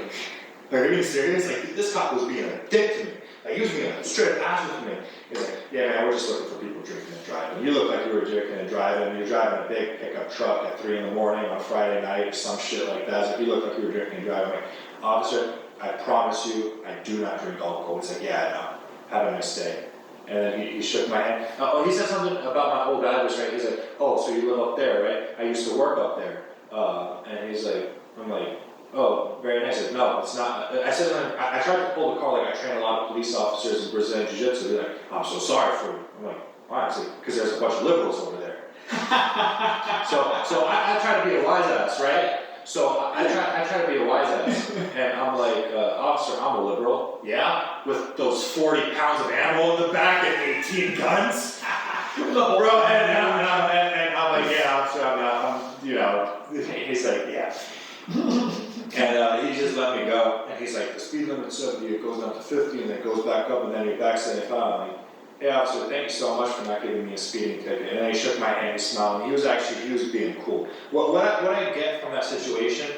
Like, are you being serious? Like, this cop was being a dick to me. Like, he was being a straight ass with me. He's like, yeah, man, we're just looking for people drinking and driving. You look like you were drinking and driving. You're driving a big pickup truck at 3 in the morning on a Friday night or some shit like that. It's like, you look like you were drinking and driving. I'm like, officer, I promise you, I do not drink alcohol. He's like, yeah, I know. Have a nice day. And then he shook my hand. He said something about my old address, right? He's like, oh, so you live up there, right? I used to work up there. And he's like, I'm like, oh, very nice. Like, no, it's not. I said, I tried to pull the car like I train a lot of police officers in Brazilian jiu-jitsu. They're like, I'm so sorry for you. I'm like, why? It's like, because there's a bunch of liberals over there. so I try to be a wise ass, right? So I try to be a wise ass. And I'm like, officer, I'm a liberal. Yeah? With those 40 pounds of ammo in the back and 18 guns? Bro, and I'm like, yeah, officer, I'm not, you know. He's like, yeah. And he just let me go, and he's like, the speed limit's 70, it goes down to 50, and then it goes back up, and then you're back 75. I'm like, hey officer, thank you so much for not giving me a speeding ticket. And then he shook my hand, he smiled, and he was being cool. What I get from that situation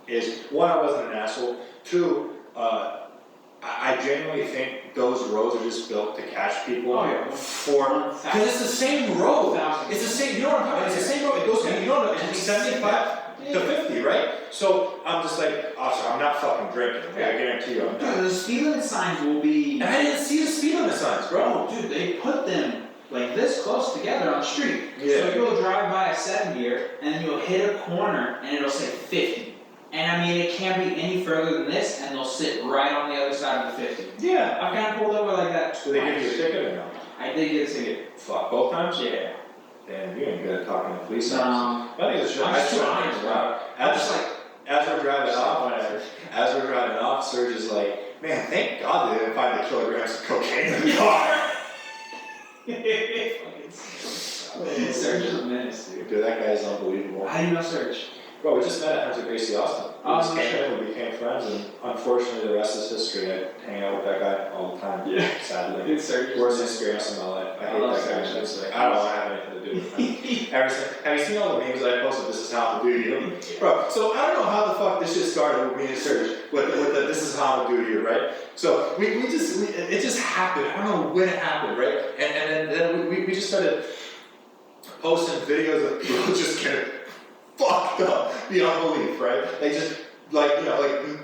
is, 1, I wasn't an asshole. 2, I genuinely think those roads are just built to catch people because it's the same road. It's the same, you know what I'm talking about? It's the same road, it goes, you know, it's 75 to 50, right? So I'm just like, officer, I'm not fucking drinking. Okay? I guarantee you I'm not. Dude, the speed limit signs will be. And I didn't see the speed limit signs, bro. Oh, dude, they put them like this close together on the street. Yeah. So you'll drive by a 7-gear and then you'll hit a corner and it'll say 50. And I mean, it can't be any further than this, and they'll sit right on the other side of the 50. Yeah. I've kind of pulled over like that. So they give you a ticket or no? I did get a ticket. Fuck, both times? Yeah. Damn, you ain't good at talking to police No. officers. I think it's I'm just too honest, bro. I'm just like, as we're driving off, Serge is like, man, thank God they didn't find the kilograms of cocaine in the car. Serge is a menace, dude. Dude, that guy is unbelievable. How do you know Serge? Bro, we just met at Hunter Gracie Austin. We just came in, we became friends, and unfortunately the rest is history. I hang out with that guy all the time, sadly. Dude, Serge. Worst experience in my life. I hate that guy. Like, I don't want to have anything to do with him. Have you seen all the memes that I posted? This is how I'm gonna do you, bro. So I don't know how the fuck this shit started with me and Serge. With the this is how I'm gonna do you, right? So it just happened. I don't know when it happened, right? And then we just started posting videos of people just getting fucked up beyond belief, right? They just like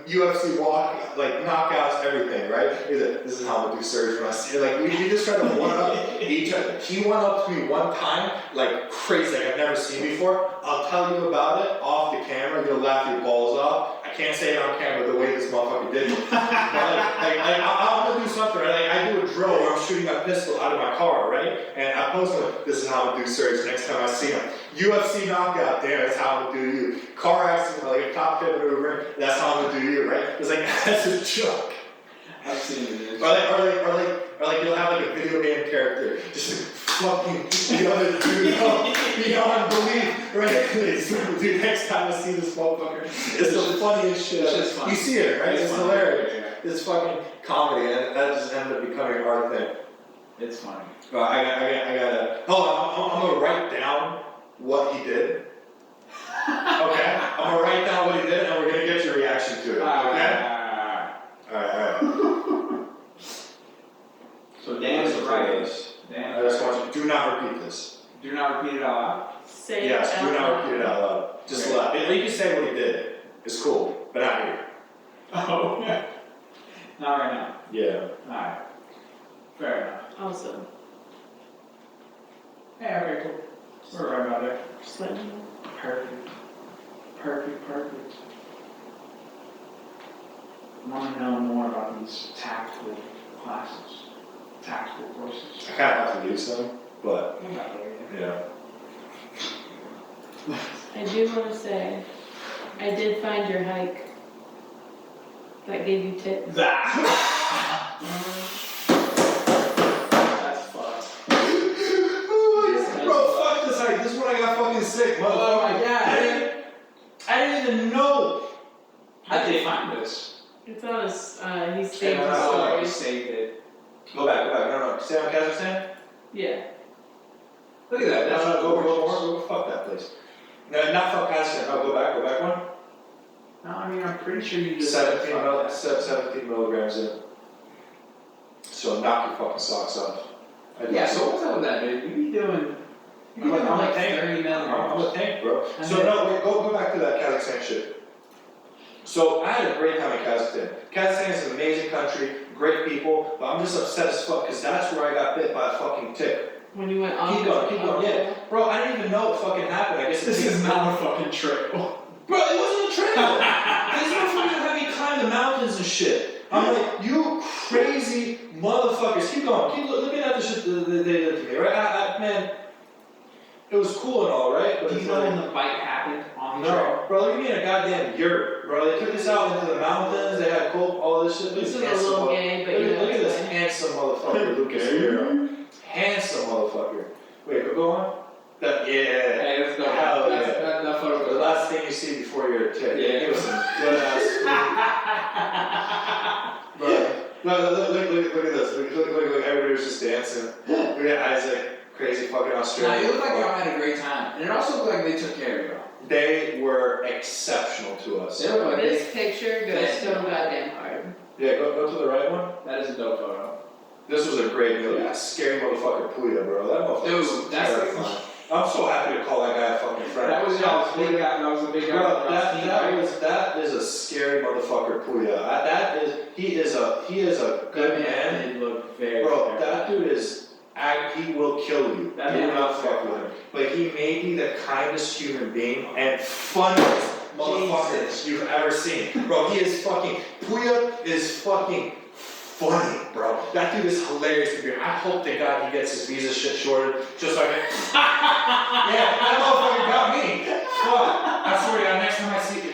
UFC walk, like knockouts, everything, right? This is how I'm gonna do Serge when I see it. Like we just try to one up each other. He went up to me one time, like crazy, like I've never seen before. I'll tell you about it off the camera. You'll laugh your balls off. I can't say it on camera the way this motherfucker did it. But I'm gonna do something, right? Like I do a drill where I'm shooting my pistol out of my car, right? And I post it. This is how I'm gonna do Serge next time I see him. UFC knockout, there, that's how I'm gonna do you. Car accident, like a top pit maneuver, that's how I'm gonna do you, right? It's like, that's a joke. I've seen it. Or like you'll have like a video game character, just fucking beyond belief, right? Dude, next time I see this motherfucker, it's the funniest shit. It's just funny. You see it, right? It's funny. hilarious. Yeah. It's fucking comedy, and that just ended up becoming our thing. It's funny. I gotta. Oh, I'm gonna write down what he did. Okay? I'm gonna write down what he did and we're gonna get your reaction to it. Okay? Alright. So Dan is right. I just want you, do not repeat this. Do not repeat it out loud. Say Yes, it do out not loud. repeat it out loud. Just Okay. let. You can say what he did. It's cool, but not here. Oh, not right now. Yeah. Alright. Fair enough. Awesome. Hey, okay, cool. We're right about there. Just letting you know. Perfect. Perfect. I want to know more about these tactical classes, tactical courses. I kind of have to use them, but We're not there yet. yeah. I do want to say, I did find your hike that gave you tips. That's fucked. Bro, fuck this hike. This is when I got fucking sick, motherfucker. Oh my God. I didn't even know. How did they find this? It's on he saved Yeah, the Oh, you stories. saved it. Go back. No. Stay on Kazakhstan? Yeah. Look at that. That's Go more. Fuck that place. No, not fuck Kazakhstan. No, go back one. No, I mean, I'm pretty sure you just 17 milligrams in. So knock your fucking socks off. Yeah, so what's up with that, dude? You be doing. I'm a like tank. 30 milligrams. I'm a tank, bro. And So then- no, wait, go back to that Kazakhstan shit. So I had a great time in Kazakhstan. Kazakhstan is an amazing country, great people, but I'm just upset as fuck because that's where I got bit by a fucking tick. When you went on. Keep going, yeah. Bro, I didn't even know what fucking happened. I guess This is not a fucking trail. Bro, it wasn't a trail. These motherfuckers have me climb the mountains and shit. I'm like, you crazy motherfuckers. Keep going. Keep looking at the shit that they did to me, right? Man, it was cool and all, right? But Do you it's know like, when the bite happened on the trail? no, bro, look at me in a goddamn yurt, bro. They took us out into the mountains. They had cool, all this shit. Look This at is a little gay, but you know look at it's this fine. handsome motherfucker, Lucas Hero. Handsome motherfucker. Wait, go on. That, yeah. Hey, let's go. Hell That's, yeah. that photo The goes. last thing you see before you're a tick. Yeah. Give us some good ass food. Bro, no, look at this. Look, everybody was just dancing. Look at Isaac, crazy fucking Nah, Australian. it looked like y'all had a great time. And it also looked like they took care of y'all. They were exceptional to us. They look like This picture goes so goddamn hard. Yeah, go to the right one. that is a dope photo. This was a great meal. That scary motherfucker Puya, bro. That motherfucker was Dude, that's terrifying. I'm so happy to call that guy a fucking friend. That was y'all's big guy. That was a big guy. Bro, that is a scary motherfucker Puya. He is a good man. It looked very. Bro, that dude he will kill you. That Do man not was fuck with him. But he may be the kindest human being and funniest motherfucker you've ever seen. Bro, Puya is fucking funny, bro. That dude is hilarious to be. I hope to God he gets his visa shit shorted just so I can. Yeah, that motherfucker got me. Fuck. I swear to God,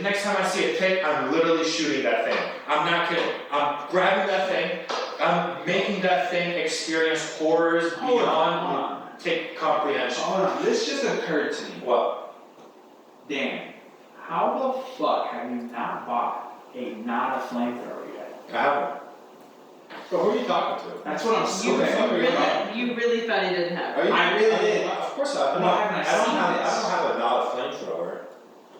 next time I see a tape, I'm literally shooting that thing. I'm not kidding. I'm grabbing that thing. I'm making that thing experience horrors Hold beyond take comprehension. Hold on, this just occurred to me. What? Dan, how the fuck have you not bought not a flamethrower yet? I haven't. Bro, who are you talking to? That's what I'm so You really thought he didn't have Are it. you, I really did. Of course I have. Why haven't I seen I this? don't have a not a flamethrower.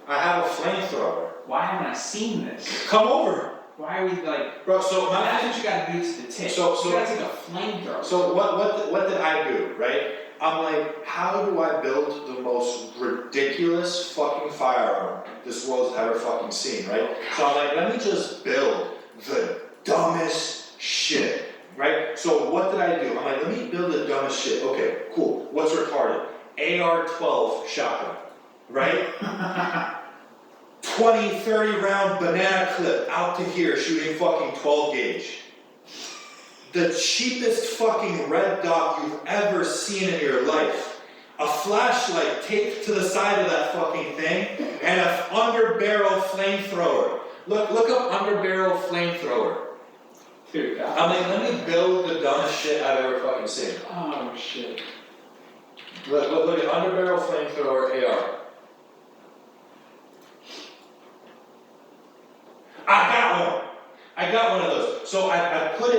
I have a flamethrower. Why haven't I seen this? Come over. Why are we like? Bro, so That's what you gotta do to the tip. So- you gotta take a flamethrower. So what did I do, right? I'm like, how do I build the most ridiculous fucking firearm this world's ever fucking seen, right? So I'm like, let me just build the dumbest shit, right? So what did I do? I'm like, let me build the dumbest shit. Okay, cool. What's retarded? AR-12 shotgun, right? 20, 30 round banana clip out to here shooting fucking 12 gauge. The cheapest fucking red dot you've ever seen in your life. A flashlight taped to the side of that fucking thing, and an underbarrel flamethrower. Look up underbarrel flamethrower. Dude, I'm like, let me build the dumbest shit I've ever fucking seen. oh shit. Look at underbarrel flamethrower AR. I got one of those. So I put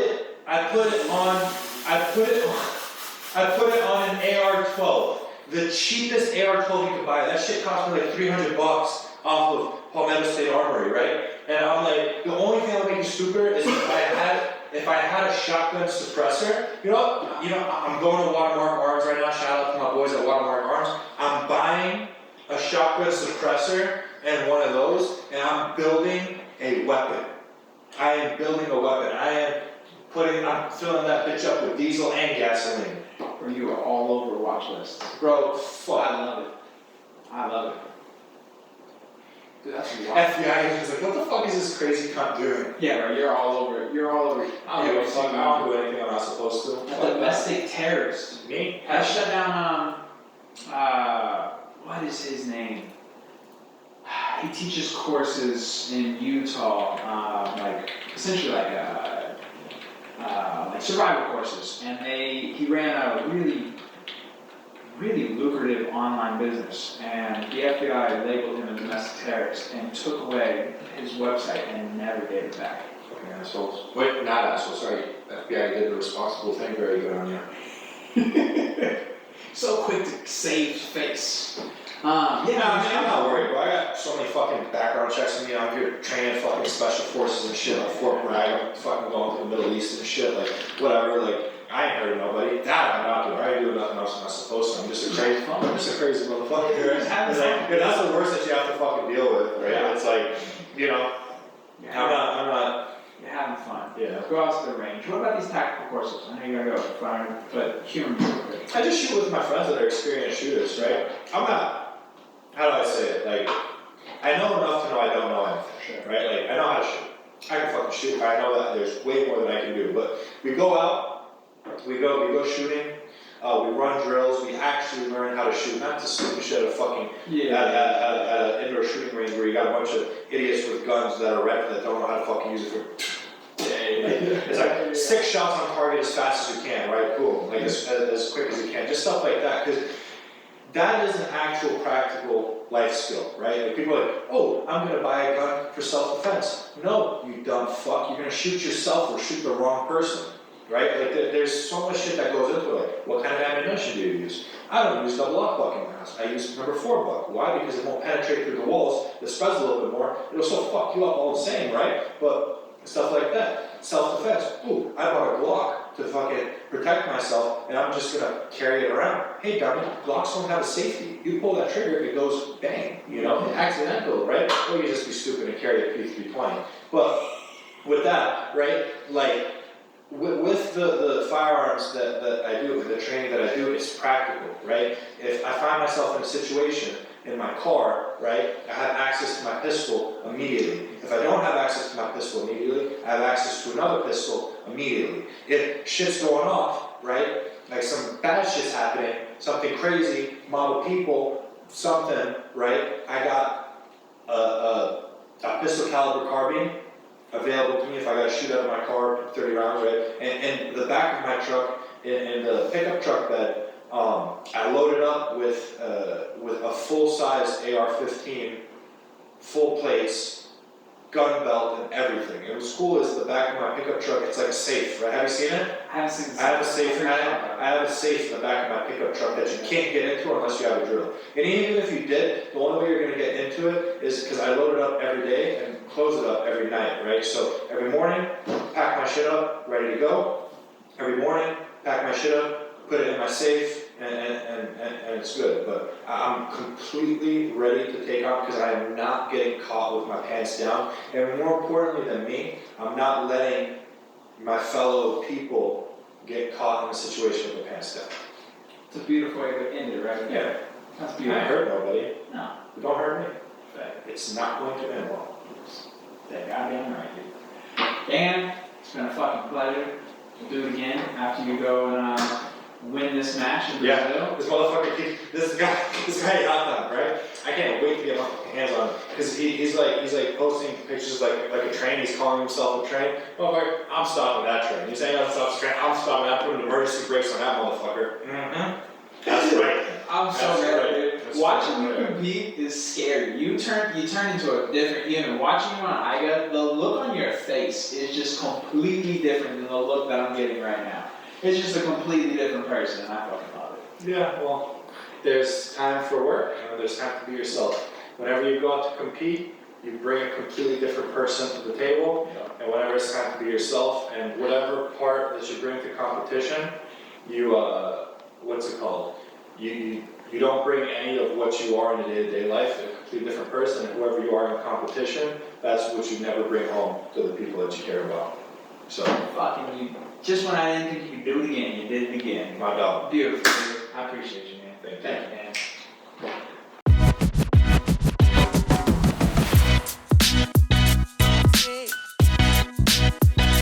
it on an AR-12. the cheapest AR-12 you could buy. That shit cost me like $300 off of Palmetto State Armory, right? And I'm like, the only thing that would make you stupider is if I had a shotgun suppressor. You know, I'm going to Watermark Arms right now. Shout out to my boys at Watermark Arms. I'm buying a shotgun suppressor and one of those, and I'm building a weapon. I am building a weapon. I'm filling that bitch up with diesel and gasoline. Or you are all over watch lists. Bro, fuck. I love it. I love it. Dude, that's wild. FBI is like, what the fuck is this crazy cunt doing? Yeah, bro, you're all over it. You're all over it. I don't give a fuck. I don't do anything I'm not supposed to. A domestic terrorist. Me? Has shut down, what is his name? He teaches courses in Utah, essentially survival courses, and he ran a really, really lucrative online business, and the FBI labeled him a domestic terrorist and took away his website and never gave it back. Fucking assholes. Wait, not assholes, sorry. FBI did the responsible thing, very good on you. So quick to save face. I'm not worried, bro. I got so many fucking background checks on me. I'm here training fucking special forces and shit like Fort Bragg. I'm fucking going to the Middle East and shit, like, whatever, like, I ain't hurting nobody. That I'm not doing. I ain't doing nothing else I'm not supposed to. I'm just a crazy motherfucker, right? It's like, that's the worst that you have to fucking deal with, right? Yeah. It's like, you know, You're having fun. Yeah. Go out to the range. What about these tactical courses? I know you gotta go fire, but human being. I just shoot with my friends that are experienced shooters, right? I'm not, how do I say it? Like, I know enough to know I don't know anything, right? Like, I know how to shoot. I can fucking shoot. I know that there's way more than I can do. But we go out, we go shooting, we run drills, we actually learn how to shoot. Not to stupid shit at a fucking, at an indoor shooting range where you got a bunch of idiots with guns that are wrecked that don't know how to fucking use it for it's like 6 shots on target as fast as you can, right? Cool. Like as quick as you can. Just stuff like that. Because that is an actual practical life skill, right? Like people are like, oh, I'm going to buy a gun for self-defense. No, you dumb fuck. You're going to shoot yourself or shoot the wrong person, right? Like there's so much shit that goes into it. Like, what kind of ammunition do you use? I don't use double lock bucking rounds. I use number 4 buck. Why? Because it won't penetrate through the walls. It spreads a little bit more. It'll still fuck you up all the same, right? But stuff like that. Self-defense. Ooh, I bought a Glock to fucking protect myself, and I'm just gonna carry it around. Hey, dummy, Glocks don't have a safety. You pull that trigger, it goes bang, you know, accidental, right? Or you just be stupid and carry a P320. But with that, right, like, with the firearms that I do, with the training that I do, it's practical, right? If I find myself in a situation in my car, right, I have access to my pistol immediately. If I don't have access to my pistol immediately, I have access to another pistol immediately. If shit's going off, right, like some bad shit's happening, something crazy, mob of people, something, right, I got a pistol caliber carbine available to me if I gotta shoot out of my car 30 rounds, right, and the back of my truck, in the pickup truck bed, I loaded up with a full-size AR-15, full plates, gun belt, and everything. And what's cool is the back of my pickup truck, it's like a safe, right? Have you seen it? I haven't seen I have a safe in the back of my pickup truck that you can't get into unless you have a drill. And even if you did, the only way you're gonna get into it is because I load it up every day and close it up every night, right? So every morning, pack my shit up, ready to go. Every morning, pack my shit up, put it in my safe, and it's good. But I'm completely ready to take off because I am not getting caught with my pants down. And more importantly than me, I'm not letting my fellow people get caught in a situation with their pants down. It's a beautiful way to end it, right? Yeah. That's I beautiful. hurt nobody. No. Don't hurt me. It's not going to end well. That goddamn right, dude. Dan, it's been a fucking pleasure. We'll do it again after you go and win this match in Brazil. This motherfucker keeps, this guy hot dog, right? I can't wait to get my hands on him. Because he's like posting pictures like a train, he's calling himself a train. Motherfucker, I'm stopping that train. You're saying I'm stopping the train, I'm stopping that, putting emergency brakes on that motherfucker. Mm-hmm. That's right. I'm so ready, dude. That's Watching right. you compete is scary. You turn into a different human. Watching you on IGA, the look on your face is just completely different than the look that I'm getting right now. It's just a completely different person, and I fucking love it. Yeah, well, there's time for work and there's time to be yourself. Whenever you go out to compete, you bring a completely different person to the table, and whenever it's time to be yourself, and whatever part that you bring to competition, you, what's it called? You don't bring any of what you are in a day-to-day life, a completely different person, and whoever you are in competition, that's what you never bring home to the people that you care about. So, Fucking you. Just when I didn't think you could do it again, you did it again. my dog. Beautiful. I appreciate you, man. Thank you. Thank you, man.